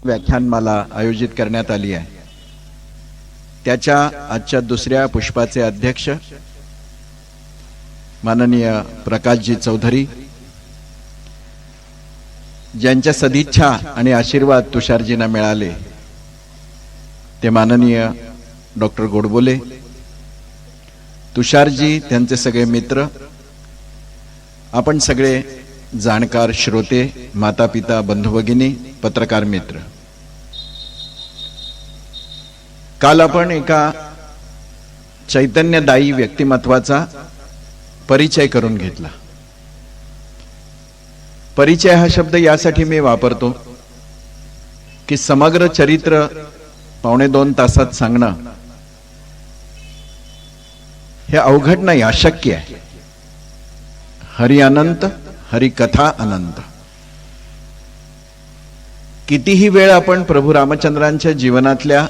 व्याख्यानमाला आयोजित करण्यात आली आहे। त्याच्या आजच्या दुसऱ्या पुष्पाचे अध्यक्ष माननीय प्रकाशजी चौधरी, ज्यांच्या सदिच्छा आणि आशीर्वाद तुषारजींना मिळाले ते माननीय डॉक्टर गोडबोले, तुषारजी, त्यांचे सगळे मित्र, आपण सगळे जाणकार श्रोते, माता पिता, बंधू भगिनी, पत्रकार मित्र, काल आपण एका चैतन्यदायी व्यक्तिमत्वाचा परिचय करून घेतला। परिचय हा शब्द यासाठी मी वापरतो की समग्र चरित्र 1.25 तासात सांगणं हे अवघड नाही, अशक्य आहे। हरी अनंत, हरी कथा अनंत। कितीही वेळ आपण प्रभू रामचंद्रांच्या जीवनातल्या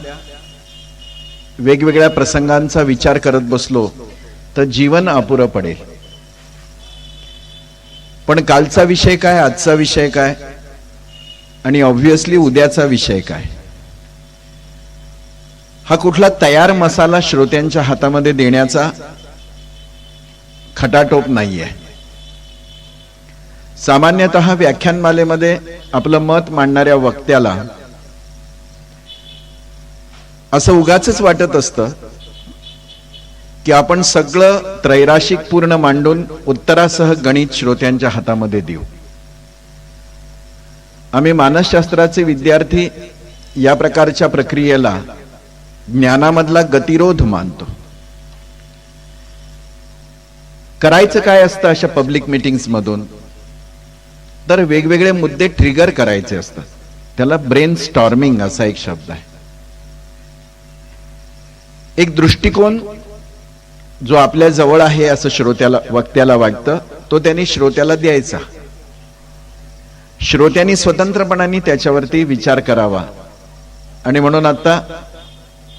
वेगवेगळ्या प्रसंगांचा विचार करत बसलो तर जीवन अपुरं पडेल। पण कालचा विषय काय, आजचा विषय काय आणि ऑब्व्हियसली उद्याचा विषय काय, हा कुठला तयार मसाला श्रोत्यांच्या हातामध्ये देण्याचा खटाटोप नाहीये। सामान्यतः व्याख्यानमालेमध्ये आपलं मत मांडणाऱ्या वक्त्याला असं उगाचच वाटत असतं की आपण सगळं त्रैराशिक पूर्ण मांडून उत्तरासह गणित श्रोत्यांच्या हातामध्ये देऊ। आम्ही मानसशास्त्राचे विद्यार्थी या प्रकारच्या प्रक्रियेला ज्ञानामधला गतिरोध मानतो। करायचं काय असतं अशा पब्लिक मीटिंग्स मधून, तर वेगवेगळे मुद्दे ट्रिगर करायचे असतात। त्याला ब्रेन स्टॉर्मिंग असा एक शब्द आहे। एक दृष्टिकोन जो आपल्या जवळ आहे असं श्रोत्याला, वक्त्याला वाटतं, तो त्यांनी श्रोत्याला द्यायचा। श्रोत्यांनी स्वतंत्रपणाने त्याच्यावरती विचार करावा। आणि म्हणून आता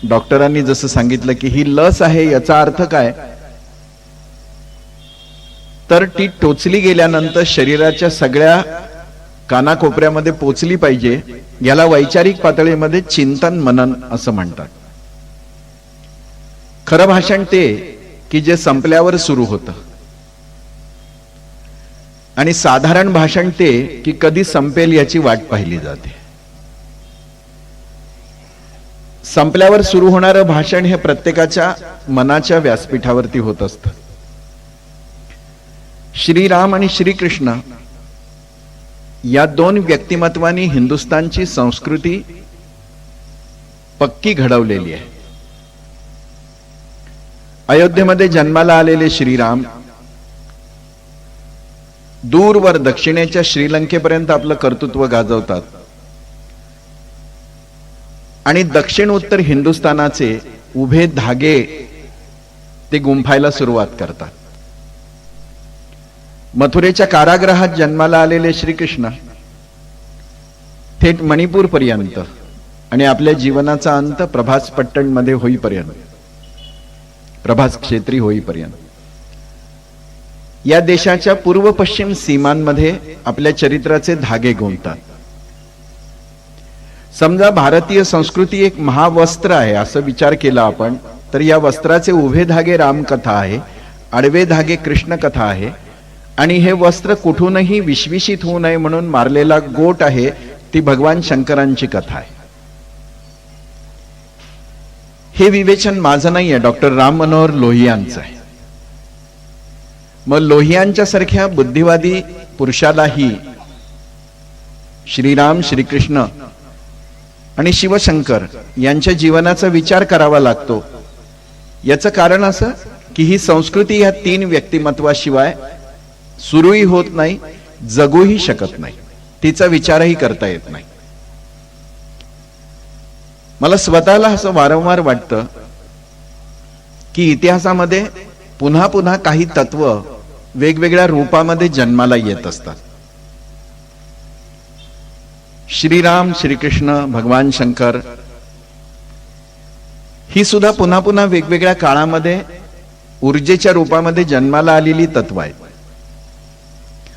डॉक्टरांनी जसं सांगितलं की ही लस आहे, याचा अर्थ काय, तर ती टोचली गेल्यानंतर शरीराच्या सगळ्या कानाकोपऱ्यामध्ये पोचली पाहिजे। याला वैचारिक पातळीमध्ये चिंतन मनन असं म्हणतात। खरं भाषण ते की जे संपल्यावर सुरू होतं, आणि साधारण भाषण ते की कधी संपेल याची वाट पाहिली जाते। संपल्यावर सुरू होणारं भाषण हे प्रत्येकाच्या मनाच्या व्यासपीठावरती होत असतं। श्रीराम आणि श्रीकृष्ण या दोन व्यक्तिमत्वांनी हिंदुस्थानची संस्कृती पक्की घडवलेली आहे। अयोध्येमध्ये जन्माला आलेले श्रीराम दूरवर दक्षिणेच्या श्रीलंकेपर्यंत आपलं कर्तृत्व गाजवतात आणि दक्षिण उत्तर हिंदुस्थानाचे उभे धागे ते गुंफायला सुरुवात करतात। मथुरेच्या कारागृहात जन्माला आलेले श्रीकृष्ण थेट मणिपूर पर्यंत आणि आपल्या जीवनाचा अंत प्रभास पट्टण मध्ये होईपर्यंत, प्रभास क्षेत्री होईपर्यंत या देशाच्या पूर्व पश्चिम सीमांमध्ये आपल्या चरित्राचे धागे गुंफतात। समजा भारतीय संस्कृती एक महावस्त्र आहे असं विचार केला आपण, तर या वस्त्राचे उभे धागे रामकथा आहे, आडवे धागे कृष्ण कथा आहे, आणि हे वस्त्र कुठूनही विश्विषित होऊ नये म्हणून मारलेला गोट आहे, ती भगवान शंकरांची कथा आहे। हे विवेचन माझं नाहीये, डॉक्टर राम मनोहर लोहियांचं आहे। मग लोहियांच्या सारख्या बुद्धिवादी पुरुषालाही श्रीराम, श्रीकृष्ण आणि शिवशंकर यांच्या जीवनाचा विचार करावा लागतो। याचं कारण असं की ही संस्कृती या तीन व्यक्तिमत्वाशिवाय सुरूही होत नाही, जगूही शकत नाही, तिचा विचारही करता येत नाही। मला स्वतःला असं वारंवार वाटतं की इतिहासामध्ये पुन्हा पुन्हा काही तत्व वेगवेगळ्या रूपामध्ये जन्माला येत असतात। श्रीराम, श्रीकृष्ण, भगवान शंकर ही सुद्धा पुन्हा पुन्हा वेगवेगळ्या काळामध्ये ऊर्जेच्या रूपामध्ये जन्माला आलेली तत्व आहेत।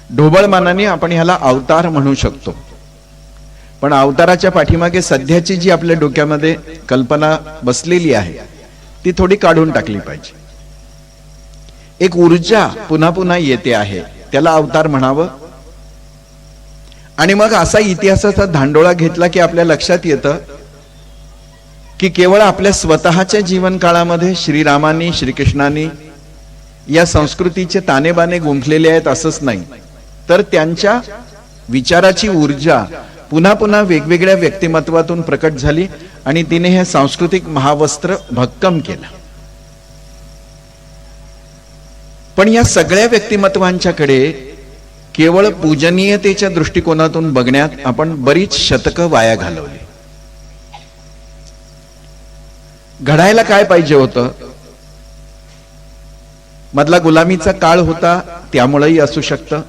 ढोबळ मानाने आपण ह्याला अवतार म्हणू शकतो, पण अवताराच्या पाठीमागे सध्याची जी आपल्या डोक्यामध्ये कल्पना बसलेली आहे ती थोडी काढून टाकली पाहिजे. एक ऊर्जा पुन्हा पुन्हा येते आहे, त्याला अवतार म्हणावं. आणि मग असा इतिहासाचा धांडोळा घेतला की आपल्या लक्षात येतं की केवळ आपल्या स्वतःच्या जीवन काळामध्ये श्रीरामांनी श्रीकृष्णांनी या संस्कृतीचे तानेबाने गुंफलेले आहेत असंच नाही, तर त्यांच्या विचाराची ऊर्जा पुन्हा पुन्हा वेगवेगळ्या व्यक्तिमत्वातून प्रकट झाली आणि तिने हे सांस्कृतिक महावस्त्र भक्कम केलं. पण या सगळ्या व्यक्तिमत्वांच्याकडे केवळ पूजनीयतेच्या दृष्टिकोनातून बघण्यात आपण बरीच शतकं वाया घालवली. घडायला काय पाहिजे होतं? मधला गुलामीचा काळ होता, त्यामुळेही असू शकतं.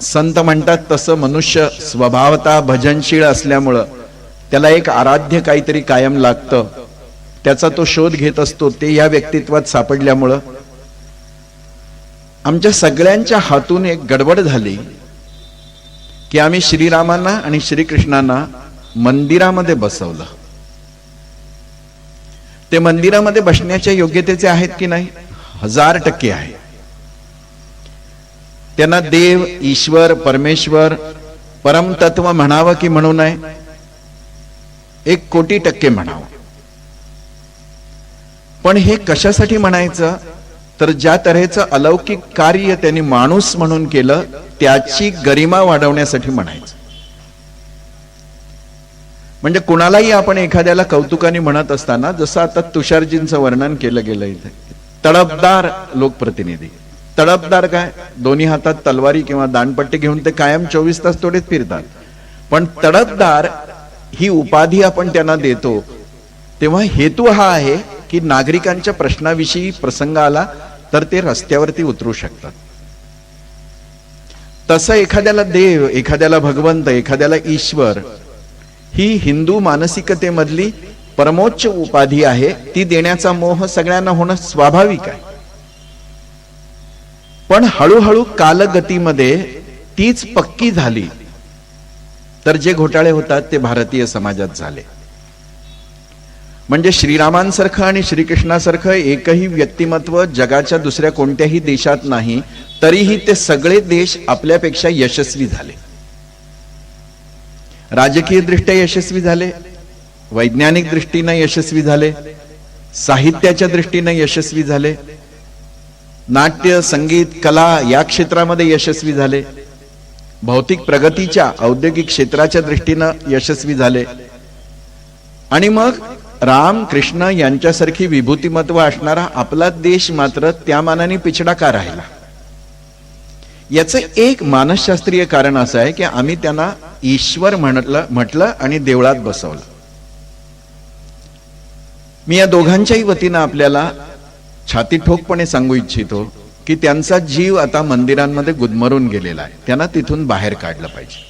संत म्हणतात तसं मनुष्य स्वभावता भजनशील असल्यामुळं त्याला एक आराध्य काहीतरी कायम लागतं, त्याचा तो शोध घेत असतो. ते या व्यक्तित्वात सापडल्यामुळं आमच्या सगळ्यांच्या हातून एक गडबड झाली की आम्ही श्रीरामांना आणि श्रीकृष्णांना मंदिरामध्ये बसवलं. ते मंदिरामध्ये बसण्याच्या योग्यतेचे आहेत की नाही? 1000% आहे. त्यांना देव, ईश्वर, परमेश्वर, परमतत्व म्हणावं की म्हणू नये? 1,000,00,000% म्हणावं. पण हे कशासाठी म्हणायचं? तर ज्या तऱ्हेचं अलौकिक कार्य त्यांनी माणूस म्हणून केलं त्याची गरिमा वाढवण्यासाठी म्हणायचं. म्हणजे कुणालाही आपण एखाद्याला कौतुकाने म्हणत असताना, जसं आता तुषारजींचं वर्णन केलं गेलं इथे, तडफदार लोकप्रतिनिधी. तडफदार काय? दोन्ही हातात तलवारी किंवा दांडपट्टी घेऊन ते कायम 24 तास थोडेच फिरतात. पण तडफदार ही उपाधी आपण त्यांना देतो तेव्हा हेतू हा आहे की नागरिकांच्या प्रश्नाविषयी प्रसंग आला तर ते रस्त्यावरती उतरू शकतात. तसं एखाद्याला देव, एखाद्याला भगवंत, एखाद्याला ईश्वर ही हिंदू मानसिकतेमधली परमोच्च उपाधी आहे. ती देण्याचा मोह सगळ्यांना होणं स्वाभाविक आहे. पण हळूहळू कालगतीमध्ये तीच पक्की झाली तर जे घोटाळे होतात ते भारतीय समाजात झाले. म्हणजे श्रीरामांसारखं आणि श्रीकृष्णासारखं एकही व्यक्तिमत्व जगाच्या दुसऱ्या कोणत्याही देशात नाही, तरीही ते सगळे देश आपल्यापेक्षा यशस्वी झाले. राजकीय दृष्ट्या यशस्वी झाले, वैज्ञानिक दृष्टीने यशस्वी झाले, साहित्याच्या दृष्टीने यशस्वी झाले, नाट्य, संगीत, कला या क्षेत्रामध्ये यशस्वी झाले, भौतिक प्रगतीच्या औद्योगिक क्षेत्राच्या दृष्टीने यशस्वी झाले. आणि मग राम कृष्ण यांच्यासारखी विभूतिमत्व असणारा आपला देश मात्र त्या मानाने पिछडा का राहिला? याचं एक मानसशास्त्रीय कारण असं आहे की आम्ही त्यांना ईश्वर म्हटलं आणि देवळात बसवलं. मी या दोघांच्याही वतीनं आपल्याला छाती ठोकपणे सांगू इच्छितो की त्यांचा जीव आता मंदिरांमध्ये गुदमरून गेलेला आहे. त्यांना तिथून बाहेर काढलं पाहिजे.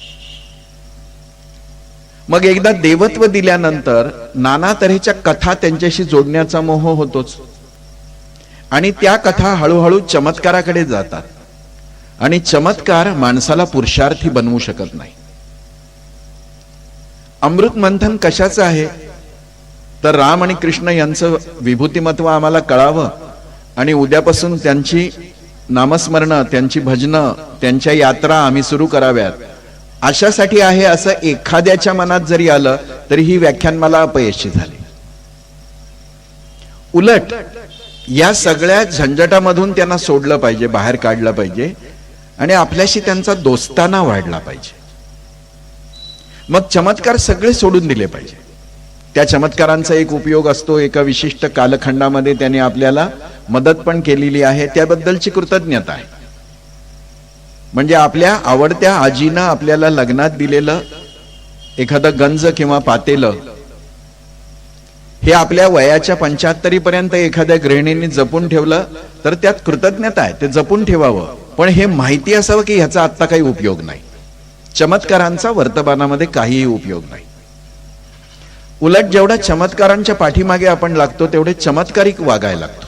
मग एकदा देवत्व दिल्यानंतर नाना तऱ्हेच्या कथा त्यांच्याशी जोडण्याचा मोह होतोच आणि त्या कथा हळूहळू चमत्काराकडे जातात आणि चमत्कार माणसाला पुरुषार्थी बनवू शकत नाही. अमृत मंथन कशाचं आहे? तर राम आणि कृष्ण यांचं विभूतिमत्व आम्हाला कळावं आणि उद्यापासून त्यांची नामस्मरण, त्यांची भजनं, त्यांच्या यात्रा आम्ही सुरू कराव्यात अशासाठी आहे असं एखाद्याच्या मनात जरी आलं तरी ही व्याख्यानमाला अपयशी झाली. उलट या सगळ्या झंझटामधून त्यांना सोडलं पाहिजे, बाहेर काढलं पाहिजे आणि आपल्याशी त्यांचा दोस्ताना वाढला पाहिजे. मग चमत्कार सगळे सोडून दिले पाहिजे. त्या चमत्कारांचा एक उपयोग असतो, एका विशिष्ट कालखंडामध्ये त्याने आपल्याला मदत पण केलेली आहे, त्याबद्दलची कृतज्ञता आहे. म्हणजे आपल्या आवडत्या आजीनं आपल्याला लग्नात दिलेलं एखादं गंज किंवा पातेलं हे आपल्या वयाच्या 75 पर्यंत एखाद्या गृहिणींनी जपून ठेवलं तर त्यात कृतज्ञता आहे, ते जपून ठेवावं. पण हे माहिती असावं की ह्याचा आत्ता काही उपयोग नाही. चमत्कारांचा वर्तमानामध्ये काहीही उपयोग नाही. उलट जेवढा चमत्कारांच्या पाठीमागे आपण लागतो तेवढे चमत्कारिक वागायला लागतो.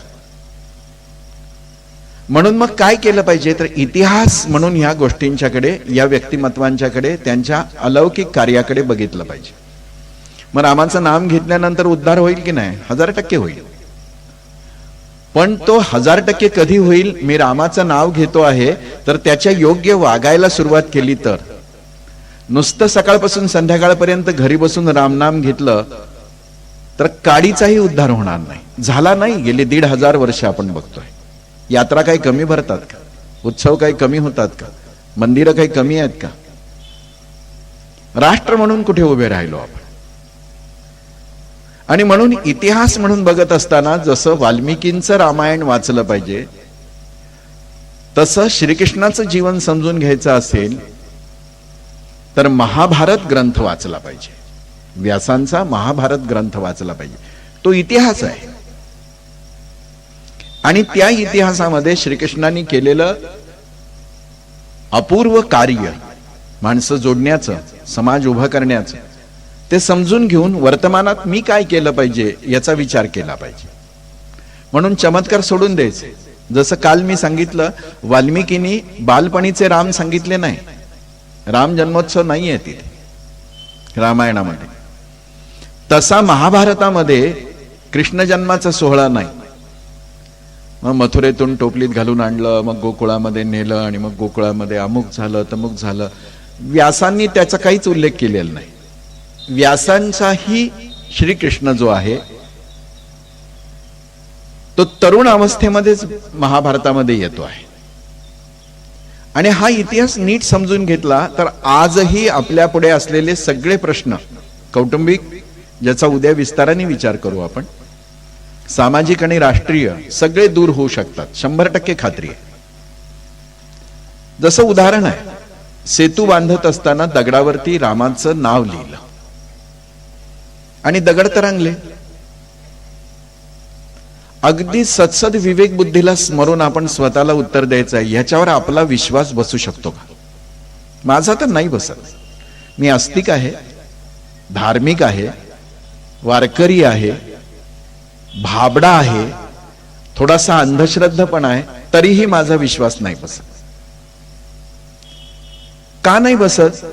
म्हणून मग काय केलं पाहिजे तर इतिहास म्हणून ह्या गोष्टींच्याकडे, या व्यक्तिमत्वांच्याकडे, त्यांच्या अलौकिक कार्याकडे बघितलं पाहिजे. मग रामाचं नाम घेतल्यानंतर उद्धार होईल की नाही? 1000% होईल. पण तो 1000% कधी होईल? मी रामाचं नाव घेतो आहे तर त्याच्या योग्य वागायला सुरुवात केली तर. नुसतं सकाळपासून संध्याकाळपर्यंत घरी बसून रामनाम घेतलं तर काडीचाही उद्धार होणार नाही. झाला नाही. गेले 1500 वर्ष आपण बघतोय. यात्रा काही कमी भरतात का? उत्सव काही कमी होतात का? मंदिरं काही कमी आहेत का? राष्ट्र म्हणून कुठे उभे राहिलो आपण? आणि म्हणून इतिहास म्हणून बघत असताना जसं वाल्मिकींचं रामायण वाचलं पाहिजे, तसं श्रीकृष्णाचं जीवन समजून घ्यायचं असेल तर महाभारत ग्रंथ वाचला पाहिजे. व्यासांचा महाभारत ग्रंथ वाचला पाहिजे. तो इतिहास आहे. आणि त्या इतिहासामध्ये श्रीकृष्णाने केलेलं अपूर्व कार्य, माणसं जोडण्याचं, समाज उभा करण्याचं, ते समजून घेऊन वर्तमानात मी काय केलं पाहिजे याचा विचार केला पाहिजे. म्हणून चमत्कार सोडून द्यायचे. जसं काल मी सांगितलं, वाल्मिकींनी बालपणीचे राम सांगितले नाही. राम जन्मोत्सव नाही आहे तिथे रामायणामध्ये. तसा महाभारतामध्ये कृष्ण जन्माचा सोहळा नाही. मग मथुरेतून टोपलीत घालून आणलं, मग गोकुळामध्ये नेलं, आणि मग गोकुळामध्ये अमुक झालं तमुक झालं. व्यासांनी त्याचा काहीच उल्लेख केलेला नाही. व्यासांचाही श्रीकृष्ण जो आहे तो तरुण अवस्थेमध्येच महाभारतामध्ये येतो आहे. आणि हा इतिहास नीट समजून घेतला तर आजही आपल्या पुढे असलेले सगळे प्रश्न, कौटुंबिक, ज्याचा उद्या विस्ताराने विचार करू आपण, सामाजिक आणि राष्ट्रीय, सगळे दूर होऊ शकतात. 100% खात्री आहे. जसं उदाहरण आहे, सेतू बांधत असताना दगडावरती रामाचं नाव लिहिलं आणि दगड तरंगले. अगदी सत्सद विवेक बुद्धीला स्मरून आपण स्वतःला उत्तर द्यायचं आहे, ह्याच्यावर आपला विश्वास बसू शकतो का? माझा तर नाही बसत. मी आस्तिक आहे, धार्मिक आहे, वारकरी आहे, भाबडा आहे, थोडासा अंधश्रद्धा पण आहे, तरीही माझा विश्वास नाही बसत. का नाही बसत?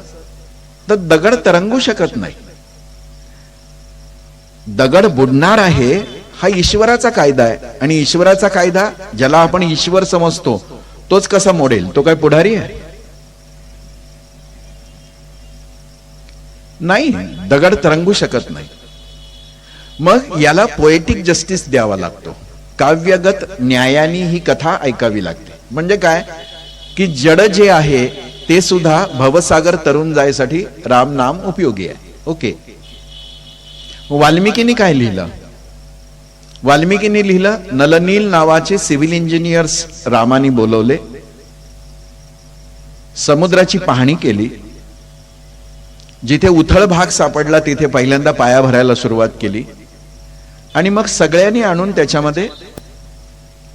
तर दगड तरंगू शकत नाही. दगड बुडणार आहे हा ईश्वराचा कायदा आहे. आणि ईश्वराचा कायदा, ज्याला आपण ईश्वर समजतो, तोच कसा मोडेल? तो काय पुढारी आहे? नाही, दगड तरंगू शकत नाही. मग याला पोएटिक जस्टिस द्यावा लागतो. काव्यगत न्यायाने ही कथा ऐकावी लागते. म्हणजे काय की जड जे आहे ते सुद्धा भवसागर तरुण जायसाठी राम नाम उपयोगी आहे. ओके. वाल्मिकींनी काय लिहिलं? वाल्मिकींनी लिहिलं, नलनील नावाचे सिव्हिल इंजिनियर्स रामानी बोलवले, समुद्राची पाहणी केली, जिथे उथळ भाग सापडला तिथे पहिल्यांदा पाया भरायला सुरुवात केली, आणि मग सगळ्यांनी आणून त्याच्यामध्ये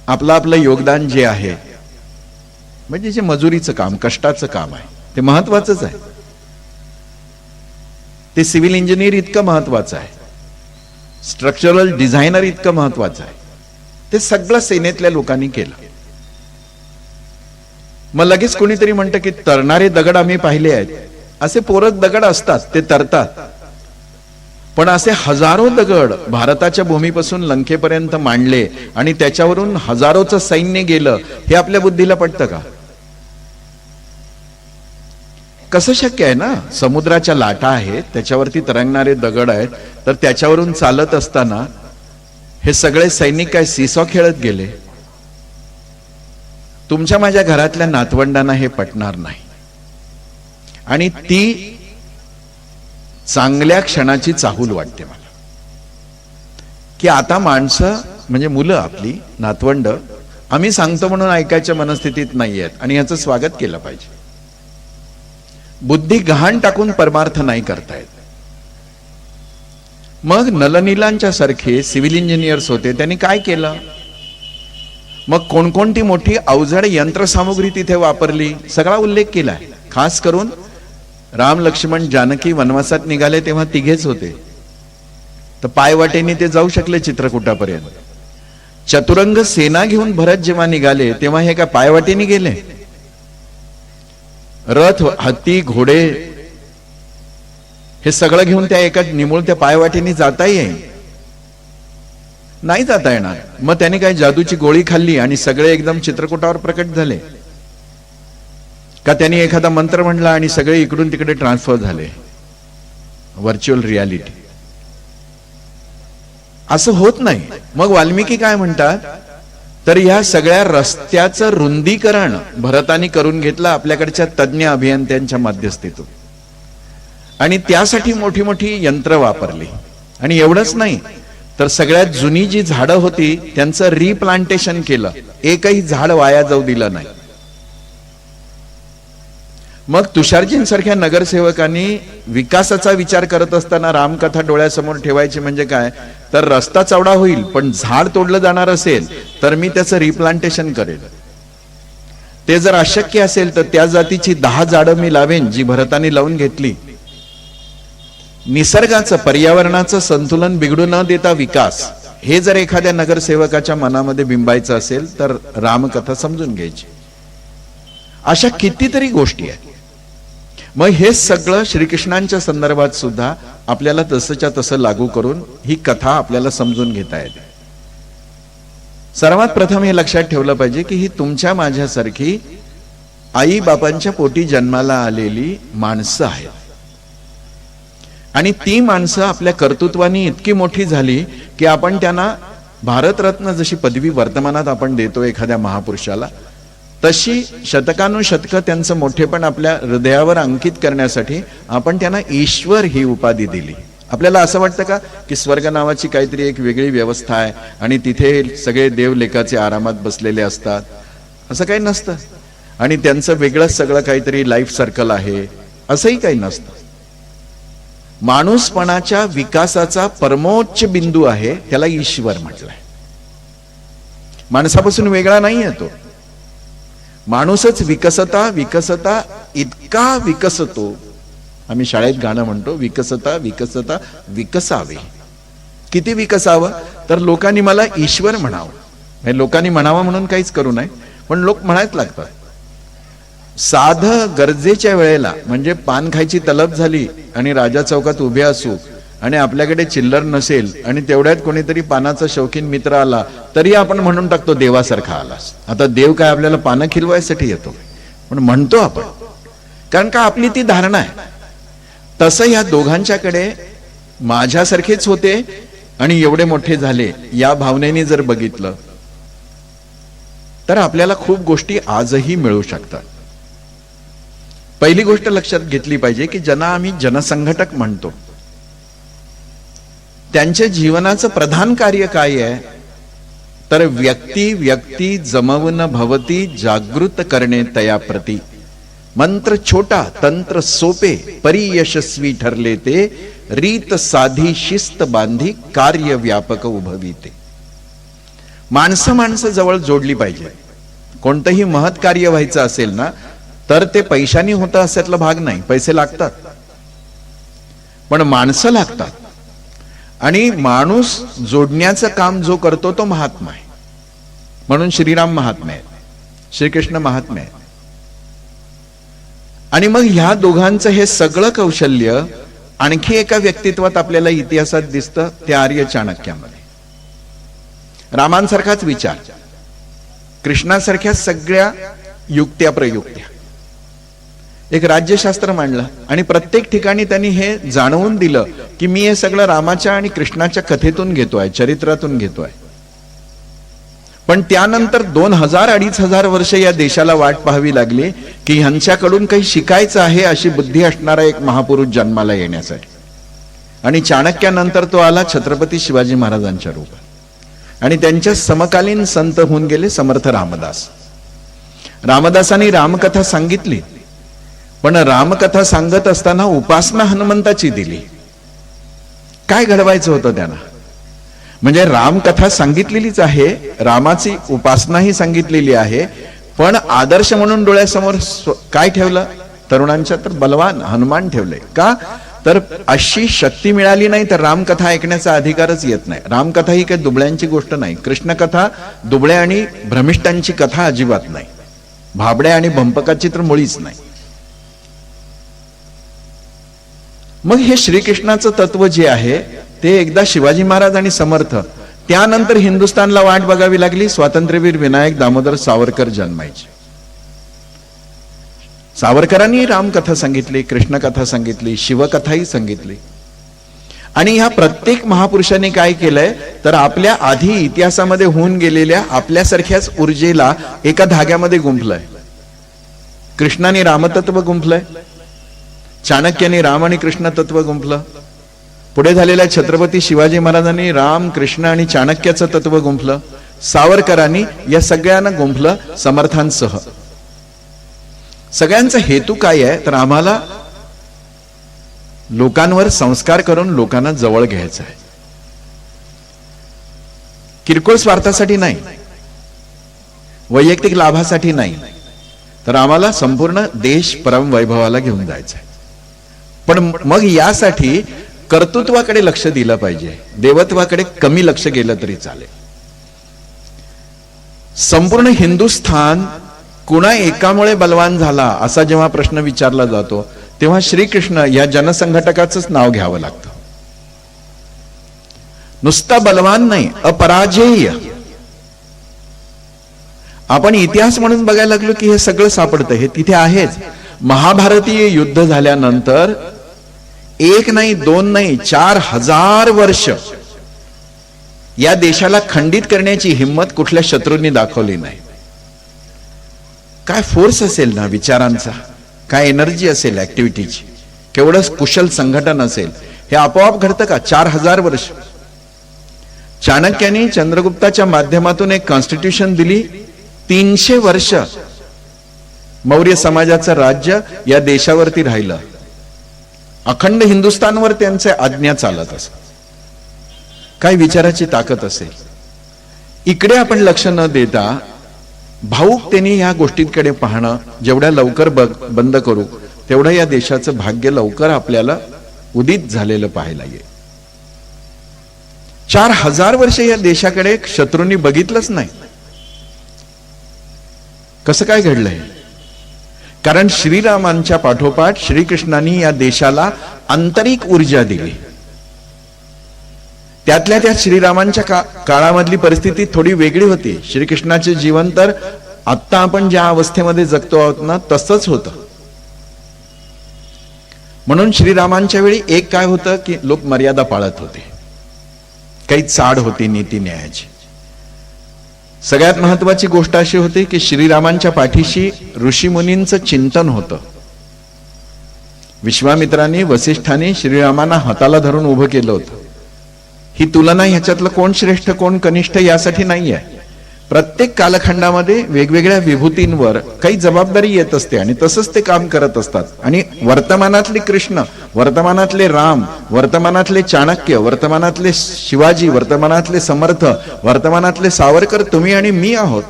आपलं आपलं योगदान जे आहे, म्हणजे जे मजुरीचं काम, कष्टाचं काम आहे, ते महत्वाचंच आहे. ते सिव्हिल इंजिनियर इतकं महत्वाचं आहे, स्ट्रक्चरल डिझायनर इतकं महत्वाचं आहे. ते सगळं सेनेतल्या लोकांनी केलं. मग लगेच कोणीतरी म्हणतं की तरणारे दगड आम्ही पाहिले आहेत. असे पोरक दगड असतात, ते तरतात. पण असे हजारो दगड भारताच्या भूमीपासून लंकेपर्यंत मांडले आणि त्याच्यावरून हजारोचं सैन्य गेलं, हे आपल्या बुद्धीला पटतं का? कसं शक्य आहे ना? समुद्राच्या लाटा आहेत, त्याच्यावरती तरंगणारे दगड आहेत, तर त्याच्यावरून चालत असताना हे सगळे सैनिक काय सीसॉ खेळत गेले? तुमच्या माझ्या घरातल्या नातवंडांना हे पटणार नाही. आणि ती चांगल्या क्षणाची चाहूल वाटते मला, की आता माणसं म्हणजे मुलं, आपली नातवंड, आम्ही सांगतो म्हणून ऐकायच्या मनस्थितीत नाही आहेत, आणि याचं स्वागत केलं पाहिजे. बुद्धी गहाण टाकून परमार्थ नाही करतायत. मग नलनीलांच्या सारखे सिव्हिल इंजिनियर्स होते, त्यांनी काय केलं? मग कोणकोणती मोठी अवजड यंत्रसामुग्री तिथे वापरली, सगळा उल्लेख केलाय. खास करून राम, लक्ष्मण, जानकी वनवासात निघाले तेव्हा तिघेच होते, तर पायवाटेने ते जाऊ शकले चित्रकूटापर्यंत. चतुरंग सेना घेऊन भरत जेव्हा निघाले तेव्हा हे काय पायवाटेने गेले? रथ, हत्ती, घोडे हे सगळं घेऊन त्या एका निमुळत्या पायवाटेने जाता येईल? नाही जाता येणार. मग त्याने काय जादूची गोळी खाल्ली आणि सगळे एकदम चित्रकूटावर प्रकट झाले का? त्यांनी एखादा मंत्र म्हणला आणि सगळे इकडून तिकडे ट्रान्सफर झाले? Virtual reality. असं होत नाही. मग वाल्मिकी काय म्हणतात, तर ह्या सगळ्या रस्त्याचं रुंदीकरण भरतानी करून घेतलं आपल्याकडच्या तज्ञ अभियंत्यांच्या मध्यस्थीतून, आणि त्यासाठी मोठी मोठी यंत्र वापरली. आणि एवढंच नाही तर सगळ्यात जुनी जी झाडं होती त्यांचं रिप्लांटेशन केलं, एकही झाड वाया जाऊ दिलं नाही. मग तुषारजींसारख्या नगरसेवकांनी विकासाचा विचार करत असताना रामकथा डोळ्यासमोर ठेवायची. म्हणजे काय, तर रस्ता चौडा होईल पण झाड तोडलं जाणार असेल तर मी त्याचं रिप्लांटेशन करेल. ते जर अशक्य असेल तर त्या जातीची 10 झाडं मी लावेन जी भरताने लावून घेतली. निसर्गाचं, पर्यावरणाचं संतुलन बिघडू न देता विकास, हे जर एखाद्या नगरसेवकाच्या मनामध्ये बिंबायचं असेल तर रामकथा समजून घ्यायची. अशा कितीतरी गोष्टी आहेत. मग हे सगळं श्रीकृष्णांच्या संदर्भात सुद्धा आपल्याला तसंच्या तसं लागू करून ही कथा आपल्याला समजून घेता येते. सर्वात प्रथम हे लक्षात ठेवलं पाहिजे की ही तुमच्या माझ्यासारखी आई बापांच्या पोटी जन्माला आलेली माणसं आहेत. आणि ती माणसं आपल्या कर्तृत्वाने इतकी मोठी झाली की आपण त्यांना भारतरत्न जशी पदवी वर्तमानात आपण देतो एखाद्या महापुरुषाला, तशी शतकानुशतकं त्यांचं मोठेपण आपल्या हृदयावर अंकित करण्यासाठी आपण त्यांना ईश्वर ही उपाधी दिली. आपल्याला असं वाटतं का की स्वर्ग नावाची काहीतरी एक वेगळी व्यवस्था आहे आणि तिथे सगळे देवलेखाचे आरामात बसलेले असतात? असं काही नसतं. आणि त्यांचं वेगळंच सगळं काहीतरी लाईफ सर्कल आहे, असंही काही नसतं. माणूसपणाच्या विकासाचा परमोच्च बिंदू आहे, त्याला ईश्वर म्हटलंय. माणसापासून वेगळा नाही येतो. माणूसच विकसता विकसता इतका विकसतो. आम्ही शाळेत गाणं म्हणतो, विकसता विकसता विकसावे. किती विकसावं, तर लोकांनी मला ईश्वर म्हणावं. लोकांनी म्हणावं म्हणून काहीच करू नये, पण लोक म्हणायच लागतात. साध गरजेच्या वेळेला, म्हणजे पान खायची तलब झाली आणि राजा चौकात उभे असू आणि आपल्याकडे चिल्लर नसेल आणि तेवढ्यात कोणीतरी पानाचा शौकीन मित्र आला तरी आपण म्हणून टाकतो देवासारखा आलास. आता देव काय आपल्याला पानं खिलवायसाठी येतो, पण म्हणतो आपण, कारण का आपली ती धारणा आहे. तसं या दोघांच्याकडे माझ्यासारखेच होते आणि एवढे मोठे झाले या भावनेने जर बघितलं तर आपल्याला खूप गोष्टी आजही मिळू शकतात. पहिली गोष्ट लक्षात घेतली पाहिजे की ज्यांना आम्ही जनसंघटक म्हणतो त्यांच्या जीवनाचं प्रधान कार्य काय आहे, तर व्यक्ती व्यक्ती जमवून भवती जागृत करणे तया प्रती. मंत्र छोटा तंत्र सोपे परी यशस्वी ठरले ते, रीत साधी शिस्त बांधी कार्य व्यापक उभविते. माणसं माणसं जवळ जोडली पाहिजे. कोणतंही महत् कार्य व्हायचं असेल ना तर ते पैशानी होतं अशातला भाग नाही. पैसे लागतात पण माणसं लागतात. आणि माणूस जोडण्याचं काम जो करतो तो महात्मा आहे. म्हणून श्रीराम महात्मा आहेत, श्रीकृष्ण महात्मा आहेत. आणि मग ह्या दोघांचं हे सगळं कौशल्य आणखी एका व्यक्तित्वात आपल्याला इतिहासात दिसतं, ते आर्य चाणक्यामध्ये. रामांसारखाच विचार, कृष्णासारख्या सगळ्या युक्त्या प्रयुक्त्या, एक राज्यशास्त्र मांडलं आणि प्रत्येक ठिकाणी त्यांनी हे जाणवून दिलं की मी हे सगळं रामाच्या आणि कृष्णाच्या कथेतून घेतोय, चरित्रातून घेतोय. पण त्यानंतर 2000-2500 वर्ष या देशाला वाट पाहावी लागली की ह्यांच्याकडून काही शिकायचं आहे अशी बुद्धी असणारा एक महापुरुष जन्माला येण्यासाठी. आणि चाणक्यानंतर तो आला छत्रपती शिवाजी महाराजांच्या रूपात. आणि त्यांच्या समकालीन संत होऊन गेले समर्थ रामदास. रामदासांनी रामकथा सांगितली, पण रामकथा सांगत असताना उपासना हनुमंताची दिली. काय घडवायचं होतं त्यांना, म्हणजे रामकथा सांगितलेलीच आहे, रामाची उपासनाही सांगितलेली आहे, पण आदर्श म्हणून डोळ्यासमोर काय ठेवलं, तरुणांच्या तर बलवान हनुमान ठेवले. का, तर अशी शक्ती मिळाली नाही तर रामकथा ऐकण्याचा अधिकारच येत नाही. रामकथा ही काही दुबळ्यांची गोष्ट नाही. कृष्णकथा दुबळ्या आणि भ्रमिष्ठांची कथा अजिबात नाही. भाबड्या आणि भंपकाची तर मुळीच नाही. मग हे श्रीकृष्णाचं तत्व जे आहे ते एकदा शिवाजी महाराज आणि समर्थ, त्यानंतर हिंदुस्थानला वाट बघावी लागली स्वातंत्र्यवीर विनायक दामोदर सावरकर जन्मायचे. सावरकरांनी रामकथा सांगितली, कृष्णकथा सांगितली, शिवकथाही सांगितली. आणि ह्या प्रत्येक महापुरुषांनी काय केलंय तर आपल्या आधी इतिहासामध्ये होऊन गेलेल्या आपल्यासारख्याच ऊर्जेला एका धाग्यामध्ये गुंफलंय. कृष्णाने रामतत्व गुंफलंय, चाणक्याने राम आणि कृष्ण तत्व गुंफलं, पुढे झालेल्या छत्रपती शिवाजी महाराजांनी राम, कृष्ण आणि चाणक्याचं तत्व गुंफलं, सावरकरांनी या सगळ्यांना गुंफलं समर्थांसह. सगळ्यांचा हेतू काय आहे तर आम्हाला लोकांवर संस्कार करून लोकांना जवळ घ्यायचं आहे. किरकोळ स्वार्थासाठी नाही, वैयक्तिक लाभासाठी नाही, तर आम्हाला संपूर्ण देश परम वैभवाला घेऊन जायचं आहे. पण मग यासाठी कर्तृत्वाकडे लक्ष दिलं पाहिजे, देवत्वाकडे कमी लक्ष गेलं तरी चालेल. संपूर्ण हिंदुस्थान कुणा एकामुळे बलवान झाला असा जेव्हा प्रश्न विचारला जातो तेव्हा श्रीकृष्ण या जनसंघटकाचंच नाव घ्यावं लागतं. नुसता बलवान नाही, अपराजेय. आपण इतिहास म्हणून बघायला लागलो की हे सगळं सापडतं, हे तिथे आहेच. महाभारतीय युद्ध झाल्यानंतर एक नाही, दोन नाही, 4000 वर्ष या देशाला खंडित करण्याची हिंमत कुठल्या शत्रूंनी दाखवली नाही. काय फोर्स असेल ना विचारांचा, काय एनर्जी असेल ऍक्टिव्हिटीची, केवढं कुशल संघटन असेल, हे आपोआप घडतं का? 4000 वर्ष. चाणक्याने चंद्रगुप्ताच्या माध्यमातून एक कॉन्स्टिट्यूशन दिली. 300 वर्ष मौर्य समाजाचं राज्य या देशावरती राहिलं. अखंड हिंदुस्थानवर त्यांचे आज्ञा चालत असत. काय विचाराची ताकद असेल. इकडे आपण लक्ष न देता भावुकतेने या गोष्टींकडे पाहणं जेवढ्या लवकर बंद करू तेवढं या देशाचं भाग्य लवकर आपल्याला उदित झालेलं पाहायला येईल. 4000 वर्ष या देशाकडे शत्रूंनी बघितलंच नाही. कसं काय घडलंय? कारण श्रीरामांच्या पाठोपाठ श्रीकृष्णांनी या देशाला आंतरिक ऊर्जा दिली. त्यातल्या त्या श्रीरामांच्या काळामधली परिस्थिती थोडी वेगळी होती. श्रीकृष्णाचे जीवन तर आत्ता आपण ज्या अवस्थेमध्ये जगतो आहोत ना तसंच होतं. म्हणून श्रीरामांच्या वेळी एक काय होतं की लोक मर्यादा पाळत होते, काही चाड होती नीती न्यायाची. सगळ्यात महत्वाची गोष्ट अशी होती की श्रीरामांच्या पाठीशी ऋषीमुनींचं चिंतन होतं. विश्वामित्रांनी, वसिष्ठांनी श्रीरामांना हाताला धरून उभं केलं होतं. ही तुलना ह्याच्यातलं कोण श्रेष्ठ कोण कनिष्ठ यासाठी नाही आहे. प्रत्येक कालखंडामध्ये वेगवेगळ्या विभूतींवर काही जबाबदारी येत असते आणि तसंच ते काम करत असतात. आणि वर्तमानातले कृष्ण, वर्तमानातले राम, वर्तमानातले चाणक्य, वर्तमानातले शिवाजी, वर्तमानातले समर्थ, वर्तमानातले सावरकर तुम्ही आणि मी आहोत.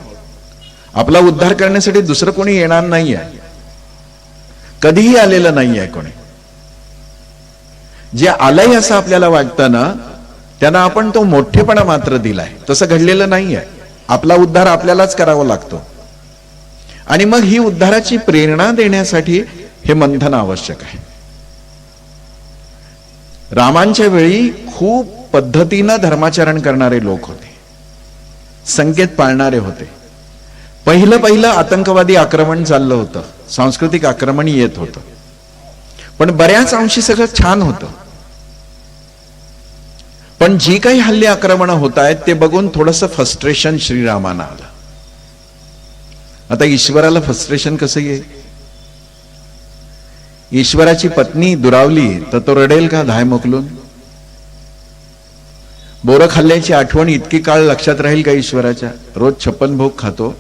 आपला उद्धार करण्यासाठी दुसरं कोणी येणार नाहीये, कधीही आलेलं नाहीये कोणी. जे आलंय असं आपल्याला वाटतं ना त्यांना आपण तो मोठेपणा मात्र दिलाय. तसं घडलेलं नाहीये. आपला उद्धार आपल्यालाच करावा लागतो. आणि मग ही उद्धाराची प्रेरणा देण्यासाठी हे मंथन आवश्यक आहे. रामांच्या वेळी खूप पद्धतीनं धर्माचरण करणारे लोक होते, संकेत पाळणारे होते. पहिलं आतंकवादी आक्रमण चाललं होतं, सांस्कृतिक आक्रमण येत होतं, पण बऱ्याच अंशी सगळं छान होतं. पण जी काही हल्ले आक्रमण होत आहेत ते बघून थोडंसं फ्रस्ट्रेशन श्रीरामांना आलं. आता ईश्वराला फ्रस्ट्रेशन कसं येईल? ईश्वराची पत्नी दुरावली तर तो रडेल का धाय मोकलून? बोरं खाल्ल्याची आठवण इतकी काळ लक्षात राहील का ईश्वराच्या? रोज 56 भोग खातो,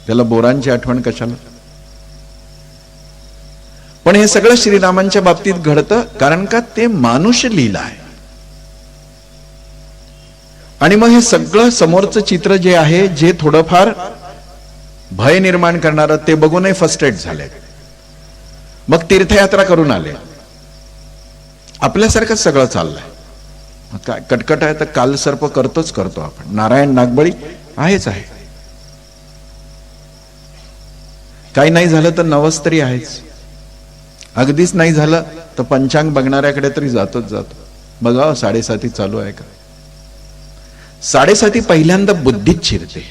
त्याला बोरांची आठवण कशाला? पण हे सगळं श्रीरामांच्या बाबतीत घडतं कारण का ते मानुष लीला आहे. आणि मग हे सगळं समोरचं चित्र जे आहे, जे थोडंफार भय निर्माण करणारं, ते बघूनही फ्रस्ट्रेट झाले. मग तीर्थयात्रा करून आले. आपल्यासारखं सगळं चाललंय. काय कटकट आहे तर काल सर्प करतो आपण. नारायण नागबळी आहेच आहे. काही नाही झालं तर नवस तरी आहेच. अगदीच नाही झालं तर पंचांग बघणाऱ्याकडे तरी जातोच जातो. बघा 7:30 चालू आहे का. 7:30 पहिल्यांदा बुद्धीत शिरते,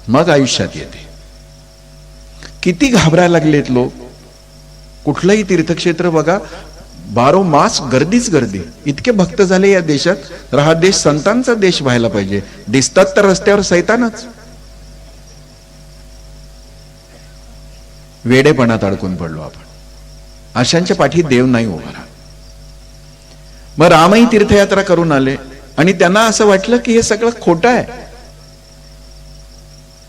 मग आयुष्यात येते. किती घाबरायला लागलेत लोक. कुठलंही तीर्थक्षेत्र बघा, 12 मास गर्दीच गर्दी. इतके भक्त झाले या देशात. तर हा देश संतांचा देश व्हायला पाहिजे. दिसतात तर रस्त्यावर सैतानच. वेडेपणात अडकून पडलो आपण. अशांच्या पाठी देव नाही उभा राहत. मग रामही तीर्थयात्रा करून आले आणि त्यांना असं वाटलं की हे सगळं खोटं आहे.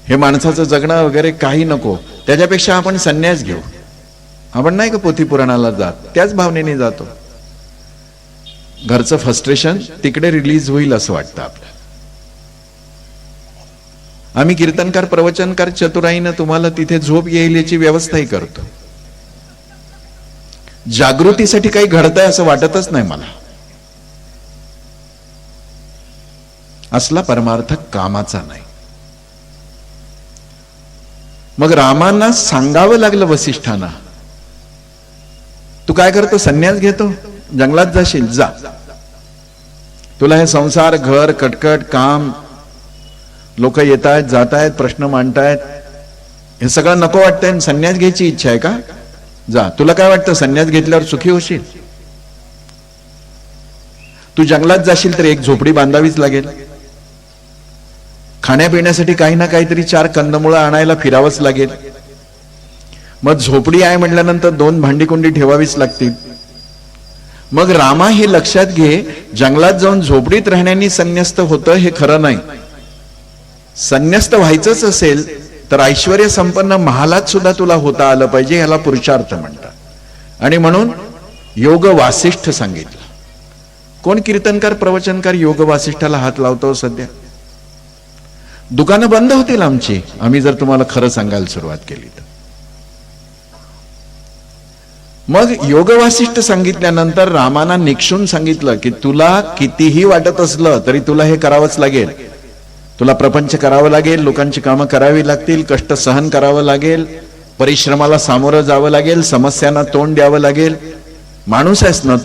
हे माणसाचं जगणं वगैरे काही नको, त्याच्यापेक्षा आपण संन्यास घेऊ. आपण नाही का पोथी पुराणाला जात, त्याच भावनेने जातो. घरचं फ्रस्ट्रेशन तिकडे रिलीज होईल असं वाटतं आपल्याला. आम्ही कीर्तनकार प्रवचनकार चतुराईनं तुम्हाला तिथे झोप येईल याची व्यवस्थाही करतो. जागृतीसाठी काही घडतंय असं वाटतच नाही मला. असला परमार्थ कामाचा नाही. मग रामांना सांगावं लागलं वसिष्ठांना, तू काय करतो, संन्यास घेतो, जंगलात जाशील, जा. तुला हे संसार, घर, कटकट, काम, लोक येत आहेत जात आहेत, प्रश्न मांडतायत, हे सगळं नको वाटतंय. संन्यास घ्यायची इच्छा आहे का, जा. तुला काय वाटतं संन्यास घेतल्यावर सुखी होशील? तू जंगलात जाशील तर एक झोपडी बांधावीच लागेल. खाण्यापिण्यासाठी काही ना काहीतरी 4 कंदमुळं आणायला फिरावंच लागेल. मग झोपडी आहे म्हटल्यानंतर 2 भांडीकुंडी ठेवावीच लागतील. मग रामा हे लक्षात घे, जंगलात जाऊन झोपडीत राहण्याने संन्यस्त होतं हे खरं नाही. संन्यस्त व्हायचंच असेल तर ऐश्वर्य संपन्न महालात सुद्धा तुला होता आलं पाहिजे. याला पुरुषार्थ म्हणतात. आणि म्हणून योग वासिष्ठ सांगितलं. कोण कीर्तनकार प्रवचनकार योग वासिष्ठाला हात लावतो सध्या? दुकानं बंद होतील आमची, आम्ही जर तुम्हाला खरं सांगायला सुरुवात केली तर. मग योग वासिष्ठ सांगितल्यानंतर रामाना निक्षून सांगितलं की तुला कितीही वाटत असलं तरी तुला हे करावंच लागेल. तुला प्रपंच करावं लागेल, लोकांची कामं करावी लागतील, कष्ट सहन करावं लागेल, परिश्रमाला सामोरं जावं लागेल, समस्यांना तोंड द्यावं लागेल. माणूस आहेस ना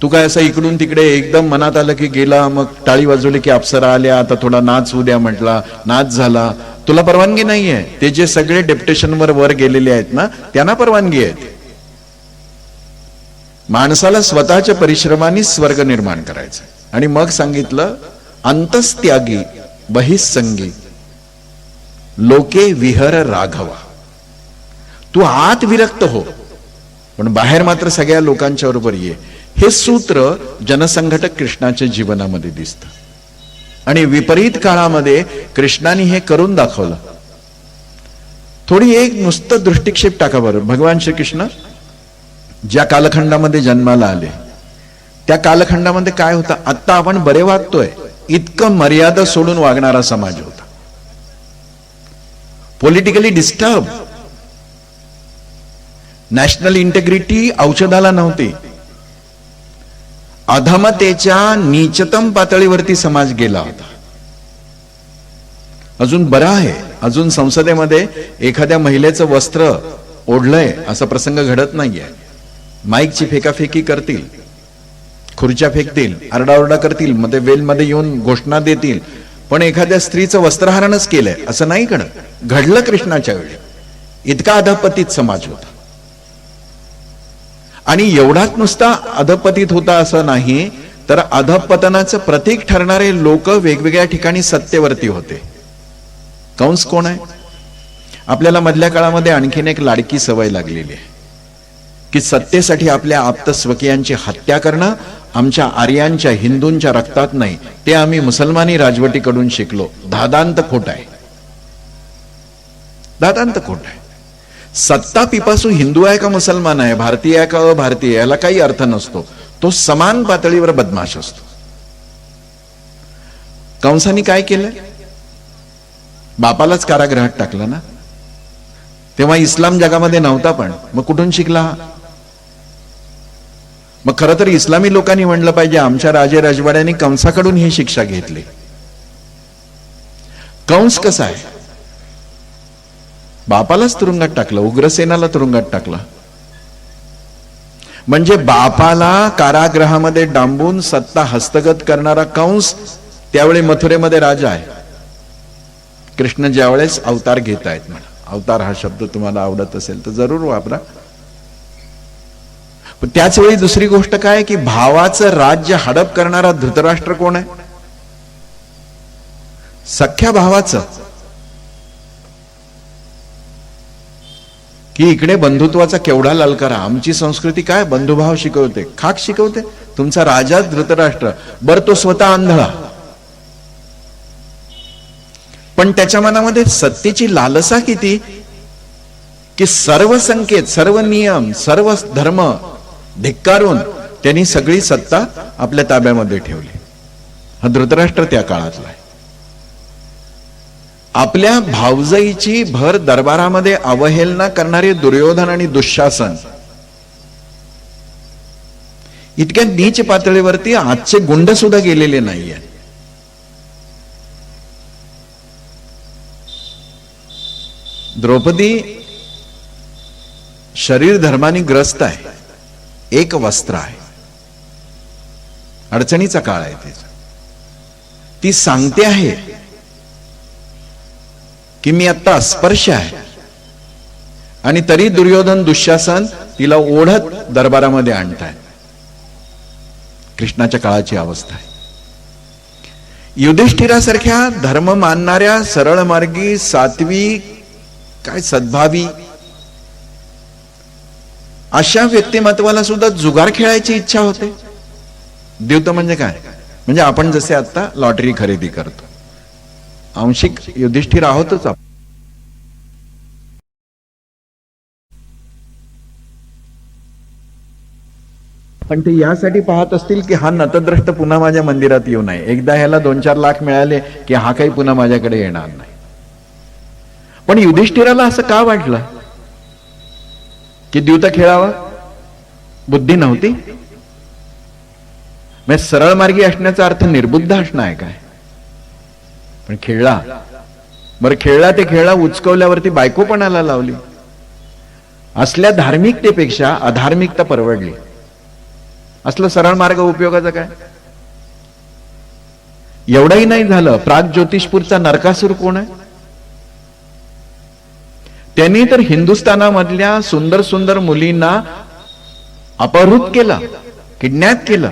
तू काय असं इकडून तिकडे एकदम मनात आलं की गेला, मग टाळी वाजवली की अप्सरा आल्या, आता थोडा नाच होऊ द्या म्हटला, नाच झाला. तुला परवानगी नाहीये. ते जे सगळे डेप्युटेशनवर वर गेलेले आहेत ना, त्यांना परवानगी आहे. माणसाला स्वतःच्या परिश्रमाने स्वर्ग निर्माण करायचं. आणि मग सांगितलं अंतस्त्यागी बहिस्संगी लोके विहर राघवा. तू आत विरक्त हो, पण बाहेर मात्र सगळ्या लोकांच्या बरोबर ये. हे सूत्र जनसंघटक कृष्णाच्या जीवनामध्ये दिसतं. आणि विपरीत काळामध्ये कृष्णाने हे करून दाखवलं. थोडी एक नुसतं दृष्टिक्षेप टाका बरं. भगवान श्रीकृष्ण ज्या कालखंडामध्ये जन्माला आले त्या कालखंडामध्ये काय होतं? आता आपण बरे वागतोय इतकं मर्यादा सोडून वागणारा समाज होता. पॉलिटिकली डिस्टर्ब, नॅशनल इंटेग्रिटी औषधाला नव्हती. अधमतेच्या नीचतम पातळीवरती समाज गेला होता. अजून बरं आहे, अजून संसदेमध्ये एखाद्या महिलेचं वस्त्र ओढलंय असा प्रसंग घडत नाहीये. माईकची फेकाफेकी करतील, खुर्च्या फेकतील, आरडाओरडा करतील, मध्ये वेलमध्ये येऊन घोषणा देतील, पण एखाद्या स्त्रीचं वस्त्रहरणच केलंय असं नाही घडलं कृष्णाच्या वेळी. इतका अधपतित समाज होता. आणि एवढाच नुसता अधपतित होता असं नाही, तर अधपतनाचं प्रतीक ठरणारे लोक वेगवेगळ्या ठिकाणी सत्तेवरती होते. कंस कोण आहे? आपल्याला मधल्या काळामध्ये आणखीन एक लाडकी सवय लागलेली आहे की सत्तेसाठी आपल्या आप्त स्वकीयांची हत्या करणं आमच्या आर्यांच्या हिंदूंच्या रक्तात नाही, ते आम्ही मुसलमानी राजवटीकडून शिकलो. दादांत खोट आहे, दादांत खोट आहे. सत्ता पिपासू हिंदू आहे का मुसलमान आहे, भारतीय आहे का अभारतीय, याला काही अर्थ नसतो. तो समान पातळीवर बदमाश असतो. कंसाने काय केलं? बापालाच कारागृहात टाकलं ना. तेव्हा इस्लाम जगामध्ये नव्हता, पण मग कुठून शिकला? मग खरं तर इस्लामी लोकांनी म्हणलं पाहिजे आमच्या राजे राजवाड्यांनी कंसाकडून ही शिक्षा घेतली. कंस कसा आहे? बापालाच तुरुंगात टाकलं, उग्रसेनाला तुरुंगात टाकलं. म्हणजे बापाला कारागृहामध्ये डांबून सत्ता हस्तगत करणारा कंस त्यावेळी मथुरेमध्ये राजा आहे. कृष्ण ज्यावेळेस अवतार घेत आहेत, म्हणा अवतार हा शब्द तुम्हाला आवडत असेल तर जरूर वापरा. पण त्याच वेळी दुसरी गोष्ट काय की भावाचं राज्य हडप करणारा धृतराष्ट्र कोण आहे? सख्या भावाचं. की इकडे बंधुत्वाचा केवढा ललकारा. आमची संस्कृती काय बंधुभाव शिकवते, खाक शिकवते. तुमचा राजा धृतराष्ट्र, बर तो स्वतः आंधळा, पण त्याच्या मनामध्ये सत्तेची लालसा किती की सर्व संकेत, सर्व नियम, सर्व धर्म धिक्कारून त्यांनी सगळी सत्ता आपल्या ताब्यामध्ये ठेवली. हा धृतराष्ट्र त्या काळातला आहे. आपल्या भावजईची भर दरबारामध्ये अवहेलना करणारे दुर्योधन आणि दुःशासन इतक्या नीच पातळीवरती आजचे गुंड सुद्धा गेलेले नाहीये. द्रौपदी शरीर धर्माने ग्रस्त आहे, एक वस्त्र आहे, अडचणीचा काळ आहे त्याचा. ती सांगते आहे की मी आता अस्पर्श आहे, आणि तरी दुर्योधन दुःशासन तिला ओढत दरबारामध्ये आणताय. कृष्णाच्या काळाची अवस्था आहे. युधिष्ठिरासारख्या धर्म मानणाऱ्या सरळ मार्गी सात्विक काय सद्भावी अशा व्यक्तिमत्वाला सुद्धा जुगार खेळायची इच्छा होते. द्यूत म्हणजे काय? म्हणजे आपण जसे आता लॉटरी खरेदी करतो, आंशिक युधिष्ठिर आहोतच आपण. पण ते यासाठी पाहत असतील की हा नतद्रष्ट पुन्हा माझ्या मंदिरात येऊ नये. एकदा ह्याला 2-4 लाख मिळाले की हा काही पुन्हा माझ्याकडे येणार नाही. पण युधिष्ठिराला असं का वाटलं की द्यूत खेळावा? बुद्धी नव्हती? म्हणजे सरळ मार्गी असण्याचा अर्थ निर्बुद्ध असणं आहे काय? पण खेळला. बरं खेळला ते खेळला, उचकवल्यावरती बायकोपणाला लावली. असल्या धार्मिकतेपेक्षा अधार्मिकता परवडली. असलं सरळ मार्ग उपयोगाचा काय? एवढंही नाही झालं, प्राग ज्योतिषपूरचा नरकासूर कोण आहे? त्यांनी तर हिंदुस्थानामधल्या सुंदर सुंदर मुलींना अपहृत केलं, किडनॅप केलं.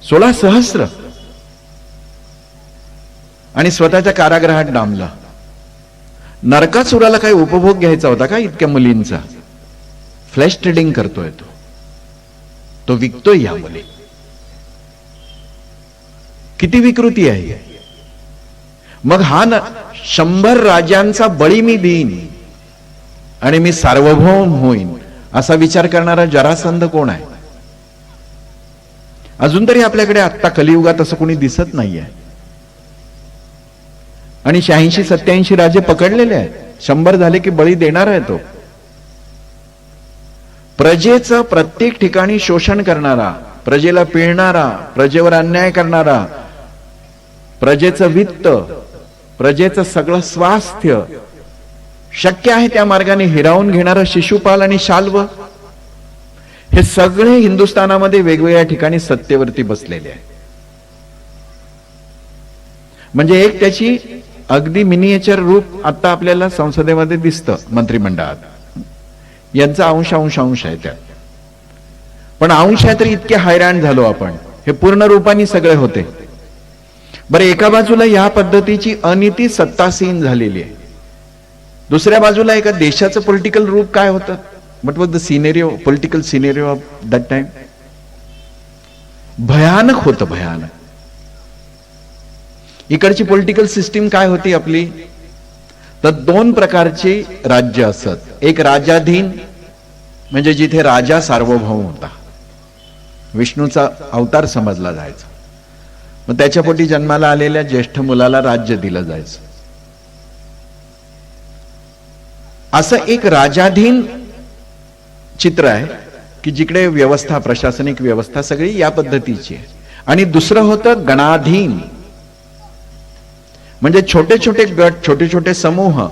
16 सहस्र, आणि स्वतःच्या कारागृहात डांबला. नरकासुराला काही उपभोग घ्यायचा होता का इतक्या मुलींचा? फ्लॅश ट्रेडिंग करतोय तो विकतोय या मुली. किती विकृती आहे. मग हा 100 राजांचा बळी मी देईन आणि मी सार्वभौम होईन असा विचार करणारा जरासंध कोण आहे? अजून तरी आपल्याकडे आत्ता कलियुगात असं कोणी दिसत नाहीये. आणि 86-87 राजे पकडलेले आहेत. 100 झाले की बळी देणार आहे तो. प्रजेचं प्रत्येक ठिकाणी शोषण करणारा, प्रजेला पिळणारा, प्रजेवर अन्याय करणारा, प्रजेचं वित्त, प्रजेचं सगळं स्वास्थ्य शक्य आहे त्या मार्गाने हिरावून घेणारा शिशुपाल आणि शाल्व, हे सगळे हिंदुस्थानामध्ये वेगवेगळ्या ठिकाणी सत्तेवरती बसलेले आहे. म्हणजे एक त्याची अगदी मिनिएचर रूप आता आपल्याला संसदेमध्ये दिसतं, मंत्रिमंडळात. यांचा अंश आहे त्यात. पण अंश आहे तरी इतके हैराण झालो आपण. हे पूर्ण रूपाने सगळे होते. बरं, एका बाजूला या पद्धतीची अनिती सत्तासीन झालेली आहे. दुसऱ्या बाजूला एका देशाचं पॉलिटिकल रूप काय होतं? What was the scenario, political scenario of that time? भयानक होतं, भयानक. इकडची पॉलिटिकल सिस्टीम काय होती आपली? तर 2 प्रकारची राज्य असत. एक राजाधीन, म्हणजे जिथे राजा सार्वभौम होता, विष्णूचा अवतार समजला जायचा. मग त्याच्या पोटी जन्माला आलेल्या ज्येष्ठ मुलाला राज्य दिलं जायचं. असं एक राजाधीन चित्र आहे. की जिकडे व्यवस्था, प्रशासनिक व्यवस्था सगळी या पद्धतीची आहे. आणि दुसरं होतं गणाधीन, म्हणजे छोटे छोटे गट, छोटे छोटे समूह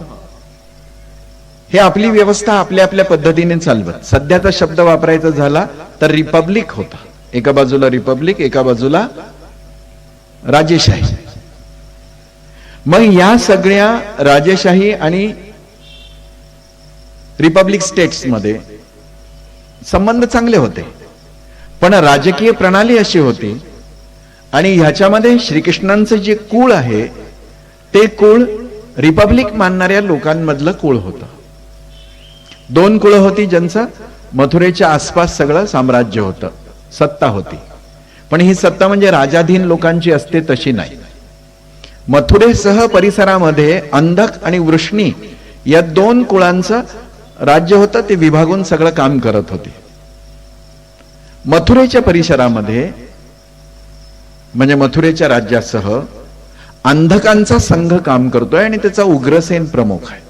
हे आपली व्यवस्था आपल्या आपल्या पद्धतीने चालवत. सध्याचा शब्द वापरायचा झाला तर रिपब्लिक होता. एका बाजूला रिपब्लिक, एका बाजूला राजेशाही. मग या सगळ्या राजेशाही आणि रिपब्लिक स्टेट्स मध्ये संबंध चांगले होते, पण राजकीय प्रणाली अशी होती आणि ह्याच्यामध्ये श्रीकृष्णांचं जे कुळ आहे ते कुळ रिपब्लिक मानणाऱ्या लोकांमधलं कुळ होतं. दोन कुळ होती ज्यांचं मथुरेच्या आसपास सगळं साम्राज्य होतं, सत्ता होती. पण ही सत्ता म्हणजे राजाधीन लोकांची असते तशी नाही. मथुरेसह परिसरामध्ये अंधक आणि वृष्णी या दोन कुळांचं राज्य होतं. ते विभागून सगळं काम करत होते. मथुरेच्या परिसरामध्ये म्हणजे मथुरेच्या राज्यासह अंधकांचा संघ काम करतोय आणि त्याचा उग्रसेन प्रमुख आहे.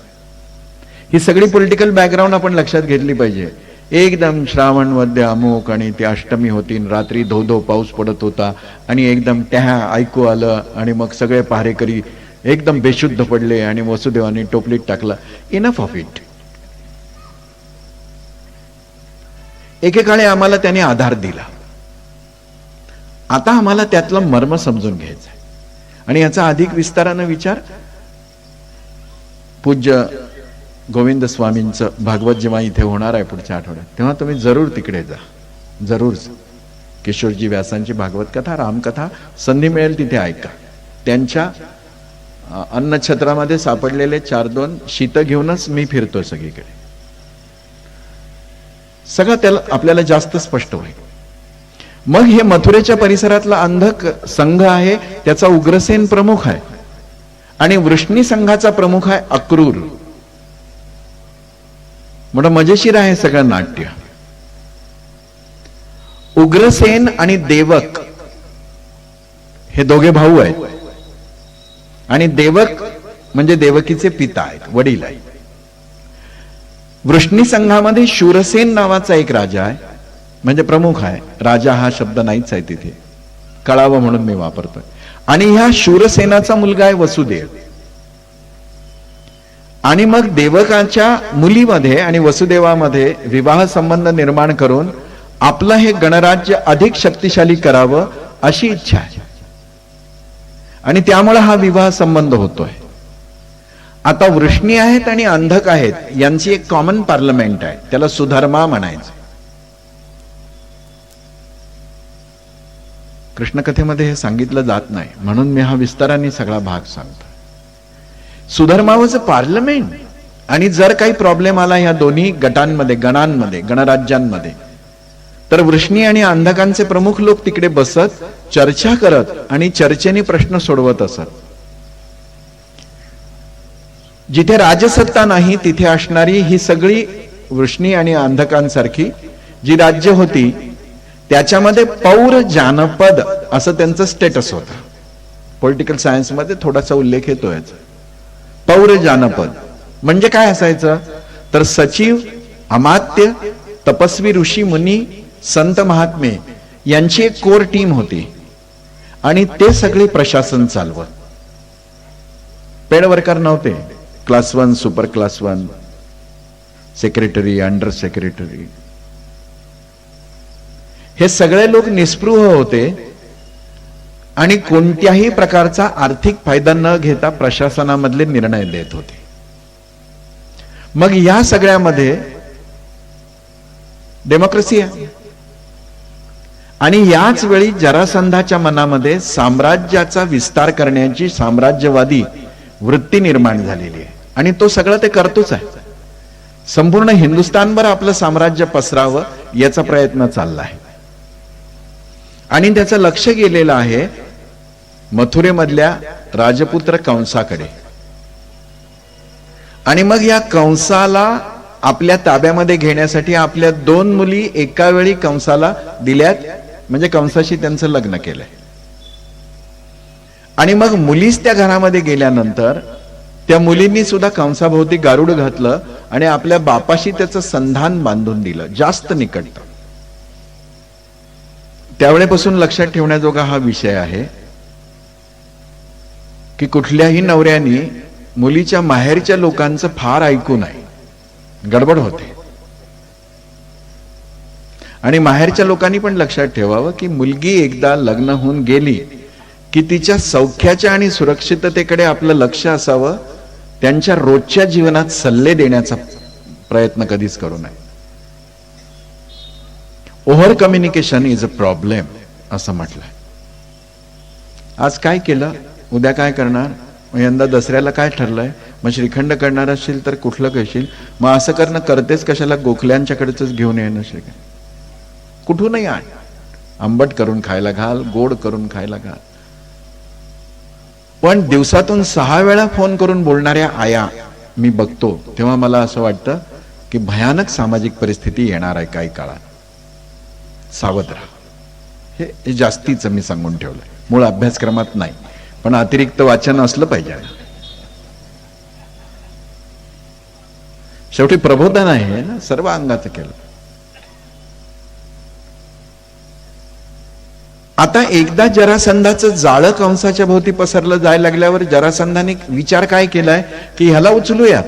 ही सगळी पॉलिटिकल बॅकग्राऊंड आपण लक्षात घेतली पाहिजे. एकदम श्रावण मध्ये अमुक आणि ती अष्टमी होती, रात्री धो धो पाऊस पडत होता आणि एकदम टॅहा ऐकू आलं आणि मग सगळे पहारेकरी एकदम बेशुद्ध पडले आणि वसुदेवाने टोपलीत टाकला. Enough of it. एकेकाळी आम्हाला त्याने आधार दिला. आता आम्हाला त्यातलं मर्म समजून घ्यायचं आहे आणि याचा अधिक विस्तारानं विचार पूज्य गोविंद स्वामींचं भागवत जेव्हा इथे होणार आहे पुढच्या आठवड्यात, तेव्हा तुम्ही जरूर तिकडे जा. जरूर. किशोरजी व्यासांची भागवत कथा, रामकथा संधी मिळेल तिथे ऐका. त्यांच्या अन्नछत्रामध्ये सापडलेले 4-2 शीत घेऊनच मी फिरतोय सगळीकडे. सगळं त्याला आपल्याला जास्त स्पष्ट होईल. मग हे मथुरेच्या परिसरातला अंधक संघ आहे, त्याचा उग्रसेन प्रमुख आहे आणि वृष्णी संघाचा प्रमुख आहे अक्रूर. मोठं मजेशीर आहे सगळं नाट्य. उग्रसेन आणि देवक हे दोघे भाऊ आहेत आणि देवक म्हणजे देवकीचे पिता आहेत, वडील आहेत. वृष्णी संघामध्ये शूरसेन नावाचा एक राजा आहे, म्हणजे प्रमुख आहे. राजा हा शब्द नाहीच आहे तिथे, कळावं म्हणून मी वापरतोय. आणि ह्या शूरसेनाचा मुलगा आहे वसुदेव. आणि मग देवकाच्या मुलीमध्ये आणि वसुदेवामध्ये विवाह संबंध निर्माण करून आपलं हे गणराज्य अधिक शक्तिशाली करावं अशी इच्छा आहे आणि त्यामुळे हा विवाह संबंध होतोय. आता वृष्णी आहेत आणि अंधक आहेत यांची एक कॉमन पार्लमेंट आहे, त्याला सुधर्मा म्हणायचं. कृष्णकथेमध्ये हे सांगितलं जात नाही म्हणून मी हा विस्ताराने सगळा भाग सांगतो. सुधर्मावचं पार्लमेंट. आणि जर काही प्रॉब्लेम आला या दोन्ही गटांमध्ये, गणांमध्ये, गणराज्यांमध्ये, तर वृष्णी आणि अंधकांचे प्रमुख लोक तिकडे बसत चर्चा करत आणि चर्चेने प्रश्न सोडवत असत. जिथे राजसत्ता नाही तिथे असणारी ही सगळी वृष्णी आणि अंधकांसारखी जी राज्य होती त्याच्यामध्ये पौर जानपद असं त्यांचं स्टेटस होतं. पॉलिटिकल सायन्स मध्ये थोडासा उल्लेख येतो याचा. पौर जानपद म्हणजे काय असायचं तर सचिव, अमात्य, तपस्वी, ऋषी, मुनी, संत, महात्मे यांची एक कोर टीम होती आणि ते सगळे प्रशासन चालवत. पेड वर्कर नव्हते. Class 1, super class 1, secretary, under secretary, हे सगळे लोक निस्पृह होते आणि कोणत्याही प्रकारचा आर्थिक फायदा न घेता प्रशासनामधले निर्णय देत होते. मग या सगळ्यामध्ये डेमोक्रेसी आहे. आणि याच वेळी जरासंधाच्या मनामध्ये साम्राज्याचा विस्तार करण्याची साम्राज्यवादी वृत्ती निर्माण झालेली आहे आणि तो सगळं ते करतोच आहे. संपूर्ण हिंदुस्थानभर आपलं साम्राज्य पसरावं याचा प्रयत्न चालला आहे आणि त्याचं लक्ष गेलेलं आहे मथुरेमधल्या राजपुत्र कंसाकडे. आणि मग या कंसाला आपल्या ताब्यामध्ये घेण्यासाठी आपल्या 2 मुली एका वेळी कंसाला दिल्यात, म्हणजे कंसाशी त्यांचं लग्न केलंय. आणि मग मुलीच त्या घरामध्ये गेल्यानंतर त्या मुलींनी सुद्धा कंसाभोवती गारुड घातलं आणि आपल्या बापाशी त्याचं संधान बांधून दिलं, जास्त निकट. त्यावेळेपासून लक्षात ठेवण्याजोगा हा विषय आहे की कुठल्याही नवऱ्याने मुलीच्या माहेरच्या लोकांचं फार ऐकू नये, गडबड होते. आणि माहेरच्या लोकांनी पण लक्षात ठेवावं की मुलगी एकदा लग्न होऊन गेली की तिच्या सौख्याच्या आणि सुरक्षिततेकडे आपलं लक्ष असावं. त्यांच्या रोजच्या जीवनात सल्ले देण्याचा प्रयत्न कधीच करू नये. Over communication is a problem असं म्हटलंय. आज काय केलं, उद्या काय करणार, यंदा दसऱ्याला काय ठरलंय, मग श्रीखंड करणार असशील तर कुठलं करशील, मग असं करणं करतेच कशाला, गोखल्यांच्याकडेच घेऊन येणं श्रीखंड, कुठूनही आण, आंबट करून खायला घाल, गोड करून खायला घाल. पण दिवसातून 6 वेळा फोन करून बोलणाऱ्या आया मी बघतो तेव्हा मला असं वाटतं की भयानक सामाजिक परिस्थिती येणार आहे काही काळात. सावध राहा. हे जास्तीचं मी सांगून ठेवलंय, मूळ अभ्यासक्रमात नाही, पण अतिरिक्त वाचन असलं पाहिजे. शेवटी प्रबोधन आहे ना, सर्व अंगाचं केलं. आता एकदा जरासंधाचं जाळं कंसाच्या भोवती पसरलं जायला लागल्यावर जरासंधाने विचार काय केलाय की ह्याला उचलूया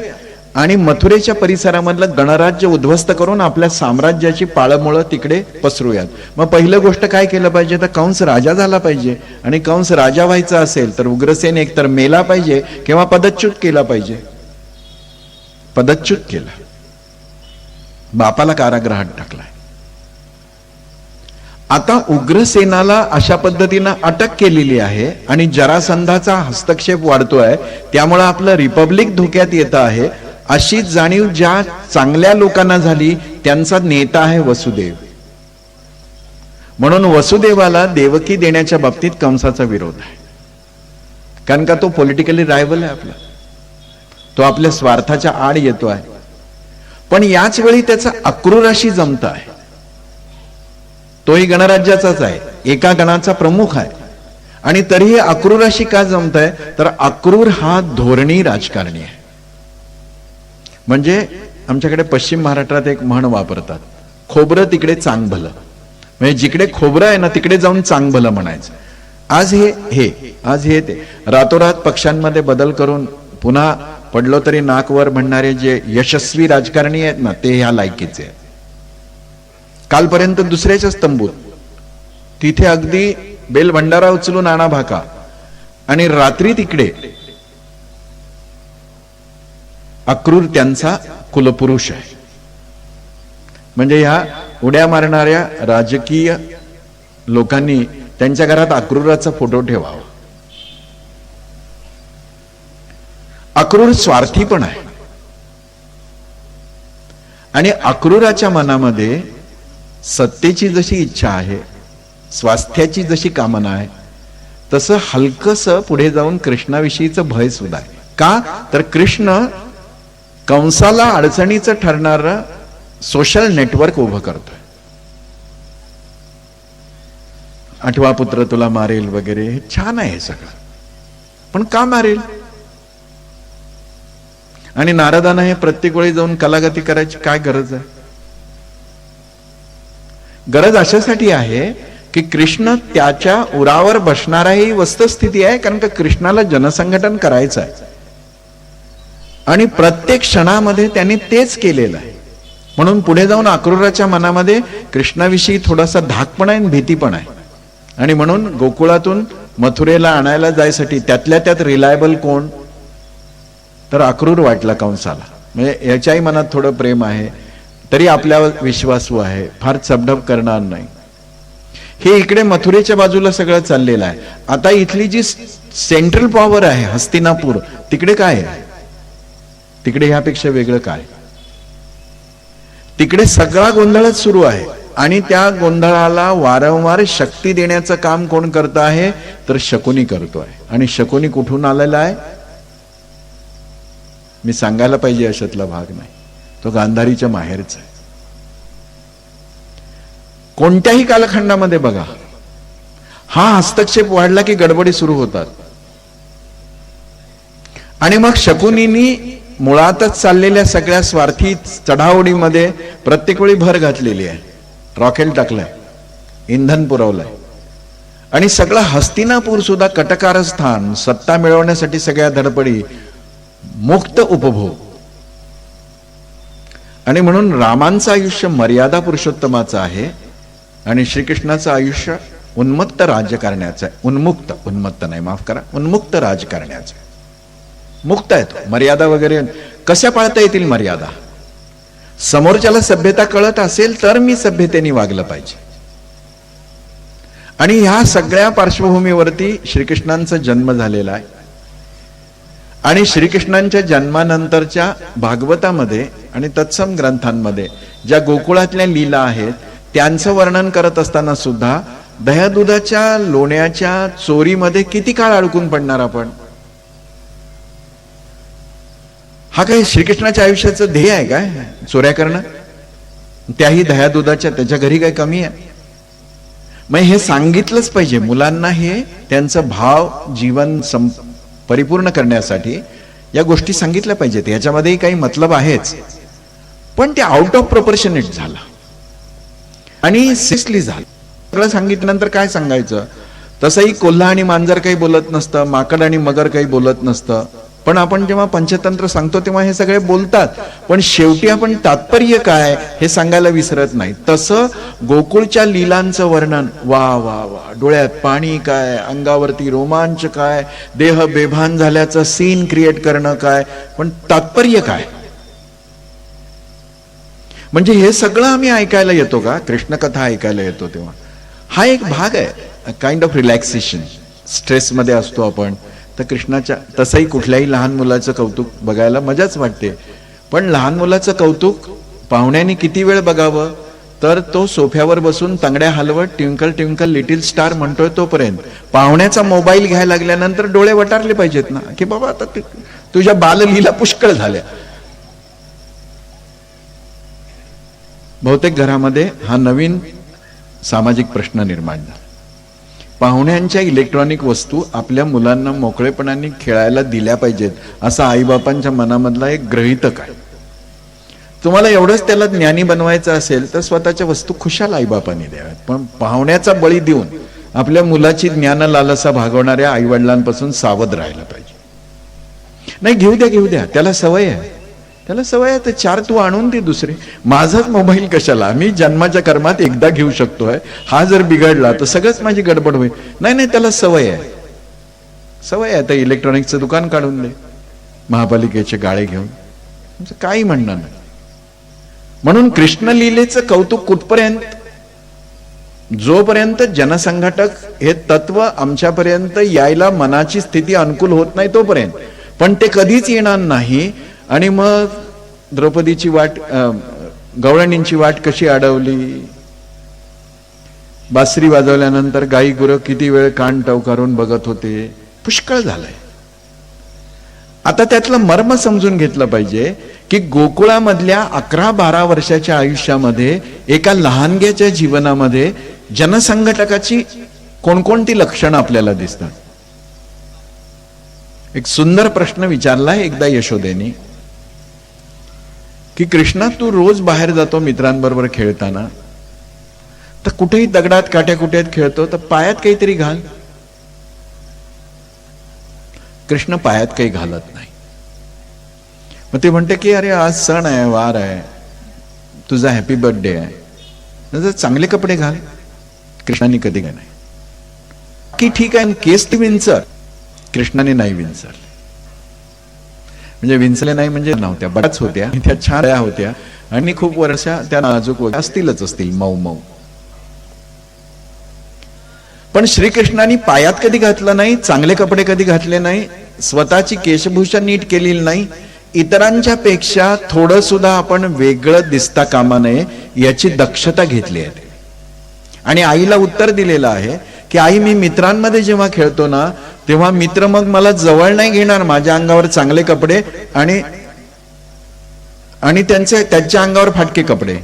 आणि मथुरेच्या परिसरामधलं गणराज्य उद्ध्वस्त करून आपल्या साम्राज्याची पाळंमुळं तिकडे पसरूयात. मग पहिलं गोष्ट काय केलं पाहिजे, तर कंस राजा झाला पाहिजे. आणि कंस राजा व्हायचा असेल तर उग्रसेन एकतर मेला पाहिजे किंवा पदच्युत केला पाहिजे. पदच्युत केला, बापाला कारागृहात टाकलाय. आता उग्रसेनाला अशा पद्धतीनं अटक केलेली आहे आणि जरासंधाचा हस्तक्षेप वाढतोय, त्यामुळे आपलं रिपब्लिक धोक्यात येत आहे. अशी जाणीव ज्या चांगल्या लोकांना झाली त्यांचा नेता आहे वसुदेव. म्हणून वसुदेवाला देवकी देण्याच्या बाबतीत कंसाचा विरोध आहे, कारण का तो पॉलिटिकली रायव्हल आहे आपला, तो आपल्या स्वार्थाच्या आड येतोय. पण याच वेळी त्याचा अक्रूराशी जमत आहे. तोही गणराज्याचाच आहे, एका गणाचा प्रमुख आहे, आणि तरीही अक्रूराशी का जमत आहे, तर अक्रूर हा धोरणी राजकारणी आहे. म्हणजे आमच्याकडे पश्चिम महाराष्ट्रात एक म्हण वापरतात, खोबरं तिकडे चांग भलं. म्हणजे जिकडे खोबरं आहे ना तिकडे जाऊन चांग भलं म्हणायचं. आज हे ते रातोरात पक्षांमध्ये बदल करून पुन्हा पडलो तरी नाकवर म्हणणारे जे यशस्वी राजकारणी आहेत ना, ते ह्या लायकीचे आहेत. कालपर्यंत दुसऱ्याच्याच तंबूत तिथे अगदी बेल भंडारा उचलून आणा भाका, आणि रात्री तिकडे अक्रूर त्यांचा कुलपुरुष आहे. म्हणजे ह्या उड्या मारणाऱ्या राजकीय लोकांनी त्यांच्या घरात अक्रूराचा फोटो ठेवावा. अक्रूर स्वार्थी पण आहे, आणि अक्रूराच्या मनामध्ये सत्तेची जशी इच्छा आहे, स्वास्थ्याची जशी कामना आहे, तसं हलकस पुढे जाऊन कृष्णाविषयीचं भय सुद्धा आहे. का तर कृष्ण कंसाला अडचणीचं ठरणार सोशल नेटवर्क उभं करतोय. 8वा पुत्र तुला मारेल वगैरे, हे छान आहे सगळं, पण का मारेल? आणि नारदांना हे प्रत्येक वेळी जाऊन कलागती करायची काय गरज आहे? गरज अशासाठी आहे की कृष्ण त्याच्या उरावर बसणारा ही वस्तुस्थिती आहे, कारण का कृष्णाला जनसंघटन करायचं आहे आणि प्रत्येक क्षणामध्ये त्यांनी तेच केलेलं आहे. म्हणून पुढे जाऊन अक्रूराच्या मनामध्ये कृष्णाविषयी थोडासा धाकपणा आहे, भीती पण आहे. आणि म्हणून गोकुळातून मथुरेला आणायला जायसाठी त्यातल्या त्यात रिलायबल कोण, तर अक्रूर वाटला कंसाला. म्हणजे याच्याही मनात थोडं प्रेम आहे, तरी आपल्यावर विश्वासू आहे, फार चपढप करणार नाही. हे इकडे मथुरेच्या बाजूला सगळं चाललेलं आहे. आता इथली जी सेंट्रल पॉवर आहे हस्तिनापूर, तिकडे काय आहे? तिकडे ह्यापेक्षा वेगळं काय? तिकडे सगळा गोंधळच सुरू आहे, आणि त्या गोंधळाला वारंवार शक्ती देण्याचं काम कोण करत आहे, तर शकुनी करतोय. आणि शकुनी कुठून आलेला आहे मी सांगायला पाहिजे अशातला भाग नाही, तो गांधारीच्या माहेरचा आहे. कोणत्याही कालखंडामध्ये बघा, हा हस्तक्षेप वाढला की गडबडी सुरू होतात. आणि मग शकुनीनी मुळातच चाललेल्या सगळ्या स्वार्थी चढाओढीमध्ये प्रत्येक वेळी भर घातलेली आहे. रॉकेल टाकलंय, इंधन पुरवलंय. आणि सगळं हस्तिनापूर सुद्धा कटकारस्थान, सत्ता मिळवण्यासाठी सगळ्या धडपडी, मुक्त उपभोग. आणि म्हणून रामांचं आयुष्य मर्यादा पुरुषोत्तमाचं आहे आणि श्रीकृष्णाचं आयुष्य उन्मत्त राज्य करण्याचं आहे. उन्मत्त नाही, माफ करा, उन्मुक्त राज करण्याचं. मुक्त आहे तो. मर्यादा वगैरे कशा पाळता येतील मर्यादा? समोरच्याला सभ्यता कळत असेल तर मी सभ्यतेने वागलं पाहिजे. आणि ह्या सगळ्या पार्श्वभूमीवरती श्रीकृष्णांचा जन्म झालेला आहे. आणि श्रीकृष्णांच्या जन्मानंतरच्या भागवतामध्ये आणि तत्सम ग्रंथांमध्ये ज्या गोकुळातल्या लीला आहेत त्यांचं वर्णन करत असताना सुद्धा दह्यादुधाच्या लोण्याच्या चोरीमध्ये किती काळ अडकून पडणार आपण? हा काय श्रीकृष्णाच्या आयुष्याचं ध्येय आहे काय चोऱ्या करणं? त्याही दह्यादुधाच्या, त्याच्या घरी काय कमी आहे? मग हे सांगितलंच पाहिजे मुलांना. हे त्यांचं भाव जीवन परिपूर्ण करण्यासाठी या गोष्टी सांगितल्या पाहिजेत. याच्यामध्येही काही मतलब आहेच, पण ते आउट ऑफ प्रोपोर्शनेट झालं आणि सिस्ली झालं. सगळं सांगितल्यानंतर काय सांगायचं? तसंही कोल्हा आणि मांजर काही बोलत नसतं, माकड आणि मगर काही बोलत नसतं. पण आपण जेव्हा पंचतंत्र सांगतो तेव्हा हे सगळे बोलतात, पण शेवटी आपण तात्पर्य काय हे सांगायला विसरत नाही. तसं गोकुळच्या लीलांचं वर्णन, वा वा वा, डोळ्यात पाणी काय, अंगावरती रोमांच काय, देह बेभान झाल्याचं सीन क्रिएट करणं काय, पण तात्पर्य काय? म्हणजे हे सगळं आम्ही ऐकायला येतो का? कृष्ण कथा ऐकायला येतो तेव्हा हा एक भाग आहे, काइंड ऑफ रिलॅक्सेशन. स्ट्रेस मध्ये असतो आपण तर कृष्णाच्या, तसंही कुठल्याही लहान मुलाचं कौतुक बघायला मजाच वाटते. पण लहान मुलाचं कौतुक पाहुण्याने किती वेळ बघावं? तर तो सोफ्यावर बसून तांगड्या हलवत ट्विंकल ट्विंकल लिटिल स्टार म्हणतोय तोपर्यंत. पाहुण्याचा मोबाईल घ्यायला लागल्यानंतर डोळे वटारले पाहिजेत ना, की बाबा आता तुझ्या बाललीला पुष्कळ झाल्या. बहुतेक घरामध्ये हा नवीन सामाजिक प्रश्न निर्माण झाला. पाहुण्यांच्या इलेक्ट्रॉनिक वस्तू आपल्या मुलांना मोकळेपणाने खेळायला दिल्या पाहिजेत, असा आईबापांच्या मनामधला एक गृहीतक आहे. तुम्हाला एवढंच त्याला ज्ञानी बनवायचं असेल तर स्वतःच्या वस्तू खुशाल आईबापांनी द्याव्यात, पण पाहुण्याचा बळी देऊन आपल्या मुलाची ज्ञान लालसा भागवणाऱ्या आईवडिलांपासून सावध राहायला पाहिजे. नाही, घेऊ द्या, त्याला सवय आहे, तर चार तू आणून दे दुसरे. माझाच मोबाईल कशाला? मी जन्माच्या कर्मात एकदा घेऊ शकतोय, हा जर बिघडला तर सगळंच माझी गडबड होईल. नाही, त्याला सवय आहे. तर इलेक्ट्रॉनिकचं दुकान काढून दे, महापालिकेचे गाळे घेऊन, तुमचं काही म्हणणं नाही. म्हणून कृष्ण लीलेचं कौतुक कुठपर्यंत? जोपर्यंत जनसंघटक हे तत्व आमच्यापर्यंत यायला मनाची स्थिती अनुकूल होत नाही तोपर्यंत. पण ते कधीच येणार नाही. आणि मग द्रौपदीची वाट, गवळणींची वाट कशी अडवली, बासरी वाजवल्यानंतर गाई गुरं किती वेळ कान टवकारून बघत होते, पुष्कळ झालंय. आता त्यातलं मर्म समजून घेतलं पाहिजे की गोकुळामधल्या 11-12 वर्षाच्या आयुष्यामध्ये एका लहानग्याच्या जीवनामध्ये जनसंघटकाची कोणकोणती लक्षणं आपल्याला दिसतात. एक सुंदर प्रश्न विचारलाय एकदा यशोदेनी की कृष्णा, तू रोज बाहेर जातो मित्रांबरोबर खेळताना, तर कुठेही दगडात काट्याकुट्यात खेळतो, तर पायात काहीतरी घाल. कृष्ण पायात काही घालत नाही. मग ते म्हणते की अरे आज सण आहे, वार आहे, तुझा हॅपी बर्थडे आहे, तर चांगले कपडे घाल. कृष्णाने कधी काय नाही. की ठीक आहे, केस ती विंचर. कृष्णाने नाही विंचरले. म्हणजे विंचले नाही म्हणजे नव्हत्या, बऱ्याच होत्या, त्या छान होत्या आणि खूप वर्षा त्या नाजूक असतील मऊ मऊ. पण श्रीकृष्णाने पायात कधी घातलं नाही, चांगले कपडे कधी घातले नाही, स्वतःची केशभूषण नीट केलेली नाही. इतरांच्या पेक्षा थोडं सुद्धा आपण वेगळं दिसता कामा नये याची दक्षता घेतली आहे. आणि आईला उत्तर दिलेलं आहे की आई, मी मित्रांमध्ये जेव्हा खेळतो ना तेव्हा मित्र मग मला जवळ नाही घेणार, माझ्या अंगावर चांगले कपडे आणि त्यांच्या अंगावर फाटके कपडे.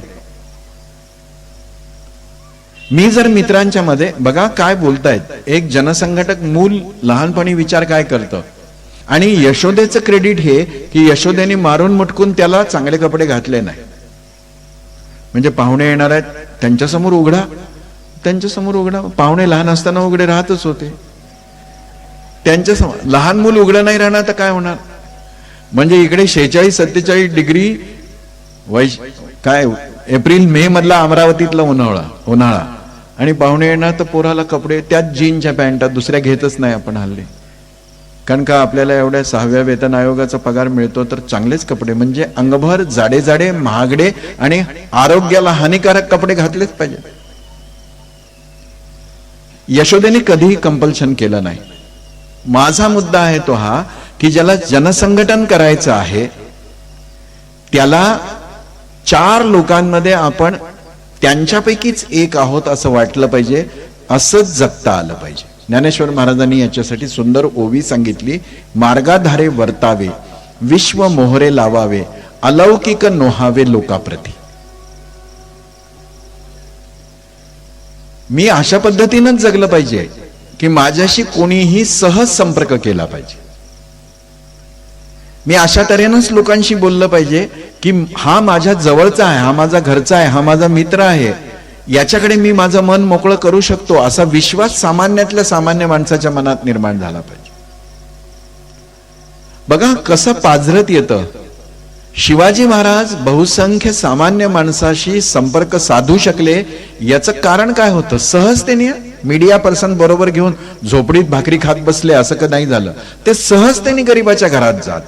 मी जर मित्रांच्या मध्ये, बघा काय बोलतायत, एक जनसंघटक मूल लहानपणी विचार काय करतं. आणि यशोदेचं क्रेडिट हे की यशोदेने मारून मुटकून त्याला चांगले कपडे घातले नाही. म्हणजे पाहुणे येणार आहेत त्यांच्यासमोर उघडा, त्यांच्या समोर उघडा. पाहुणे लहान असताना उघडे राहतच होते. त्यांच्या समोर लहान मूल उघडं नाही राहणार तर काय होणार? म्हणजे इकडे 46-47 डिग्री काय एप्रिल मे मधला अमरावतीतला उन्हाळा आणि पाहुणे येणार तर पोराला कपडे त्याच जीनच्या पॅन्टात, दुसऱ्या घेतच नाही आपण हल्ली. कारण का आपल्याला एवढ्या 6व्या वेतन आयोगाचा पगार मिळतो तर चांगलेच कपडे, म्हणजे अंगभर जाडे जाडे महागडे आणि आरोग्याला हानिकारक कपडे घातलेच पाहिजे. यशोदेने कधीही कंपल्शन केलं नाही. माझा मुद्दा आहे तो हा की ज्याला जनसंघटन करायचं आहे त्याला 4 लोकांमध्ये आपण त्यांच्यापैकीच एक आहोत असं वाटलं पाहिजे, असंच जगता आलं पाहिजे. ज्ञानेश्वर महाराजांनी याच्यासाठी सुंदर ओवी सांगितली. मार्गाधारे वर्तावे, विश्व मोहरे लावावे, अलौकिक नोहावे लोकाप्रती. मी अशा पद्धतीनंच जगलं पाहिजे की माझ्याशी कोणीही सहज संपर्क केला पाहिजे. मी अशा तऱ्हेनंच लोकांशी बोललं पाहिजे की हा माझ्या जवळचा आहे, हा माझा घरचा आहे, हा माझा मित्र आहे, याच्याकडे मी माझं मन मोकळं करू शकतो, असा विश्वास सामान्यातल्या सामान्य माणसाच्या मनात निर्माण झाला पाहिजे. बघा कसं पाझरत येतं. शिवाजी महाराज बहुसंख्य सामान्य माणसाशी संपर्क साधू शकले याचं कारण काय होतं? सहजतेने मीडिया पर्सन बरोबर घेऊन झोपडीत भाकरी खात बसले असं का नाही झालं. ते सहजतेने गरीबाच्या घरात जात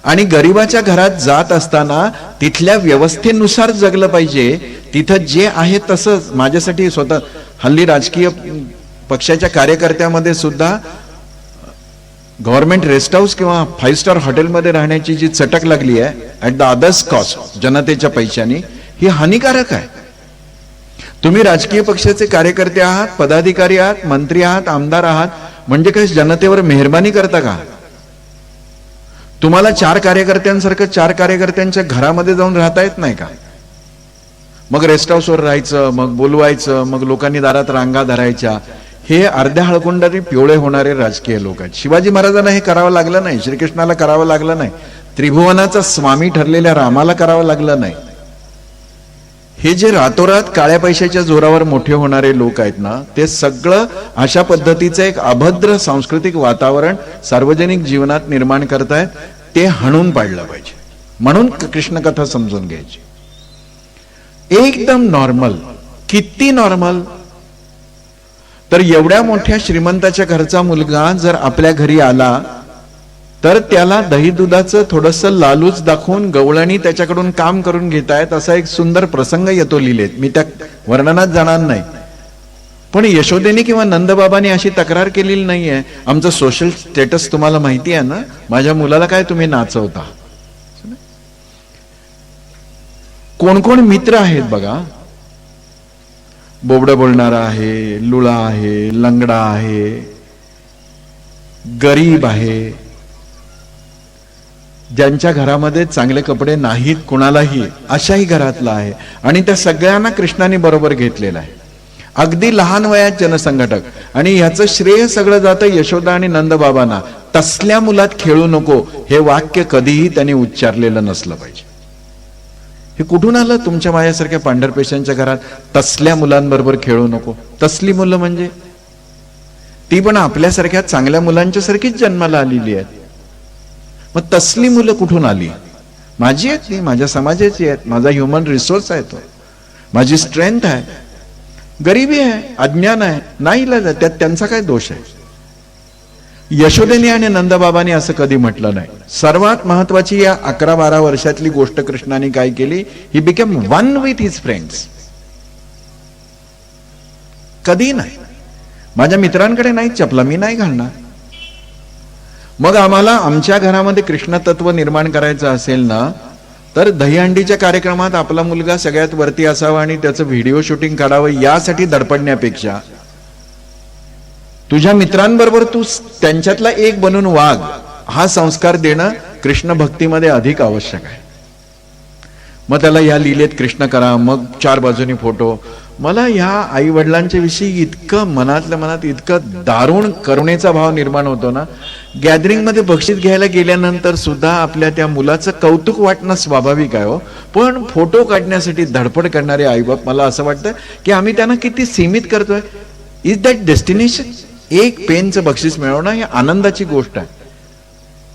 आणि गरीबाच्या घरात जात असताना तिथल्या व्यवस्थेनुसार जगलं पाहिजे. तिथं जे आहे तसंच. माझ्यासाठी स्वतः हल्ली राजकीय पक्षाच्या कार्यकर्त्यामध्ये सुद्धा गव्हर्नमेंट रेस्ट हाऊस किंवा 5 स्टार हॉटेलमध्ये राहण्याची जी चटक लागली आहे ऍट द अदर्स कॉस्ट, जनतेच्या पैशानी, ही हानिकारक आहे. तुम्ही राजकीय पक्षाचे कार्यकर्ते आहात, पदाधिकारी आहात, मंत्री आहात, आमदार आहात, म्हणजे काय जनतेवर मेहरबानी करता का? तुम्हाला 4 कार्यकर्त्यांसारखं 4 कार्यकर्त्यांच्या घरामध्ये जाऊन राहता येत नाही का? मग रेस्ट हाऊसवर राहायचं, मग बोलवायचं, मग लोकांनी दारात रांगा धरायच्या. हे अर्ध्या हळकुंडाने पिवळे होणारे राजकीय लोक आहेत. शिवाजी महाराजांना हे करावं लागलं नाही, श्रीकृष्णाला करावं लागलं नाही, त्रिभुवनाचा स्वामी ठरलेल्या रामाला करावं लागलं नाही. हे जे रातोरात काळ्या पैशाच्या जोरावर मोठे होणारे लोक आहेत ना, ते सगळं अशा पद्धतीचं एक अभद्र सांस्कृतिक वातावरण सार्वजनिक जीवनात निर्माण करतायत. ते हाणून पाडलं पाहिजे. म्हणून कृष्ण कथा समजून घ्यायची. एकदम नॉर्मल. किती नॉर्मल? तर एवढ्या मोठ्या श्रीमंताच्या घरचा मुलगा जर आपल्या घरी आला तर त्याला दही दुधाचं थोडंसं लालूच दाखवून गवळणी त्याच्याकडून काम करून घेतायत असा एक सुंदर प्रसंग येतो लिहिलेत. मी त्या वर्णनात जाणार नाही. पण यशोदेने किंवा नंदबाबांनी अशी तक्रार केलेली नाहीये. आमचं सोशल स्टेटस तुम्हाला माहिती आहे ना, माझ्या मुलाला काय तुम्ही नाचवता. कोण कोण मित्र आहेत बघा. बोबडं बोलणारा आहे, लुळा आहे, लंगडा आहे, गरीब आहे, ज्यांच्या घरामध्ये चांगले कपडे नाहीत कुणालाही, अशाही घरातला आहे. आणि त्या सगळ्यांना कृष्णाने बरोबर घेतलेला आहे. अगदी लहान वयात जनसंघटक. आणि ह्याचं श्रेय सगळं जातं यशोदा आणि नंदबाबांना. तसल्या मुलात खेळू नको हे वाक्य कधीही त्यांनी उच्चारलेलं नसलं पाहिजे. हे कुठून आलं तुमच्या माझ्यासारख्या पांढरपेशांच्या घरात? तसल्या मुलांबरोबर खेळू नको. तसली मुलं म्हणजे ती पण आपल्यासारख्या चांगल्या मुलांच्या सारखीच जन्माला आलेली आहेत. मग तसली मुलं कुठून आली? माझी आहेत ती, माझ्या समाजाची आहेत, माझा ह्युमन रिसोर्स आहे तो, माझी स्ट्रेंथ आहे. गरिबी आहे, अज्ञान आहे, नाही इलाज आहे, त्यात त्यांचा काय दोष आहे? यशोदेने आणि नंदबाबांनी असं कधी म्हटलं नाही. सर्वात महत्वाची या 11-12 वर्षातली गोष्ट कृष्णाने काय केली? He became one with his friends. कधी नाही. माझ्या मित्रांकडे नाही चपला, मी नाही घालणार. मग आम्हाला आमच्या घरामध्ये कृष्ण तत्व निर्माण करायचं असेल ना, तर दहीहंडीच्या कार्यक्रमात आपला मुलगा सगळ्यात वरती असावा आणि त्याचं व्हिडिओ शूटिंग काढावं यासाठी धडपडण्यापेक्षा तुझ्या मित्रांबरोबर तू त्यांच्यातला एक बनून वाग, हा संस्कार देणं कृष्ण भक्तीमध्ये अधिक आवश्यक आहे. मग त्याला या लीलेत कृष्ण करा, मग 4 बाजूनी फोटो, मला ह्या आई वडिलांच्या विषयी इतकं मनातल्या मनात इतकं दारुण करुणेचा भाव निर्माण होतो ना. गॅदरिंग मध्ये बक्षीस घ्यायला गेल्यानंतर सुद्धा आपल्या त्या मुलाचं कौतुक वाटणं स्वाभाविक आहे हो, पण फोटो काढण्यासाठी धडपड करणारे आईबाप, मला असं वाटतं की आम्ही त्यांना किती सीमित करतोय. Is that destination? एक पेनचं बक्षीस मिळवणं ही आनंदाची गोष्ट आहे,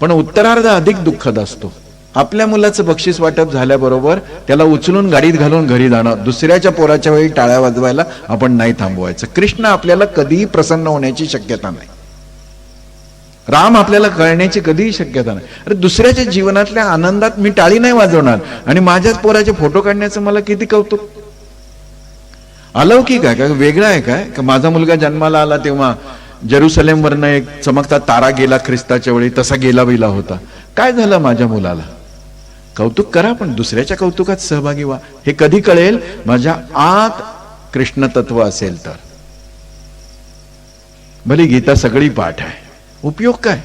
पण उत्तरार्ध अधिक दुःखद असतो. आपल्या मुलाचं बक्षीस वाटप झाल्याबरोबर त्याला उचलून गाडीत घालून घरी जाणं, दुसऱ्याच्या पोराच्या वेळी टाळ्या वाजवायला आपण नाही थांबवायचं. कृष्ण आपल्याला कधीही प्रसन्न होण्याची शक्यता नाही, राम आपल्याला कळण्याची कधीही शक्यता नाही. अरे दुसऱ्याच्या जीवनातल्या आनंदात मी टाळी नाही वाजवणार आणि माझ्याच पोराचे फोटो काढण्याचं मला किती कौतुक. अलौकिक आहे का, वेगळं आहे काय? का माझा मुलगा जन्माला आला तेव्हा जेरुसलेमवरनं एक चमकता तारा गेला ख्रिस्ताच्या वेळी, तसा गेला बिला होता. काय झालं माझ्या मुलाला? कौतुक करा, पण दुसऱ्याच्या कौतुकात सहभागी व्हा. हे कधी कळेल? माझ्या आत कृष्ण तत्व असेल तर. भले गीता सगळी पाठ आहे, उपयोग काय?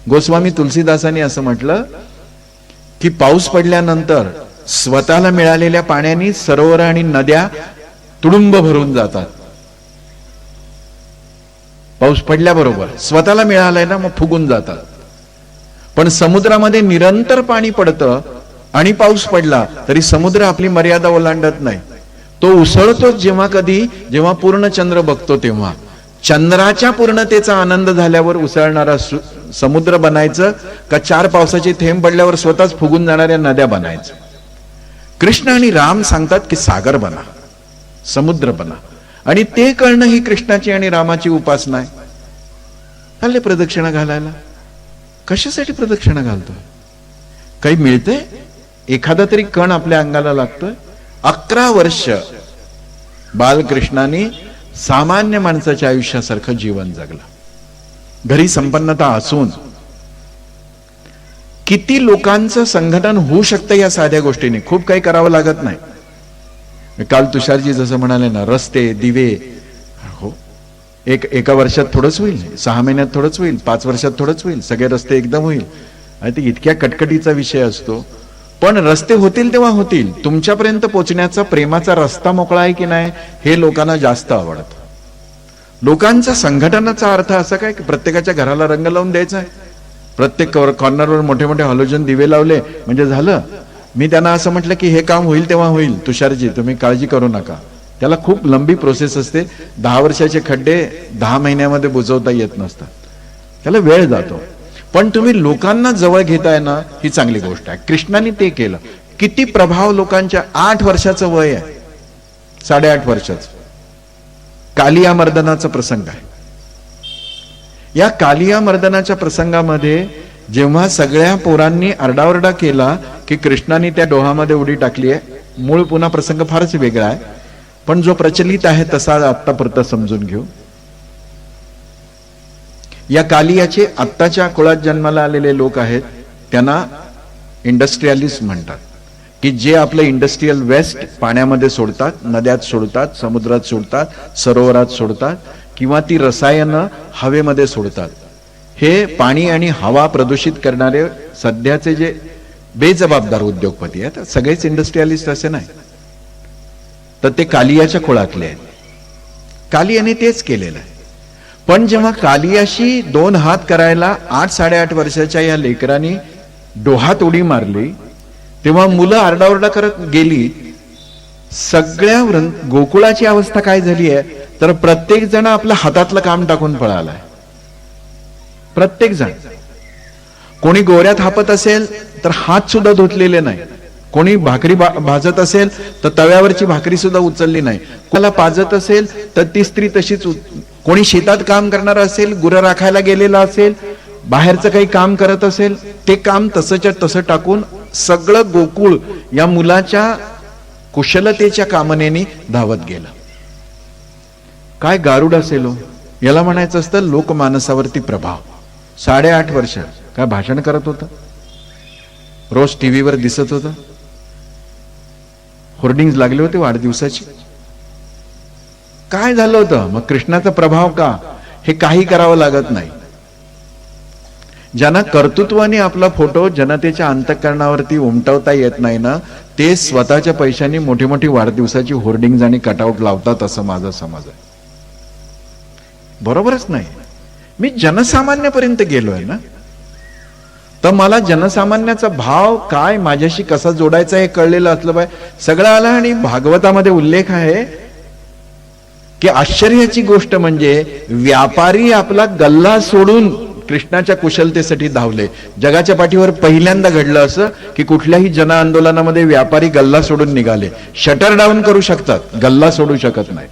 गोस्वामी तुलसीदासांनी असं म्हटलं की पाऊस पडल्यानंतर स्वतःला मिळालेल्या पाण्याने सरोवर आणि नद्या तुडुंब भरून जातात. पाऊस पडल्याबरोबर स्वतःला मिळालंय ना, मग फुगून जातात. पण समुद्रामध्ये निरंतर पाणी पडतं आणि पाऊस पडला तरी समुद्र आपली मर्यादा ओलांडत नाही. तो उसळतो जेव्हा पूर्ण चंद्र बघतो तेव्हा. चंद्राच्या पूर्णतेचा आनंद झाल्यावर उसळणारा समुद्र बनायचं का 4 पावसाचे थेंब पडल्यावर स्वतःच फुगून जाणाऱ्या नद्या बनायचं? कृष्ण आणि राम सांगतात की सागर बना, समुद्र बना, आणि ते कळणं ही कृष्णाची आणि रामाची उपासना आहे. चालले प्रदक्षिणा घालायला. कशासाठी प्रदक्षिणा घालतोय? काही मिळतंय? एखादा तरी कण आपल्या अंगाला लागतोय? 11 वर्ष बालकृष्णाने सामान्य माणसाच्या आयुष्यासारखं जीवन जगलं. घरी संपन्नता असून किती लोकांचं संघटन होऊ शकतं या साध्या गोष्टीने. खूप काही करावं लागत नाही. काल तुषारजी जसं म्हणाले ना, रस्ते, दिवे, हो, एका वर्षात थोडंच होईल, 6 महिन्यात थोडंच होईल, 5 वर्षात थोडंच होईल, सगळे रस्ते एकदम होईल. आणि ते इतक्या कटकटीचा विषय असतो. पण रस्ते होतील तेव्हा होतील. तुमच्यापर्यंत पोहोचण्याचा प्रेमाचा रस्ता मोकळा आहे की नाही हे लोकांना जास्त आवडतं. लोकांचा संघटनाचा अर्थ असा काय की प्रत्येकाच्या घराला रंग लावून द्यायचा आहे, प्रत्येक कॉर्नरवर मोठे मोठे हॅलोजन दिवे लावले म्हणजे झालं. मी त्यांना असं म्हटलं की हे काम होईल तेव्हा होईल, तुषारजी तुम्ही काळजी करू नका. त्याला खूप लंबी प्रोसेस असते. 10 वर्षाचे खड्डे 10 महिन्यामध्ये बुजवता येत नसतात, त्याला वेळ जातो. पण तुम्ही लोकांना जवळ घेताय ना, ही चांगली गोष्ट आहे. कृष्णाने ते केलं. किती प्रभाव लोकांच्या. 8 वर्षाचं वय आहे, 8.5 वर्षाचं. कालिया मर्दनाचा प्रसंग आहे. या कालिया मर्दनाच्या प्रसंगामध्ये जेव्हा सगळ्या पोरांनी आरडाओरडा केला की कृष्णाने त्या डोहामध्ये उडी टाकली आहे. मूळ पुन्हा प्रसंग फारच वेगळा आहे, पण जो प्रचलित आहे तसा आत्तापुरता समजून घेऊ. या कालियाचे आत्ताच्या कुळात जन्माला आलेले लोक आहेत, त्यांना इंडस्ट्रियलिस्ट म्हणतात, की जे आपलं इंडस्ट्रियल वेस्ट पाण्यामध्ये सोडतात, नद्यात सोडतात, समुद्रात सोडतात, सरोवरात सोडतात, किंवा ती रसायनं हवेमध्ये सोडतात. हे पाणी आणि हवा प्रदूषित करणारे सध्याचे जे बेजबाबदार उद्योगपती आहेत, सगळेच इंडस्ट्रियलिस्ट असे नाही, तर ते कालियाच्या कुळातले आहेत. कालियाने तेच केलेलं आहे. पण जेव्हा कालियाशी 2 हात करायला 8-8.5 वर्षाच्या या लेकरांनी डोहात उडी मारली, तेव्हा मुलं आरडाओरडा करत गेली. सगळ्या गोकुळाची अवस्था काय झाली आहे, तर प्रत्येक जण आपल्या हातातलं काम टाकून पळालाय. प्रत्येक जण. कोणी गोऱ्यात हापत असेल तर हात सुद्धा धुतलेले नाही. कोणी भाकरी भाजत असेल तर तव्यावरची भाकरी सुद्धा उचलली नाही. कोणाला पाजत असेल तर ती स्त्री तशीच. कोणी शेतात काम करणार असेल, गुरं राखायला गेलेला असेल, बाहेरचं काही काम करत असेल, ते काम तसंच्या तसं टाकून सगळं गोकुळ या मुलाच्या कुशलतेच्या कामनेने धावत गेलं. काय गारुड असेल हो. याला म्हणायचं असतं लोकमानसावरती प्रभाव. 8.5 वर्ष काय भाषण करत होतं, रोज टीव्हीवर दिसत होतं, होर्डिंग्स लागले होते वाढदिवसाची. काय झालं होतं मग? कृष्णाचा प्रभाव का? हे काही करावं लागत नाही. ज्यांना कर्तृत्वाने आपला फोटो जनतेच्या अंतःकरणावरती उमटवता येत नाही ना, ते स्वतःच्या पैशांनी मोठी मोठी वाढदिवसाची होर्डिंग्ज आणि कटआउट लावतात, असं माझा समज आहे. बरोबरच नाही. मी जनसामान्यापर्यंत गेलोय ना, तर मला जनसामान्याचा भाव काय, माझ्याशी कसा जोडायचा हे कळलेलं असलं पाहिजे. सगळं आलं. आणि भागवतामध्ये उल्लेख आहे की आश्चर्याची गोष्ट म्हणजे व्यापारी आपला गल्ला सोडून कृष्णाच्या कुशलतेसाठी धावले. जगाच्या पाठीवर पहिल्यांदा घडलं असं की कुठल्याही जन आंदोलनामध्ये व्यापारी गल्ला सोडून निघाले. शटर डाऊन करू शकतात, गल्ला सोडू शकत नाही.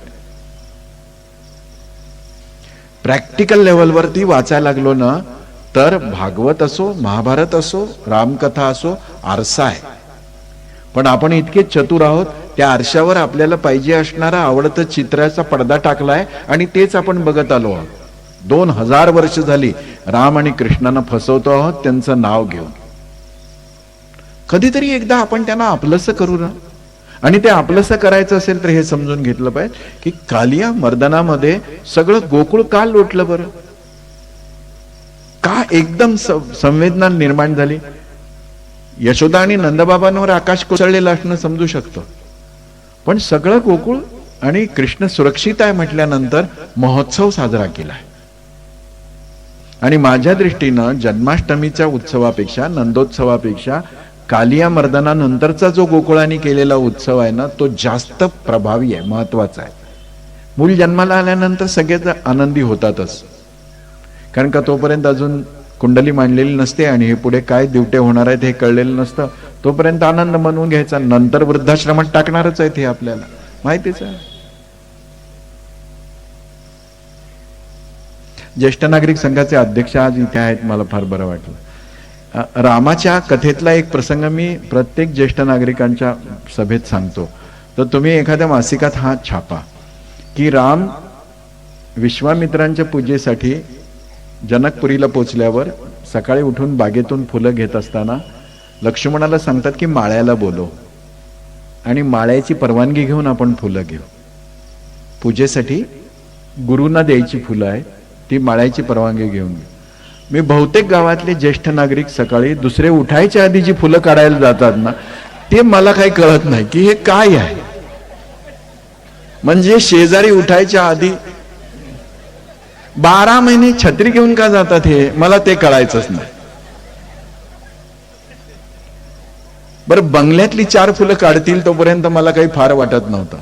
प्रॅक्टिकल लेवलवरती वाचायला लागलो ना, तर भागवत असो, महाभारत असो, रामकथा असो, आरसा आहे. पण आपण इतके चतुर आहोत, त्या आरशावर आपल्याला पाहिजे असणारा आवडतं चित्राचा पडदा टाकलाय आणि तेच आपण बघत आलो आहोत. 2000 वर्ष झाली राम आणि कृष्णांना फसवतो आहोत त्यांचं नाव घेऊन. कधीतरी एकदा आपण त्यांना आपलंसं करू ना. आणि ते आपलंसं करायचं असेल तर हे समजून घेतलं पाहिजे की कालिया मर्दनामध्ये सगळं गोकुळ का लोटलं बरं, का एकदम संवेदना निर्माण झाली. यशोदा आणि नंदबाबांवर आकाश कोसळलेलं असणं समजू शकतो, पण सगळं गोकुळ आणि कृष्ण सुरक्षित आहे म्हटल्यानंतर महोत्सव साजरा केलाय. आणि माझ्या दृष्टीनं जन्माष्टमीच्या उत्सवापेक्षा, नंदोत्सवापेक्षा कालिया मर्दनानंतरचा जो गोकुळाने केलेला उत्सव आहे ना, तो जास्त प्रभावी आहे, महत्वाचा आहे. मूल जन्माला आल्यानंतर सगळेच आनंदी होतातच, कारण का तोपर्यंत अजून कुंडली मांडलेली नसते आणि हे पुढे काय दिवटे होणार आहेत हे कळलेलं नसतं. तोपर्यंत आनंद मनवून घ्यायचा. नंतर वृद्धाश्रमात टाकणारच आहेत हे आपल्याला माहितीच आहे. ज्येष्ठ नागरिक संघाचे अध्यक्ष आज इथे आहेत, मला फार बरं वाटलं. रामाच्या कथेतला एक प्रसंग मी प्रत्येक ज्येष्ठ नागरिकांच्या सभेत सांगतो. तर तुम्ही एखाद्या मासिकात हा छापा की राम विश्वामित्रांच्या पूजेसाठी जनकपुरीला पोचल्यावर सकाळी उठून बागेतून फुलं घेत असताना लक्ष्मणाला सांगतात की माळ्याला बोलव आणि माळ्याची परवानगी घेऊन आपण फुलं घेऊ. पूजेसाठी गुरूंना द्यायची फुलं आहे, ती माळ्याची परवानगी घेऊन घेऊ. मी बहुतेक गावातले ज्येष्ठ नागरिक सकाळी दुसरे उठायच्या आधी जी फुलं काढायला जातात ना, ते मला काही कळत नाही की हे काय आहे. म्हणजे शेजारी उठायच्या आधी 12 महिने छत्री घेऊन का जातात हे मला ते कळायचंच नाही. बरं, बंगल्यातली 4 फुलं काढतील तोपर्यंत मला काही फार वाटत नव्हतं.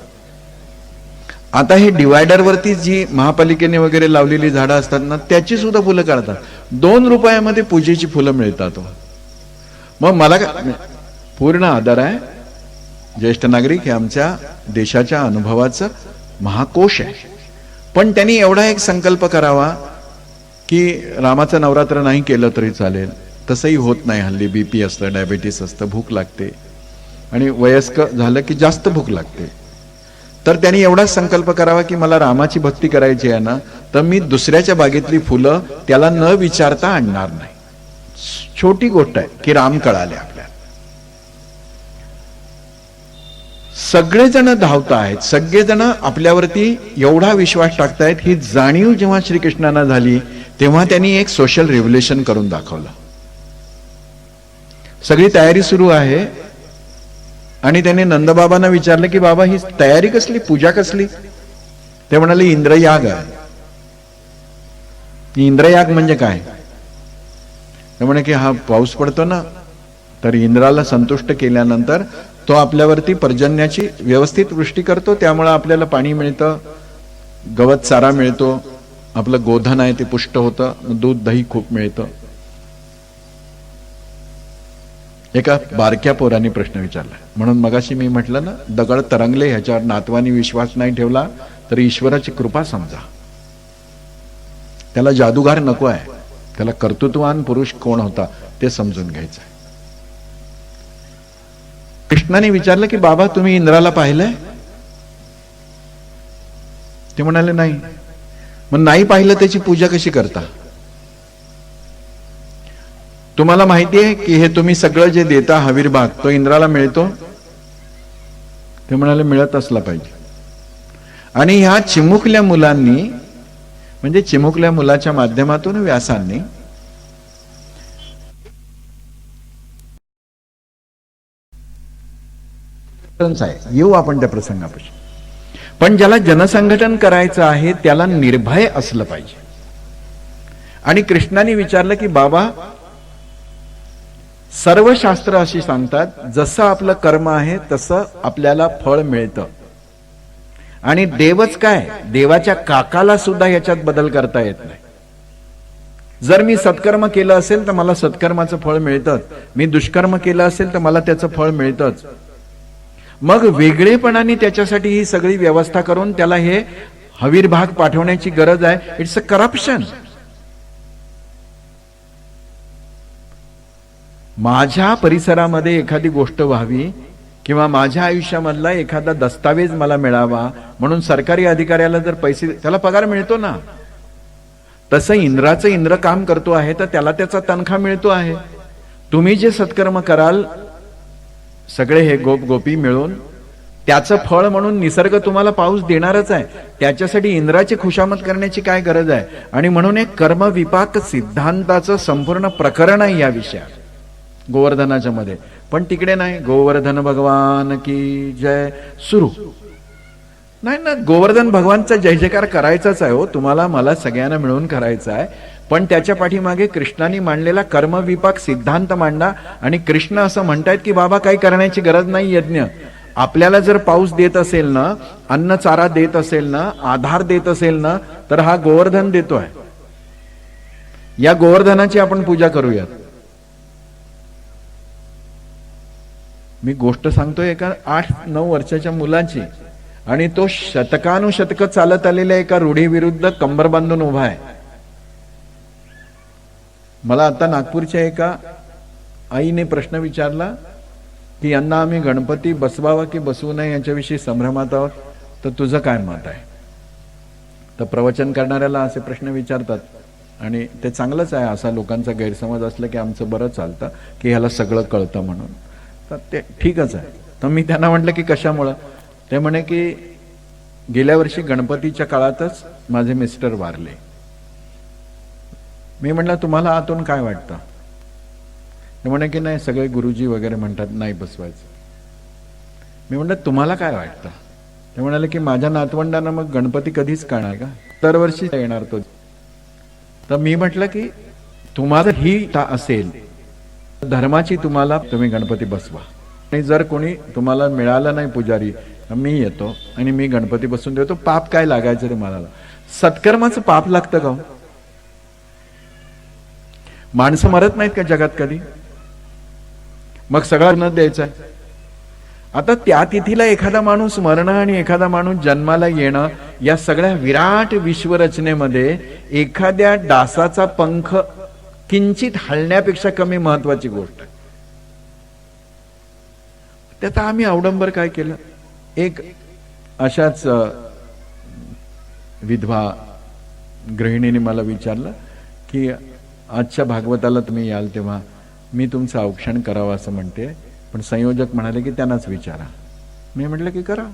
आता हे डिवायडर वरती जी महापालिकेने वगैरे लावलेली झाडं असतात ना, त्याची सुद्धा फुलं काढतात. 2 रुपयामध्ये पूजेची फुलं मिळतात. मग मला पूर्ण आदर आहे. ज्येष्ठ नागरिक हे आमच्या देशाच्या अनुभवाचं महाकोश आहे. पण त्यांनी एवढा एक संकल्प करावा की रामाचं नवरात्र नाही केलं तरी चालेल. तसंही होत नाही हल्ली. बीपी असतं, डायबिटीस असतं, भूक लागते आणि वयस्क झालं की जास्त भूक लागते. तर त्यांनी एवढाच संकल्प करावा की मला रामाची भक्ती करायची आहे ना, तर मी दुसऱ्याच्या बागेतली फुलं त्याला न विचारता आणणार नाही. छोटी गोष्ट आहे की राम कळाले आपल्याला. सगळेजण धावत आहेत, सगळेजण आपल्यावरती एवढा विश्वास टाकतायत. ही जाणीव जेव्हा श्रीकृष्णांना झाली तेव्हा त्यांनी एक सोशल रेव्होल्युशन करून दाखवलं. सगळी तयारी सुरू आहे आणि त्याने नंदबाबांना विचारलं की बाबा ही तयारी कसली, पूजा कसली? ते म्हणाले इंद्रयाग आहे. इंद्रयाग म्हणजे काय? ते म्हणे की हा पाऊस पडतो ना, तर इंद्राला संतुष्ट केल्यानंतर तो आपल्यावरती पर्जन्याची व्यवस्थित वृष्टी करतो, त्यामुळे आपल्याला पाणी मिळतं, गवत चारा मिळतो, आपलं गोधन आहे ते पुष्ट होतं, दूध दही खूप मिळतं. एका बारक्या पोराने प्रश्न विचारला. म्हणून मगाशी मी म्हटलं ना, दगड तरंगले ह्याच्यावर नातवानी विश्वास नाही ठेवला तर ईश्वराची कृपा समजा. त्याला जादूगार नको आहे, त्याला कर्तृत्ववान पुरुष कोण होता ते समजून घ्यायचं. कृष्णाने विचारलं की बाबा तुम्ही इंद्राला पाहिलंय? ते म्हणाले नाही. मग नाही पाहिलं त्याची पूजा कशी करता? तुम्हाला माहिती आहे की हे तुम्ही सगळं जे देता हवीरभाग तो इंद्राला मिळतो? ते म्हणाले मिळत असला पाहिजे. आणि ह्या चिमुकल्या मुलांनी, म्हणजे चिमुकल्या मुलाच्या माध्यमातून व्यासांनी आहे, येऊ आपण त्या प्रसंगापाशी. पण ज्याला जनसंघटन करायचं आहे त्याला निर्भय असलं पाहिजे. आणि कृष्णाने विचारलं की बाबा, सर्व शास्त्र अशी सांगतात जसं आपलं कर्म आहे तसं आपल्याला फळ मिळतं. आणि देवच काय, देवाच्या काकाला सुद्धा याच्यात बदल करता येत नाही. जर मी सत्कर्म केलं असेल तर मला सत्कर्माचं फळ मिळतंच, मी दुष्कर्म केलं असेल तर मला त्याचं फळ मिळतंच. मग वेगळेपणाने त्याच्यासाठी ही सगळी व्यवस्था करून त्याला हे हवीरभाग पाठवण्याची गरज आहे. It's a corruption. माझ्या परिसरामध्ये एखादी गोष्ट व्हावी किंवा माझ्या आयुष्यामधला एखादा दस्तावेज मला मिळावा म्हणून सरकारी अधिकाऱ्याला जर पैसे, त्याला पगार मिळतो ना, तसं इंद्राचं इंद्र काम करतो आहे तर त्याला त्याचा तनखा मिळतो आहे. तुम्ही जे सत्कर्म कराल सगळे हे गोप गोपी मिळून त्याचं फळ म्हणून निसर्ग तुम्हाला पाऊस देणारच आहे. त्याच्यासाठी इंद्राची खुशामत करण्याची काय गरज आहे. आणि म्हणून एक कर्मविपाक सिद्धांताचं संपूर्ण प्रकरण आहे या विषयात गोवर्धनाच्या मध्ये. पण तिकडे नाही, गोवर्धन भगवान की जय सुरू नाही ना. गोवर्धन भगवानचा जय जयकार करायचाच आहे हो, तुम्हाला मला सगळ्यांना मिळून करायचा आहे. पण त्याच्या पाठीमागे कृष्णाने मांडलेला कर्मविपाक सिद्धांत मांडा. आणि कृष्ण असं म्हणतायत की बाबा काही करण्याची गरज नाही. यज्ञ आपल्याला जर पाऊस देत असेल ना, अन्न चारा देत असेल ना, आधार देत असेल ना, तर हा गोवर्धन देतोय. या गोवर्धनाची आपण पूजा करूयात. मी गोष्ट सांगतोय एका 8-9 वर्षाच्या मुलाची, आणि तो शतकानुशतक चालत आलेल्या एका रूढीविरुद्ध कंबर बांधून उभा आहे. मला आता नागपूरच्या एका आईने प्रश्न विचारला की यांना आम्ही गणपती बसवावा की बसवू नये याच्याविषयी संभ्रमात आहोत, तर तुझं काय मत आहे. तर प्रवचन करणाऱ्याला असे प्रश्न विचारतात आणि ते चांगलंच आहे. असा लोकांचा गैरसमज असला की आमचं बरं चालतं की ह्याला सगळं कळतं म्हणून, तर ते ठीकच आहे. तर मी त्यांना म्हटलं की कशामुळं. ते म्हणे की गेल्या वर्षी गणपतीच्या काळातच माझे मिस्टर वारले. मी म्हटलं तुम्हाला आतून काय वाटतं. ते म्हणे की नाही सगळे गुरुजी वगैरे म्हणतात नाही बसवायचं. मी म्हटलं तुम्हाला काय वाटतं. ते म्हणाले की माझ्या नातवंडांना मग गणपती कधीच कळणार का, दरवर्षी येणार तो. तर मी म्हटलं की तुम्हाला ही असेल धर्माची, तुम्ही गणपती बसवा. आणि जर कोणी तुम्हाला मिळालं नाही पुजारी, मी येतो आणि मी गणपती बसून देतो. पाप काय लागायचं रे मला. सत्कर्माचं पाप लागतं का. माणसं मरत नाहीत का जगात कधी. मग सगळा न द्यायचा. आता त्या तिथीला एखादा माणूस मरणं आणि एखादा माणूस जन्माला येणं या सगळ्या विराट विश्वरचनेमध्ये एखाद्या डासाचा पंख किंचित हलण्यापेक्षा कमी महत्वाची गोष्ट आहे. त्याचा आम्ही अवडंबर काय केलं. एक अशाच विधवा गृहिणीने मला विचारलं की आजच्या भागवताला तुम्ही याल तेव्हा मी तुमचं औक्षण करावं असं म्हणते, पण संयोजक म्हणाले की त्यांनाच विचारा. मी म्हटलं की करा.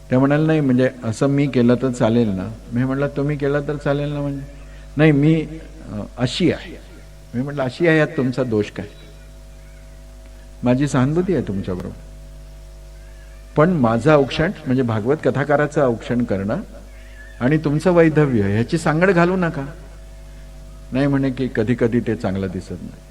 त्या म्हणाले नाही म्हणजे असं मी केलं तर चालेल ना. मी म्हटलं तुम्ही केलं तर चालेल ना. म्हणजे नाही मी अशी आहे. मी म्हटलं अशी आहे यात तुमचा दोष काय. माझी सहानुभूती आहे तुमच्याबरोबर, पण माझं औक्षण म्हणजे भागवत कथाकाराचं औक्षण करणं आणि तुमचं वैधव्य ह्याची सांगड घालू नका. नाही म्हणे की कधी कधी ते चांगलं दिसत नाही.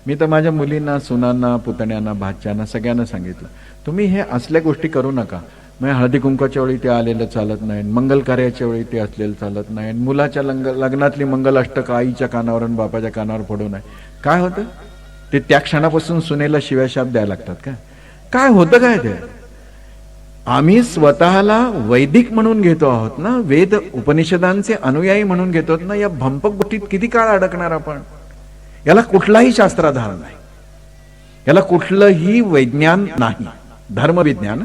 मी तर माझ्या मुलींना, सुनांना, पुतण्यांना, भाच्यांना सगळ्यांना सांगितलं तुम्ही हे असल्या गोष्टी करू नका. मग हळदी कुंकाच्या वेळी ते आलेलं चालत नाही, मंगल कार्याच्या वेळी ते असलेलं चालत नाही, मुलाच्या लग्नातली मंगल अष्टक आईच्या कानावर आणि बापाच्या कानावर पडू नये. काय होतं ते त्या क्षणापासून सुनेला शिव्याशाप द्यायला लागतात. काय होतं काय ते. आम्ही स्वतःला वैदिक म्हणून घेतो आहोत ना, वेद उपनिषदांचे अनुयायी म्हणून घेतो ना. या भंपक गोष्टीत किती काळ अडकणार आपण. याला कुठलाही शास्त्राधार नाही, याला कुठलंही वैज्ञान नाही. धर्मविज्ञान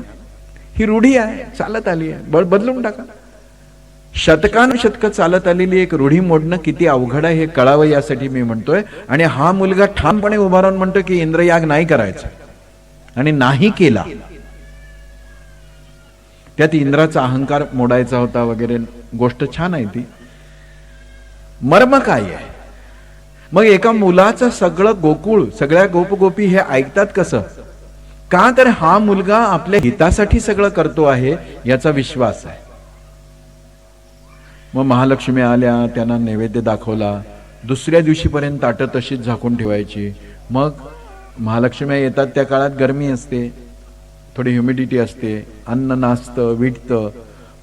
ही रूढी आहे, चालत आली आहे, बदलून टाका. शतकानुशतक चालत आलेली एक रूढी मोडणं किती अवघड आहे हे कळावं यासाठी मी म्हणतोय. आणि हा मुलगा ठामपणे उभा राहून म्हणतो की इंद्रयाग नाही करायचा आणि नाही केला. त्यात इंद्राचा अहंकार मोडायचा होता वगैरे गोष्ट छान आहे ती. मर्म काय आहे. मग एका मुलाचं सगळं गोकुळ, सगळ्या गोपगोपी हे ऐकतात कसं. का तर हा मुलगा आपल्या हितासाठी सगळं करतो आहे याचा विश्वास आहे. मग महालक्ष्मी आल्या, त्यांना नैवेद्य दाखवला. दुसऱ्या दिवशीपर्यंत ताटं तशीच झाकून ठेवायची. मग महालक्ष्मी येतात त्या काळात गरमी असते, थोडी ह्युमिडिटी असते, अन्न नासतं, विटतं,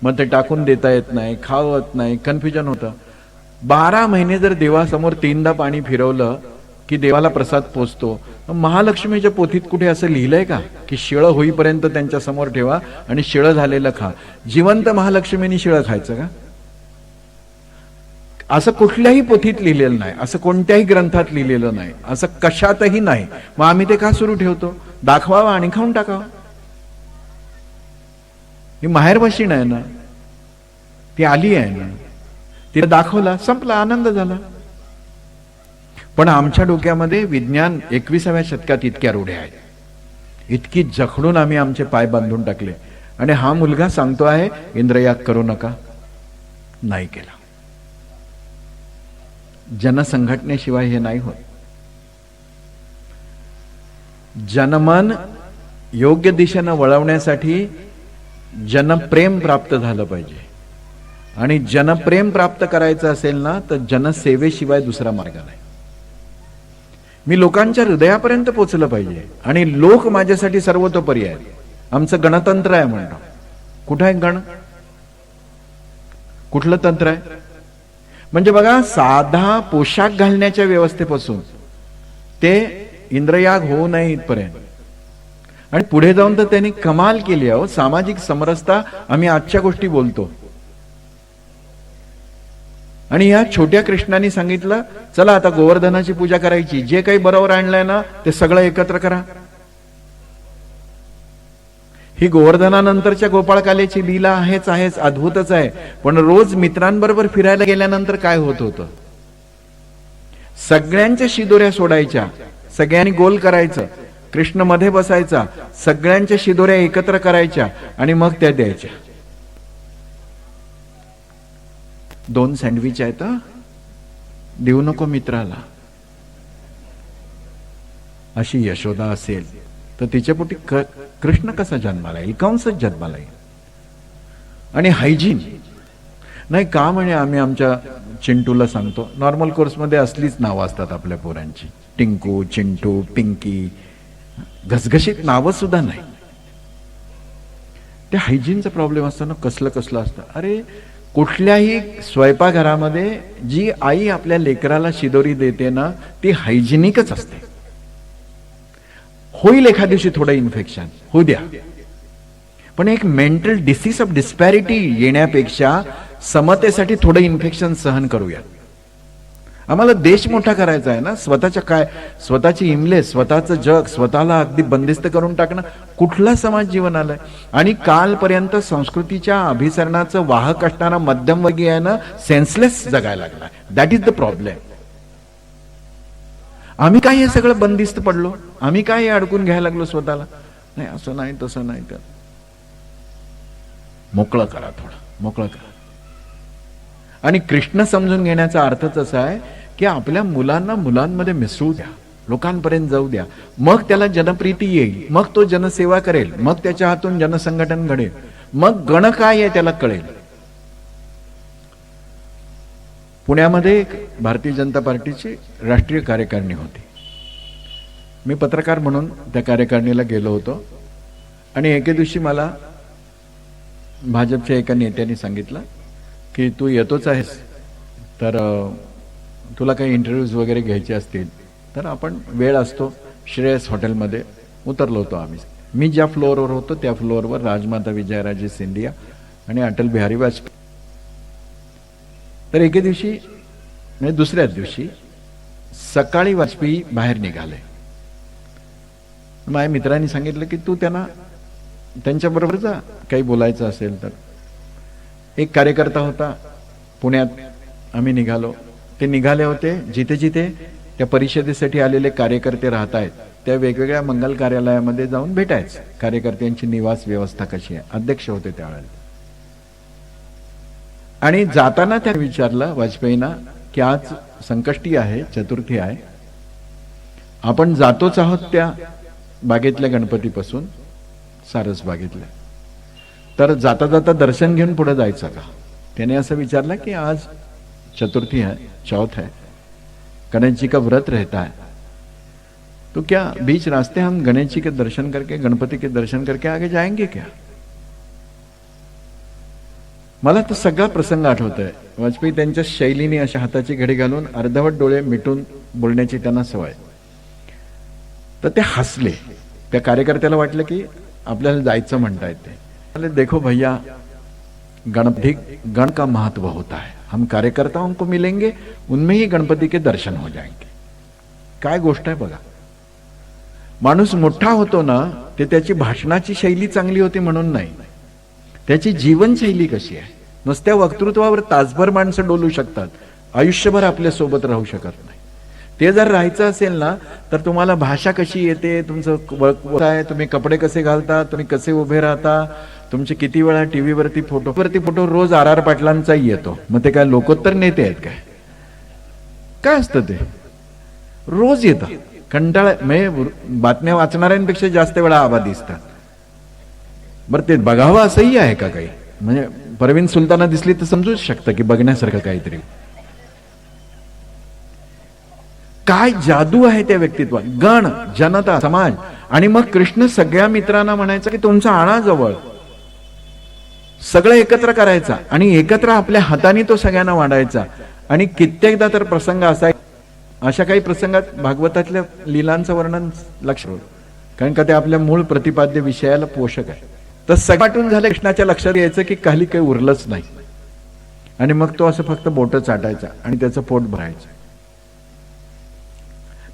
मग ते टाकून देता येत नाही, खावत नाही, कन्फ्युजन होतं. 12 महिने जर देवासमोर 3दा पाणी फिरवलं की देवाला प्रसाद पोचतो. महालक्ष्मीच्या पोथीत कुठे असं लिहिलंय का की शिळं होईपर्यंत त्यांच्या समोर ठेवा आणि शिळं झालेलं खा? जिवंत महालक्ष्मीनी शिळं खायचं का? असं कुठल्याही पोथीत लिहिलेलं नाही, असं कोणत्याही ग्रंथात लिहिलेलं नाही, असं कशातही नाही. मग आम्ही ते का सुरू ठेवतो? दाखवावा आणि खाऊन टाकावा. ही माहेरवाशीण आहे ना, ती आली आहे ना, तिला दाखवला, संपला, आनंद झाला. पण आमच्या डोक्यामध्ये विज्ञान 21व्या शतकात इतक्या रूढ्या आहेत, इतकी जखडून आम्ही आमचे पाय बांधून टाकले. आणि हा मुलगा सांगतो आहे इंद्रयाग करू नका, नाही केला. जनसंघटनेशिवाय हे नाही होत. जनमन योग्य दिशेनं वळवण्यासाठी जनप्रेम प्राप्त झालं पाहिजे. आणि जनप्रेम प्राप्त करायचं असेल ना तर जनसेवेशिवाय दुसरा मार्ग नाही. मी लोकांच्या हृदयापर्यंत पोचलं पाहिजे आणि लोक माझ्यासाठी सर्वतोपरी आहेत. आमचं गणतंत्र आहे म्हणतो. कुठं आहे गण? कुठलं तंत्र आहे? म्हणजे बघा, साधा पोशाख घालण्याच्या व्यवस्थेपासून ते इंद्रयाग होऊ नये इथपर्यंत. आणि पुढे जाऊन तर त्यांनी कमाल केली आहे. सामाजिक समरसता आम्ही आजच्या गोष्टी बोलतो. आणि या छोट्या कृष्णाने सांगितलं, चला आता गोवर्धनाची पूजा करायची, जे काही बरोबर आणलंय ना ते सगळं एकत्र करा. ही गोवर्धनानंतरच्या गोपाळकालेची लीला आहेच, अद्भुतच आहे. पण रोज मित्रांबरोबर फिरायला गेल्यानंतर काय होत होतं? सगळ्यांच्या शिदोऱ्या सोडायच्या, सगळ्यांनी गोल करायचं, कृष्ण मध्ये बसायचा, सगळ्यांच्या शिदोऱ्या एकत्र करायच्या आणि मग त्या द्यायच्या. 2 सँडविच आहेत, देऊ नको मित्राला. अशी यशोदा असेल तर तिच्या पोटी कृष्ण कसा जन्माला येईल? कंसच जन्माला येईल. आणि हायजीन नाही का? म्हणे आम्ही आमच्या चिंटूला सांगतो, नॉर्मल कोर्समध्ये असलीच नावं असतात आपल्या पोरांची, टिंकू, चिंटू, पिंकी, घसघशीत नावं सुद्धा नाही. ते हायजीनचा प्रॉब्लेम असताना कसलं असतं. अरे कुठल्याही स्वयंपाकघरामध्ये जी आई आपल्या लेकराला शिदोरी देते ना ती हायजिनिकच असते. होईल एखाद्या दिवशी थोडं इन्फेक्शन होऊ द्या, पण एक मेंटल डिसीज ऑफ डिस्पॅरिटी येण्यापेक्षा समतेसाठी थोडं इन्फेक्शन सहन करूया. आम्हाला देश मोठा करायचा आहे ना. स्वतःची इमले, स्वतःचं जग, स्वतःला अगदी बंदिस्त करून टाकणं कुठला समाज जीवन आलाय? आणि कालपर्यंत संस्कृतीच्या अभिसरणाचं वाहक असणारा मध्यमवर्गीय आहे ना, सेन्सलेस जगायला लागला. That is the problem. आम्ही काय हे सगळं बंदिस्त पडलो? आम्ही काय हे अडकून घ्यायला लागलो स्वतःला? नाही, असं नाही, तसं नाही. तर मोकळं करा, थोडं मोकळं करा. आणि कृष्ण समजून घेण्याचा अर्थच असा आहे की आपल्या मुलांना मुलांमध्ये मिसळू द्या, लोकांपर्यंत जाऊ द्या. मग त्याला जनप्रीती येईल, मग तो जनसेवा करेल, मग त्याच्या हातून जनसंघटन घडेल, मग गण काय आहे त्याला कळेल. पुण्यामध्ये एक भारतीय जनता पार्टीची राष्ट्रीय कार्यकारिणी होती. मी पत्रकार म्हणून त्या कार्यकारिणीला गेलो होतो. आणि एके दिवशी मला भाजपच्या एका नेत्याने सांगितलं की तू येतोच आहेस, तर तुला काही इंटरव्ह्यूज वगैरे घ्यायचे असतील तर आपण वेळ असतो श्रेयस हॉटेलमध्ये उतरलो होतो आम्ही. मी ज्या फ्लोअरवर होतो त्या फ्लोअरवर राजमाता विजयाराजे सिंधिया आणि अटल बिहारी वाजपेयी. तर एके दिवशी म्हणजे दुसऱ्याच दिवशी सकाळी वाजपेयी बाहेर निघाले. माझ्या मित्रांनी सांगितलं की तू त्यांच्याबरोबर जा, काही बोलायचं असेल तर. एक कार्यकर्ता होता पुण्यात, आम्ही निघालो. ते निघाले होते जिथे जिथे त्या परिषदेसाठी आलेले कार्यकर्ते राहत आहेत त्या वेगवेगळ्या मंगल कार्यालयामध्ये जाऊन भेटायचं. कार्यकर्त्यांची निवास व्यवस्था कशी आहे, अध्यक्ष होते त्यावेळेला. आणि जाताना त्या विचारलं वाजपेयींना की आज संकष्टी आहे, चतुर्थी आहे, आपण जातोच आहोत त्या बागेतल्या गणपतीपासून सारस बागेतल्या. तर जाता जाता दर्शन घेऊन पुढे जायचं का? त्याने असं विचारलं की आज चतुर्थी है, चौथ है, गणेश जी का व्रत रहता है, तो क्या बीच रास्ते हम गणेश जी के दर्शन करके, गणपति के दर्शन करके आगे जाएंगे क्या? मला तो सगळा प्रसंग आठवतोय. वाजपेयी त्यांच्या शैलीने अशा हाताची घडी घालून अर्धवट डोळे मिटून बोलण्याची त्यांना सवय. तर ते हसले. त्या कार्यकर्त्याला वाटलं की आपल्याला जायचं म्हणतायत ते. बोले देखो भैया, गणपति गण का महत्व होता है, हम कार्यकर्ताओं को मिलेंगे, उनमें ही गणपति के दर्शन हो जाएंगे. काय गोष्ट आहे बघा. माणूस मोठा होतो ना, ते त्याची भाषणाची शैली चांगली होती म्हणून नाही, त्याची जीवनशैली कशी आहे. नुसत्या वक्तृत्वावर तासभर माणसं डोलू शकतात, आयुष्यभर आपल्या सोबत राहू शकत नाही. ते जर राहायचं असेल ना, तर तुम्हाला भाषा कशी येते, तुमचं काय, तुम्ही कपडे कसे घालता, तुम्ही कसे उभे राहता, तुमचे किती वेळा टीव्हीवरती फोटो रोज RR पाटलांचाही येतो. मग ते काय लोकोत्तर नेते आहेत काय? काय असतं ते? रोज येतं. कंटाळा, बातम्या वाचणाऱ्यांपेक्षा जास्त वेळा आवाज दिसतात. बरं, ते बघावं असंही आहे का काही? म्हणजे परवीन सुलताना दिसली तर समजूच शकतं की बघण्यासारखं काहीतरी. काय जादू आहे त्या व्यक्तित्वात. गण, जनता, समाज, आणि मग कृष्ण सगळ्या मित्रांना म्हणायचं की तुमचा आणा जवळ, सगळं एकत्र करायचा आणि एकत्र आपल्या हाताने तो सगळ्यांना वाढायचा. आणि कित्येकदा तर प्रसंग असा, अशा काही प्रसंगात भागवतातल्या लीलांचं वर्णन लक्षात, कारण का ते आपल्या मूळ प्रतिपाद्य विषयाला पोषक आहे. तर सगळ्यातून झालं, कृष्णाच्या लक्षात यायचं की काही उरलंच नाही, आणि मग तो असं फक्त बोटं चाटायचा आणि त्याचं पोट भरायचं.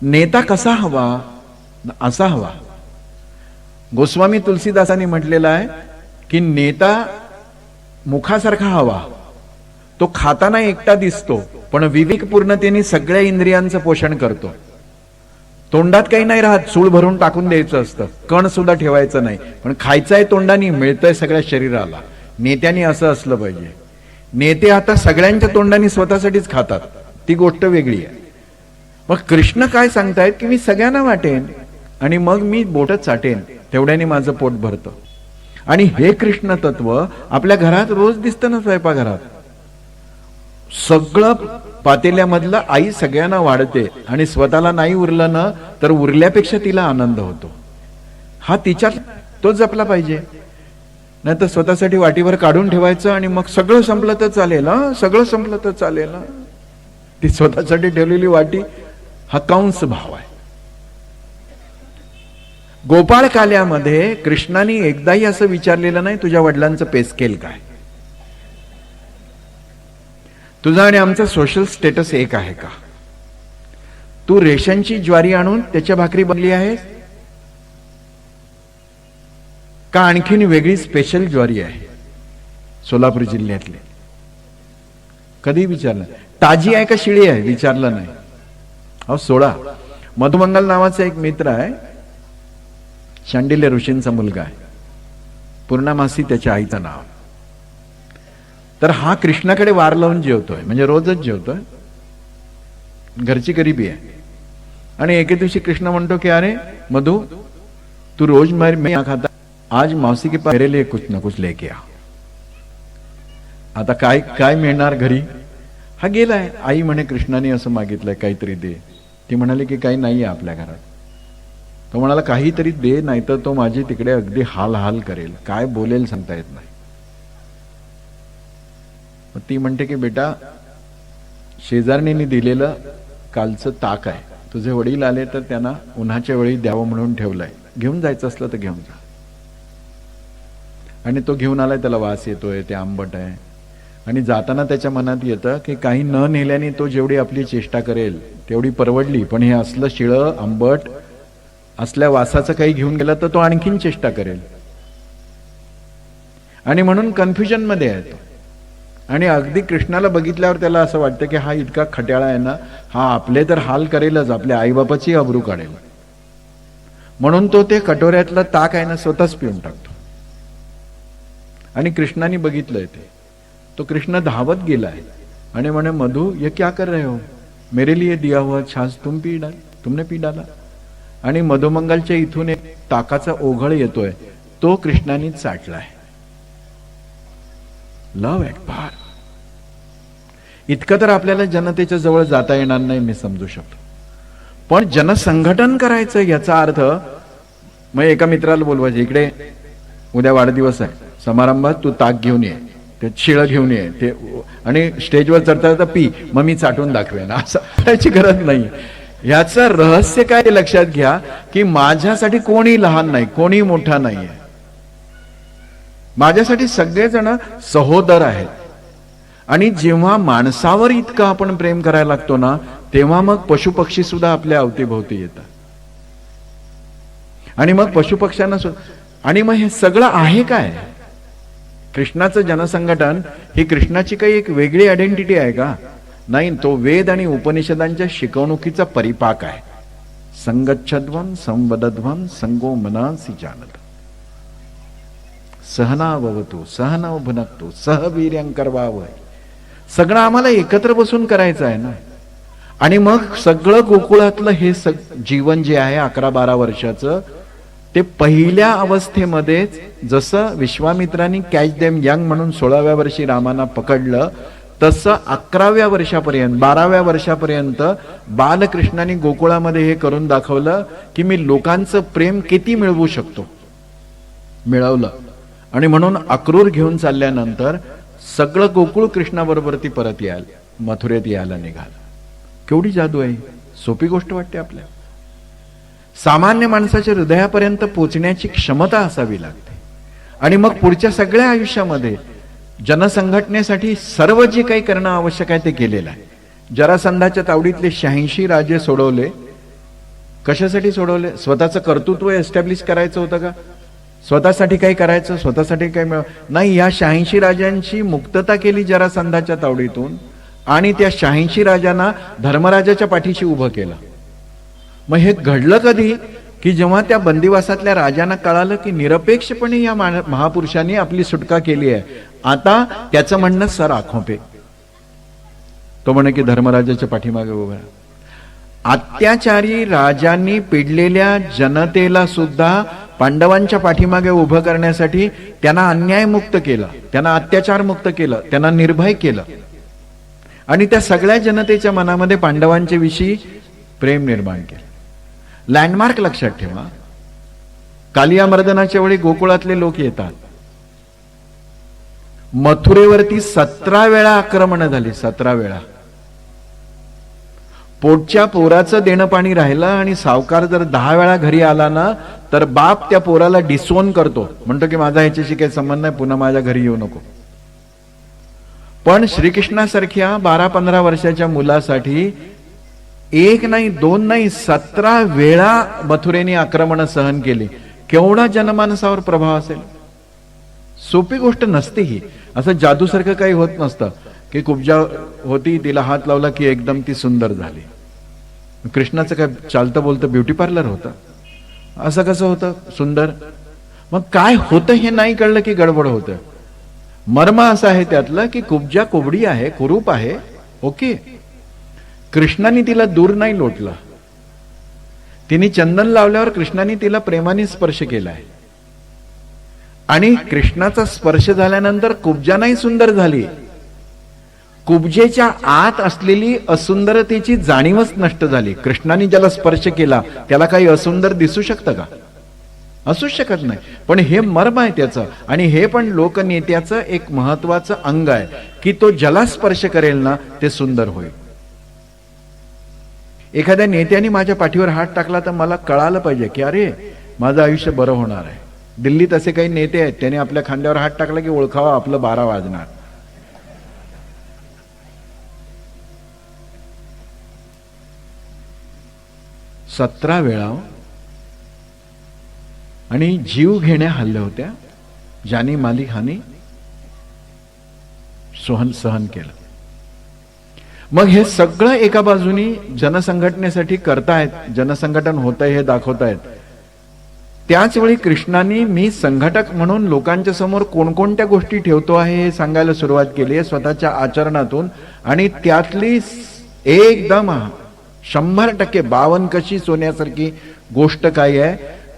नेता कसा हवा? असा हवा. गोस्वामी तुलसीदासांनी म्हटलेलं आहे की नेता मुखासारखा हवा, तो खाताना एकटा दिसतो पण विवेकपूर्णतेने सगळ्या इंद्रियांचं पोषण करतो. तोंडात काही नाही राहत, सूळ भरून टाकून द्यायचं असतं, कण सुद्धा ठेवायचं नाही, पण खायचंय तोंडाने, मिळतंय सगळ्या शरीराला. नेत्याने असं असलं पाहिजे. नेते आता सगळ्यांच्या तोंडाने स्वतःसाठीच खातात, ती गोष्ट वेगळी आहे. मग कृष्ण काय सांगतायत की मी सगळ्यांना वाटेन आणि मग मी बोटं चाटेन, तेवढ्याने माझं पोट भरतं. आणि हे कृष्ण तत्व आपल्या घरात रोज दिसतं ना. स्वयंपाकघरात सगळं पातेल्यामधलं आई सगळ्यांना वाढते आणि स्वतःला नाही उरलं ना, तर उरल्यापेक्षा तिला आनंद होतो. हा तिच्यात तो जपला पाहिजे. नाही तर स्वतःसाठी वाटीवर काढून ठेवायचं आणि मग सगळं संपलं तर चालेल, सगळं संपलं तर चालेल. ती स्वतःसाठी ठेवलेली वाटी हा कंस भाव आहे. गोपाळ काल्यामध्ये कृष्णाने एकदाही असं विचारलेलं नाही तुझ्या वडिलांचं पे स्केल काय, तुझा आणि आमचा सोशल स्टेटस एक आहे का, तू रेशनची ज्वारी आणून त्याच्या भाकरी बनली आहेस का आणखीन वेगळी स्पेशल ज्वारी आहे सोलापूर जिल्ह्यातली. कधी विचारलं. ताजी आहे का शिळी आहे विचारलं नाही. अहो सोडा. मधुमंगल नावाचा एक मित्र आहे, शांडिल्य ऋषींचा मुलगा आहे, पूर्णामासी त्याच्या आईचं नाव. तर हा कृष्णाकडे वार लावून जेवतोय, म्हणजे रोजच जेवतोय, घरची गरिबी आहे. आणि एके दिवशी कृष्ण म्हणतो की अरे मधु, तू रोज मैं खाता, आज मौसी के पास मेरे लिए कुछ ना कुछ लेके आ. आता काय काय मिळणार घरी. हा गेलाय. आई म्हणे कृष्णाने असं मागितलंय काहीतरी दे. ती म्हणाली की काही नाहीये आपल्या घरात. तो म्हणाला काहीतरी दे, नाहीतर तो माझी तिकडे अगदी हाल हाल करेल, काय बोलेल सांगता येत नाही. ती म्हणते की बेटा, शेजारणीने दिलेलं कालचं ताक आहे, तुझे वडील आले तर त्यांना उन्हाच्या वेळी द्यावं म्हणून ठेवलंय, घेऊन जायचं असलं तर घेऊन जा. आणि तो घेऊन आलाय, त्याला वास येतोय, ते आंबट आहे. आणि जाताना त्याच्या मनात येतं की काही न नेल्याने तो जेवढी आपली चेष्टा करेल तेवढी परवडली, पण हे असलं शिळं आंबट असल्या वासाचं काही घेऊन गेला तर तो आणखीन चेष्टा करेल. आणि म्हणून कन्फ्युजन मध्ये आहे तो. आणि अगदी कृष्णाला बघितल्यावर त्याला असं वाटतं की हा इतका खट्याळा आहे ना, हा आपले तर हाल करेलच, आपल्या आईबापाची अब्रू काढेल. म्हणून तो ते कटोऱ्यातलं ताक आहे ना स्वतःच पिऊन टाकतो. आणि कृष्णाने बघितलंय ते. तो कृष्ण धावत गेलाय आणि म्हणे मधु ये क्या कर रहे हो, मेरे लिए दिया हुआ छाछ तुमने पी डाला. आणि मधुमंगलच्या इथून एक ताकाचा ओघळ येतोय तो कृष्णाने चाटलाय. लव्ह ॲट फार. इतकं तर आपल्याला जनतेच्या जवळ जाता येणार नाही, मी समजू शकतो. पण जनसंघटन करायचं याचा अर्थ, मग एका मित्राला बोलवायचं, इकडे उद्या वाढदिवस आहे, समारंभात तू ताक घेऊन ये, ते शिळं घेऊन ये, ते आणि स्टेजवर चढता पी, मग मी चाटून दाखवेन, असं करायची गरज नाही. याचं रहस्य काय लक्षात घ्या की माझ्यासाठी कोणी लहान नाही, कोणी मोठा नाहीये. माझ्यासाठी सगळेजण सहोदर आहेत. आणि जेव्हा माणसावर इतकं आपण प्रेम करायला लागतो ना, तेव्हा मग पशुपक्षी सुद्धा आपल्या अवतीभोवती येतात. आणि मग पशुपक्ष्यांना आणि मग हे सगळं आहे काय? कृष्णाचं जनसंघटन ही कृष्णाची काही एक वेगळी आयडेंटिटी आहे का? नाही, तो वेद आणि उपनिषदांच्या शिकवणुकीचा परिपाक आहे. संगच्छध्वं संवदध्वं संगो मनासी जानत, सहनाववतु सहनौ भुनक्तु सहवीर्यं करवावहै. सगळं आम्हाला एकत्र बसून करायचं आहे ना. आणि मग सगळं गोकुळातलं हे जीवन जे आहे 11-12 वर्षाचं, ते पहिल्या अवस्थेमध्येच जसं विश्वामित्रांनी कॅच देम यंग म्हणून 16व्या वर्षी रामाना पकडलं, तसं 11व्या वर्षापर्यंत 12व्या वर्षापर्यंत बालकृष्णाने गोकुळामध्ये हे करून दाखवलं की मी लोकांचं प्रेम किती मिळवू शकतो. मिळवलं. आणि म्हणून अक्रूर घेऊन चालल्यानंतर सगळं गोकुळ कृष्णाबरोबर ती परत मथुरेत यायला निघालं. केवढी जादू आहे! सोपी गोष्ट वाटते आपल्याला. सामान्य माणसाच्या हृदयापर्यंत पोचण्याची क्षमता असावी लागते. आणि मग पुढच्या सगळ्या आयुष्यामध्ये जनसंघटनेसाठी सर्व जे काही करणं आवश्यक आहे ते केलेलं आहे. जरासंधाच्या तावडीतले 86 राजे सोडवले. कशासाठी सोडवले? स्वतःचं कर्तृत्व एस्टॅब्लिश करायचं होतं का? स्वतःसाठी काही करायचं, स्वतःसाठी काही नाही. या 86 राजांची मुक्तता केली जरासंधाच्या तावडीतून, आणि त्या 86 राजांना धर्मराजाच्या पाठीशी उभं केलं. मग हे घडलं कधी? की जेव्हा त्या बंदिवासातल्या राजांना कळालं की निरपेक्षपणे या महापुरुषांनी आपली सुटका केली आहे. आता त्याचं म्हणणं सर आंखों पे. तो म्हणे की धर्मराजाच्या पाठीमागे उभा. अत्याचारी राजांनी पिडलेल्या जनतेला सुद्धा पांडवांच्या पाठीमागे उभं करण्यासाठी त्यांना अन्यायमुक्त केलं, त्यांना अत्याचार मुक्त केलं, त्यांना निर्भय केलं. आणि त्या सगळ्या जनतेच्या मनामध्ये पांडवांच्या विषयी प्रेम निर्माण केलं. लँडमार्क लक्षात ठेवा. कालिया मर्दनाच्या वेळी गोकुळातले लोक येतात. मथुरेवरती 17 वेळा आक्रमण झाली. 17 वेळा. पोटच्या पोराचं देणं पाणी राहिलं आणि सावकार जर 10 वेळा घरी आला ना, तर बाप त्या पोराला डिसोन करतो, म्हणतो की माझा ह्याच्याशी काही संबंध नाही, पुन्हा माझ्या घरी येऊ नको. पण श्रीकृष्णासारख्या 12-15 वर्षाच्या मुलासाठी 1 नाही 2 नाही 17 वेळा मथुरेने आक्रमण सहन केली. केवढा जनमानसावर प्रभाव असेल! सोपी गोष्ट नसते ही. असं जादूसारखं काही होत नसतं की कुब्जा होती, तिला हात लावला की एकदम ती सुंदर झाली. कृष्णाचं काय चालतं बोलतं ब्युटी पार्लर होतं? असं कसं होतं सुंदर? मग काय होतं हे नाही कळलं की गडबड होतं. मर्म असं आहे त्यातलं की कुब्जा कोबडी आहे, कुरूप आहे, ओके. कृष्णाने तिला दूर नाही लोटला. तिने चंदन लावल्यावर कृष्णाने तिला प्रेमाने स्पर्श केलाय. आणि कृष्णाचा स्पर्श झाल्यानंतर कुब्जा नाही सुंदर झाली, कुब्जेच्या आत असलेली असुंदरतेची जाणीवच नष्ट झाली. कृष्णाने ज्याला स्पर्श केला त्याला काही असुंदर दिसू शकतं का? असू शकत नाही. पण हे मर्म आहे त्याचं. आणि हे पण लोकनेत्याचं एक महत्वाचं अंग आहे की तो ज्याला स्पर्श करेल ना ते सुंदर होईल. एखाद्या नेत्याने माझ्या पाठीवर हात टाकला तर मला कळालं पाहिजे की अरे माझं आयुष्य बरं होणार आहे. दिल्लीत असे काही नेते आहेत, त्याने आपल्या खांद्यावर हात टाकला की ओळखावा आपलं 12 वाजणार. सतरा वेळा आणि जीव घेण्या हल्ल्या होत्या. जानी मालिक हानी सहन केलं. मग हे सगळं एका बाजूनी जनसंघटनेसाठी करतायत, जनसंघटन होतंय हे दाखवतायत. त्याच वेळी कृष्णाने मी संघटक म्हणून लोकांच्या समोर कोणकोणत्या गोष्टी ठेवतो आहे हे सांगायला सुरुवात केली आहे स्वतःच्या आचरणातून. आणि त्यातली एकदम 100% 52 कशी सोन्यासारखी गोष्ट काय आहे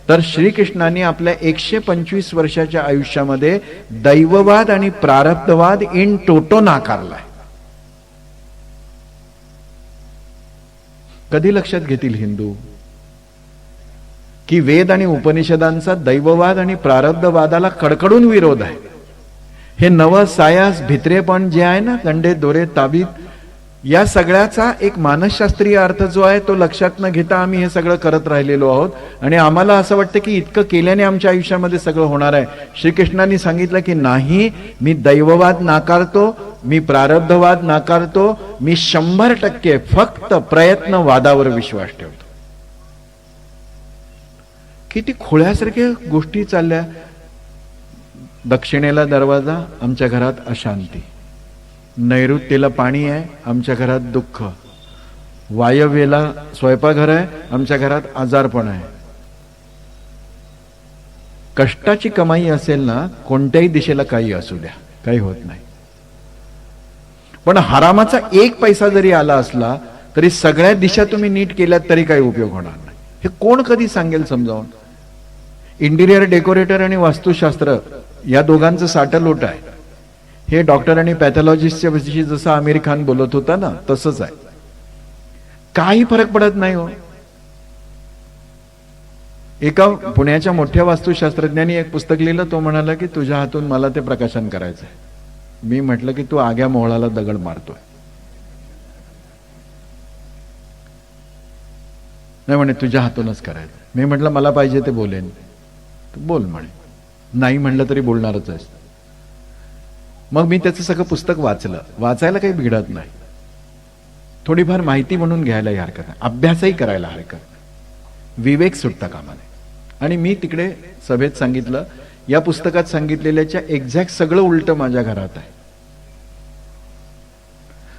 तर श्रीकृष्णाने आपल्या 125 वर्षाच्या आयुष्यामध्ये दैववाद आणि प्रारब्धवाद इन टोटो नाकारलाय. कधी लक्षात घेतील हिंदू की वेद आणि उपनिषदांचा दैववाद आणि प्रारब्धवादाला कडकडून विरोध आहे. हे नव सायास भित्रेपण जे आहे ना, गंडे दोरे ताबीत, या सगळ्याचा एक मानसशास्त्रीय अर्थ जो आहे तो लक्षात न घेता आम्ही हे सगळं करत राहिलेलो आहोत. आणि आम्हाला असं वाटतं की इतकं केल्याने आमच्या आयुष्यामध्ये सगळं होणार आहे. श्रीकृष्णांनी सांगितलं की नाही, मी दैववाद नाकारतो, मी प्रारब्धवाद नाकारतो, मी 100% फक्त प्रयत्नवादावर विश्वास ठेवतो. किती खोळ्यासारख्या गोष्टी चालल्या. दक्षिणेला दरवाजा, आमच्या घरात अशांती. नैऋत्येला पाणी आहे, आमच्या घरात दुःख. वायव्येला स्वयंपाकघर आहे, आमच्या घरात आजारपण आहे. कष्टाची कमाई असेल ना, कोणत्याही दिशेला काही असू द्या, काही होत नाही. पण हरामाचा 1 पैसा जरी आला असला तरी सगळ्या दिशा तुम्ही नीट केल्यात तरी काही उपयोग होणार नाही. हे कोण कधी सांगेल समजावून? इंटिरियर डेकोरेटर आणि वास्तुशास्त्र या दोघांचं साटलोट आहे. हे डॉक्टर आणि पॅथॉलॉजिस्टच्या विषयी जसं आमिर खान बोलत होता ना, तसंच आहे. काही फरक पडत नाही हो. एका पुण्याच्या मोठ्या वास्तुशास्त्रज्ञांनी एक पुस्तक लिहिलं. तो म्हणाला की तुझ्या हातून मला ते प्रकाशन करायचंय. मी म्हटलं की तू आग्या मोहळाला दगड मारतोय. नाही म्हणे तुझ्या हातूनच करायचं. मी म्हटलं मला पाहिजे ते बोलेन. तू बोल म्हणे. नाही म्हणलं तरी बोलणारच आहेस. मग मी त्याचं सगळं पुस्तक वाचलं. वाचायला काही बिघडत नाही, थोडीफार माहिती म्हणून घ्यायलाही हरकत नाही, अभ्यासही करायला हरकत नाही, विवेक सुटता कामा नये. आणि मी तिकडे सभेत सांगितलं, या पुस्तकात सांगितलेल्याच्या एक्झॅक्ट सगळं उलट माझ्या घरात आहे.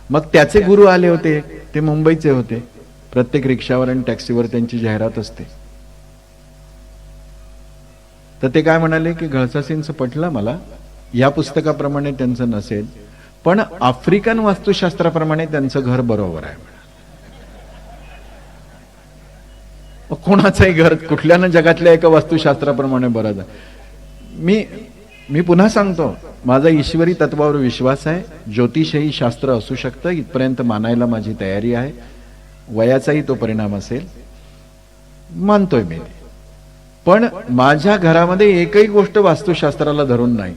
मग त्याचे गुरु आले होते, ते मुंबईचे होते. प्रत्येक रिक्षावर आणि टॅक्सीवर त्यांची जाहिरात असते. तर ते काय म्हणाले की घळसासींचं पटलं मला, या पुस्तकाप्रमाणे त्यांचं नसेल, पण आफ्रिकन वास्तुशास्त्राप्रमाणे त्यांचं घर बरोबर आहे. कोणाचंही घर कुठल्या जगातल्या एका वास्तुशास्त्राप्रमाणे बरं आहे. मी पुन्हा सांगतो, माझा ईश्वरी तत्वावर विश्वास आहे. ज्योतिषही शास्त्र असू शकतं, इथपर्यंत मानायला माझी तयारी आहे. वयाचाही तो परिणाम असेल, मानतोय मी. पण माझ्या घरामध्ये एकही गोष्ट वास्तुशास्त्राला धरून नाही.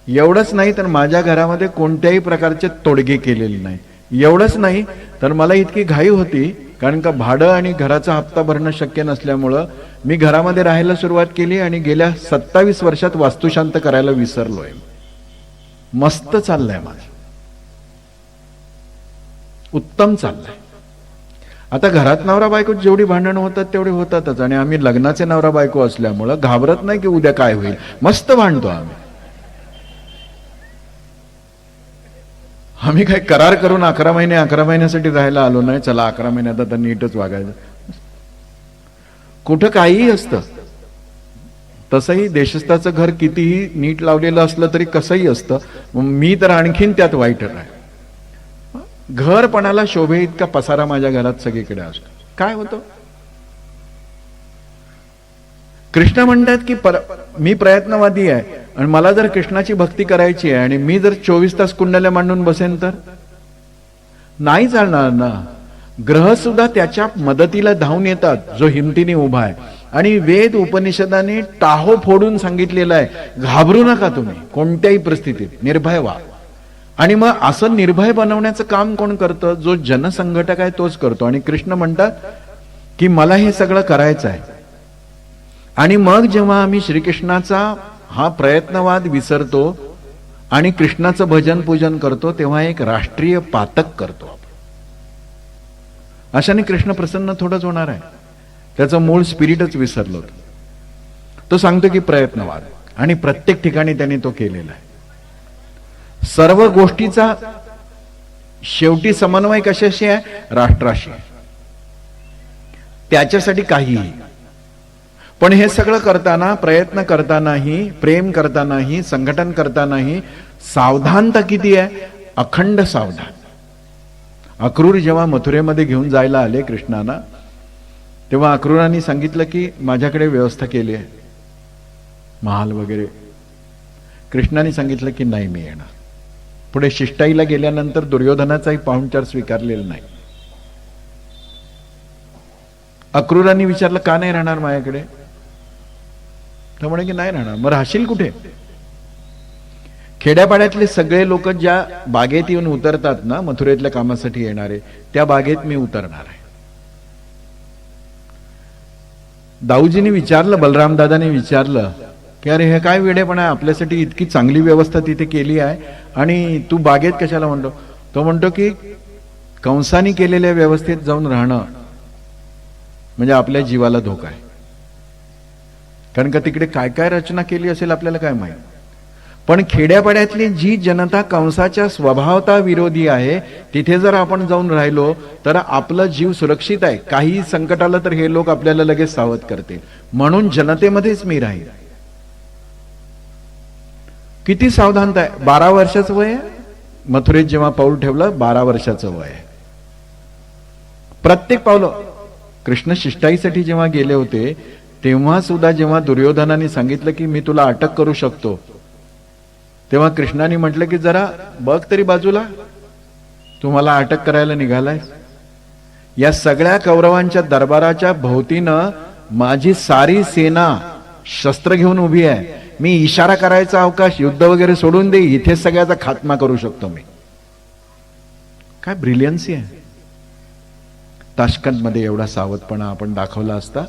एवढंच नाही तर माझ्या घरामध्ये कोणत्याही प्रकारचे तोडगे केलेले नाही. एवढंच नाही तर मला इतकी घाई होती, कारण का भाडं आणि घराचा हप्ता भरणं शक्य नसल्यामुळं मी घरामध्ये राहायला सुरुवात केली आणि गेल्या 27 वर्षात वास्तुशांत करायला विसरलोय. मस्त चाललंय माझं, उत्तम चाललंय. आता घरात नवरा बायको जेवढी भांडणं होतात तेवढे होतातच. आणि आम्ही लग्नाचे नवरा बायको असल्यामुळं घाबरत नाही की उद्या काय होईल. मस्त भांडतो आम्ही. आम्ही काय करार करून 11 महिन्यासाठी राहायला आलो नाही. चला 11 महिन्यात आता नीटच वागायचं. कुठं काहीही असतं. तसंही देशस्थाचं घर कितीही नीट लावलेलं असलं तरी कसंही असतं. मी तर आणखीन त्यात वाईट आहे. घरपणाला शोभे इतका पसारा माझ्या घरात सगळीकडे असतो. काय होतं? कृष्ण म्हणतात की मी प्रयत्नवादी आहे आणि मला जर कृष्णाची भक्ती करायची आहे आणि मी जर 24 तास कुंडल्या मांडून बसेन तर नाही चालणार ना. ग्रह सुद्धा त्याच्या मदतीला धावून येतात, जो हिमतीने उभा आहे. आणि वेद उपनिषदाने टाहो फोडून सांगितलेलं आहे, घाबरू नका तुम्ही कोणत्याही परिस्थितीत, निर्भय व्हा. आणि मग असं निर्भय बनवण्याचं काम कोण करतं? जो जनसंघटक आहे तोच करतो. आणि कृष्ण म्हणतात की मला हे सगळं करायचं आहे. आणि मग जेव्हा आम्ही श्रीकृष्णाचा हा प्रयत्नवाद विसरतो आणि कृष्णाचं भजन पूजन करतो, तेव्हा एक राष्ट्रीय पातक करतो आपण. अशाने कृष्ण प्रसन्न थोडंच होणार आहे. त्याचं मूळ स्पिरिटच विसरलो. तो सांगतो की प्रयत्नवाद, आणि प्रत्येक ठिकाणी त्यांनी तो केलेला आहे. सर्व गोष्टीचा शेवटी समन्वय कशाशी आहे? राष्ट्राशी. त्याच्यासाठी काहीही. पण हे सगळं करताना, प्रयत्न करतानाही, प्रेम करतानाही, संघटन करतानाही सावधानता किती आहे? अखंड सावधान. अक्रूर जेव्हा मथुरेमध्ये घेऊन जायला आले कृष्णाला, तेव्हा अक्रूरांनी सांगितलं की माझ्याकडे व्यवस्था केली आहे, महाल वगैरे. कृष्णाने सांगितलं की नाही मी येणार. पुढे शिष्टाईला गेल्यानंतर दुर्योधनाचाही पाहुणचार स्वीकारलेला नाही. अक्रूरांनी विचारलं का नाही राहणार माझ्याकडे? तर म्हणे की नाही राहणार. मग राहशील कुठे? खेड्यापाड्यातले सगळे लोक ज्या बागेत येऊन उतरतात ना, मथुरेतल्या कामासाठी येणारे, त्या बागेत मी उतरणार आहे. दाऊजीने विचारलं, बलराम दादाने विचारलं की अरे हे काय वेडेपणा आहे, आपल्यासाठी इतकी चांगली व्यवस्था तिथे केली आहे आणि तू बागेत कशाला म्हणतो? तो म्हणतो की कंसानी केलेल्या व्यवस्थेत जाऊन राहणं म्हणजे आपल्या जीवाला धोका आहे. कारण का तिकडे काय काय रचना केली असेल आपल्याला काय माहित. पण खेड्यापाड्यातली जी जनता कंसाच्या स्वभावता विरोधी आहे, तिथे जर आपण जाऊन राहिलो तर आपला जीव सुरक्षित आहे. काही संकट आलं तर हे लोक आपल्याला लगेच सावध करतील. म्हणून जनतेमध्येच मी राहील. किती सावधानता आहे. 12 वर्षाचं वय आहे. मथुरेत जेव्हा पाऊल ठेवलं 12 वर्षाचं वय आहे. प्रत्येक पावलं. कृष्ण शिष्टाईसाठी जेव्हा गेले होते तेव्हा सुद्धा जेव्हा दुर्योधनाने सांगितलं की मी तुला अटक करू शकतो, तेव्हा कृष्णाने म्हटलं की जरा बघ तरी बाजूला, तुम्हाला अटक करायला निघालाय. या सगळ्या कौरवांच्या दरबाराच्या भोवतीनं माझी सारी सेना शस्त्र घेऊन उभी आहे. मी इशारा करायचा अवकाश, युद्ध वगैरे सोडून दे, इथे सगळ्याचा खात्मा करू शकतो मी. काय ब्रिलियन्सी आहे. ताश्कंदमध्ये एवढा सावधपणा आपण दाखवला असता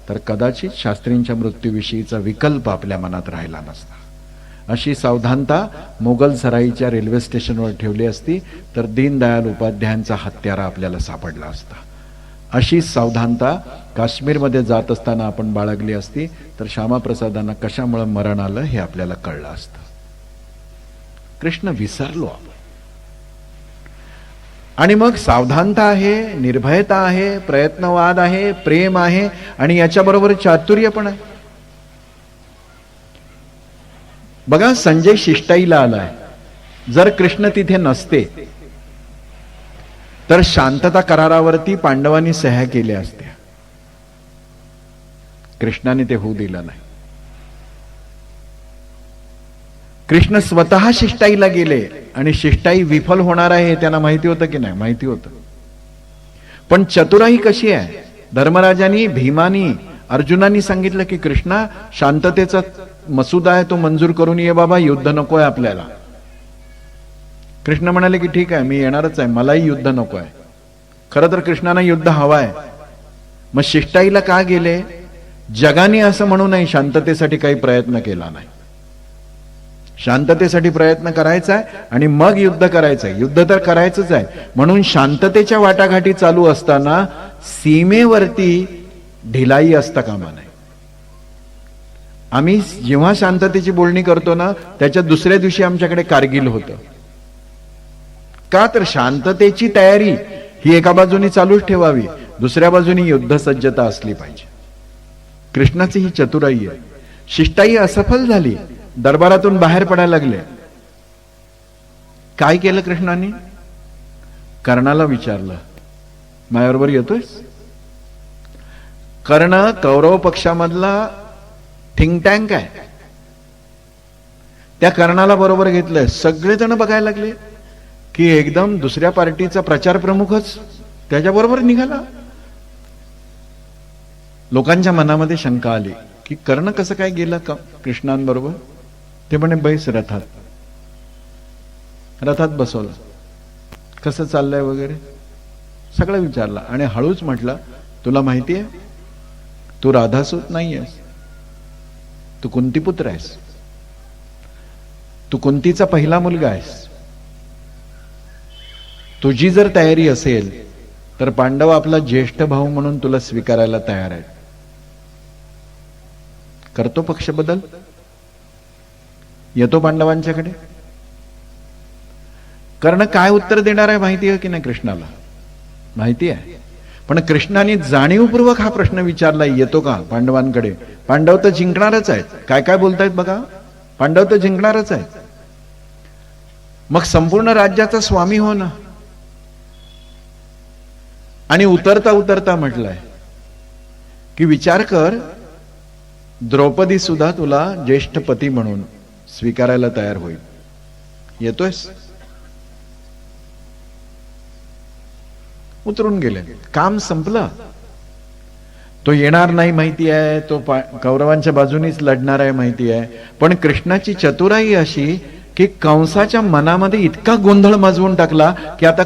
तर कदाचित शास्त्रींच्या मृत्यूविषयीचा विकल्प आपल्या मनात राहिला नसता. अशी सावधानता मोगल सराईच्या रेल्वे स्टेशनवर ठेवली असती तर दीनदयाल उपाध्यायांचा हत्यारा आपल्याला सापडला असता. अशी सावधानता काश्मीरमध्ये जात असताना आपण बाळगली असती तर श्यामाप्रसादांना कशामुळे मरण आलं हे आपल्याला कळलं असतं. कृष्ण विसरलो आपण. आणि मग सावधानता आहे, निर्भयता आहे, प्रयत्नवाद आहे, प्रेम आहे आणि याच्याबरोबर चातुर्य पण आहे. बघा, संजय शिष्टाईला आलाय. जर कृष्ण तिथे नसते तर शांतता करारावरती पांडवांनी सह्या केल्या असत्या. कृष्णाने ते होऊ दिलं नाही. कृष्ण स्वतः शिष्टाईला गेले आणि शिष्टाई विफल होणार आहे हे त्यांना माहिती होतं की नाही? माहिती होतं. पण चतुराई कशी आहे? धर्मराजांनी, भीमानी, अर्जुनांनी सांगितलं की कृष्णा, शांततेचा मसुदा आहे तो मंजूर करून ये बाबा, युद्ध नको आहे आपल्याला. कृष्ण म्हणाले की ठीक आहे, मी येणारच आहे, मलाही युद्ध नको आहे. खरं तर कृष्णाला युद्ध हवं आहे. मग शिष्टाईला का गेले? जगाने असं म्हणू नये शांततेसाठी काही प्रयत्न केला नाही. शांततेसाठी प्रयत्न करायचा आहे आणि मग युद्ध करायचं आहे. युद्ध तर करायचंच आहे. म्हणून शांततेच्या वाटाघाटी चालू असताना सीमेवरती ढिलाई असता कामा नये. आम्ही जेव्हा शांततेची बोलणी करतो ना, त्याच्या दुसऱ्या दिवशी आमच्याकडे कारगिल होतं. का तर शांततेची तयारी ही एका बाजूनी चालूच ठेवावी, दुसऱ्या बाजूनी युद्ध सज्जता असली पाहिजे. कृष्णाची ही चतुराई आहे. शिष्टाई असफल झाली, दरबारातून बाहेर पडायला लागले. काय केलं कृष्णाने? कर्णाला विचारलं, माझ्याबरोबर येतोयस? कर्ण कौरव पक्षामधला थिंक टँक आहे. त्या कर्णाला बरोबर घेतलंय. सगळेजण बघायला लागले की एकदम दुसऱ्या पार्टीचा प्रचार प्रमुखच त्याच्याबरोबर निघाला. लोकांच्या मनामध्ये शंका आली की कर्ण कसं काय गेला का कृष्णांबरोबर? ते म्हणे बैस रथात. रथात बसवलं. कसं चाललंय वगैरे सगळं विचारलं आणि हळूच म्हटलं, तुला माहिती आहे तू राधासूत नाही आहेस, तू कुंतीपुत्र आहेस, तू कुंतीचा पहिला मुलगा आहेस. तुझी जर तयारी असेल तर पांडव आपला ज्येष्ठ भाऊ म्हणून तुला स्वीकारायला तयार आहे. करतो पक्ष बदल, येतो पांडवांच्याकडे. कर्ण काय उत्तर देणार आहे माहिती आहे की नाही कृष्णाला? माहिती आहे. पण कृष्णाने जाणीवपूर्वक हा प्रश्न विचारला, येतो का पांडवांकडे? पांडव तर जिंकणारच आहेत. काय काय बोलतायत बघा, पांडव तर जिंकणारच आहेत. मग संपूर्ण राज्याचा स्वामी हो ना. आणि उतरता उतरता म्हटलंय, की विचार कर, द्रौपदी सुद्धा तुला ज्येष्ठ पती म्हणून स्वीकारायला तयार होईल. येतोयस? उतरून गेले, काम संपलं. तो येणार नाही माहिती आहे, तो कौरवांच्या बाजूनीच लढणार आहे माहिती आहे, पण कृष्णाची चतुराई अशी की कंसाच्या मनामध्ये इतका गोंधळ माजवून टाकला की आता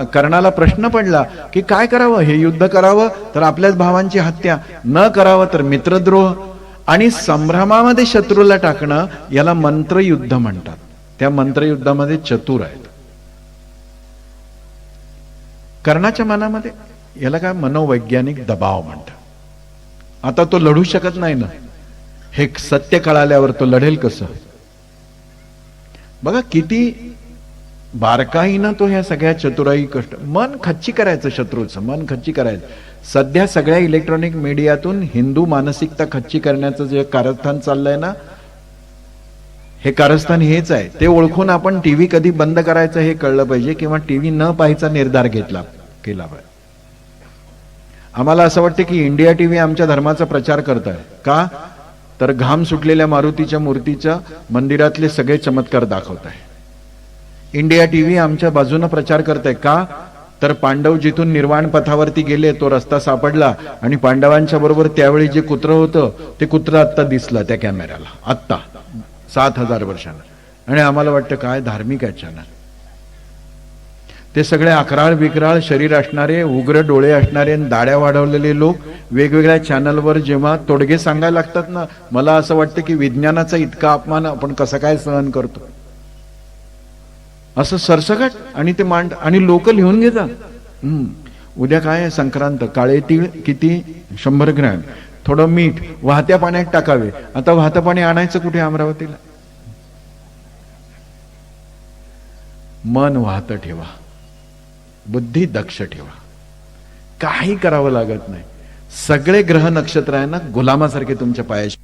कर्णाला प्रश्न पडला की काय करावं, हे युद्ध करावं तर आपल्याच भावांची हत्या, न करावं तर मित्रद्रोह, आणि संभ्रमामध्ये शत्रूला टाकणं याला मंत्रयुद्ध म्हणतात. त्या मंत्रयुद्धामध्ये चतुर आहेत. कर्णाच्या मनामध्ये याला काय मनोवैज्ञानिक दबाव म्हणतात. आता तो लढू शकत नाही ना, हे सत्य कळाल्यावर तो लढेल कसं? बघा किती बारकाईनं तो ह्या सगळ्या चतुराई कष्ट, मन खच्ची करायचं, शत्रूचं मन खच्ची करायचं. सध्या सगळ्या इलेक्ट्रॉनिक मीडियातून हिंदू मानसिकता खच्ची करण्याचं जे कारस्थान चाललंय ना, हे कारस्थान हेच आहे. ते ओळखून आपण टीव्ही कधी बंद करायचं हे कळलं पाहिजे, किंवा टीव्ही न पाहायचा निर्धार केला पाहिजे. आम्हाला असं वाटतं की इंडिया टीव्ही आमच्या धर्माचा प्रचार करत आहे. का? तर घाम सुटलेल्या मारुतीच्या मूर्तीच्या मंदिरातले सगळे चमत्कार दाखवत आहे. इंडिया टीव्ही आमच्या बाजूने प्रचार करत आहे. का? तर पांडव जिथून निर्वाण पथावरती गेले तो रस्ता सापडला, आणि पांडवांच्या बरोबर त्यावेळी जे कुत्र होतं ते कुत्र आत्ता दिसलं त्या कॅमेऱ्याला, आत्ता 7000 वर्षांना. आणि आम्हाला वाटतं काय धार्मिक अचानक. ते सगळे अकराळ विकराळ शरीर असणारे, उग्र डोळे असणारे, दाढ्या वाढवलेले लोक वेगवेगळ्या चॅनलवर जेव्हा तोडगे सांगायला लागतात ना, मला असं वाटतं की विज्ञानाचा इतका अपमान आपण कसा काय सहन करतो, असं सरसकट. आणि ते आणि लोक लिहून घेतात. उद्या काय आहे? संक्रांत. काळे तीळ किती? 100 ग्रॅम. थोडं मीठ वाहत्या पाण्यात टाकावे. आता वाहतं पाणी आणायचं कुठे अमरावतीला? मन वाहतं ठेवा, बुद्धी दक्ष ठेवा. काही करावं लागत नाही. सगळे ग्रह नक्षत्र आहे ना, गुलामासारखे तुमच्या पायाशी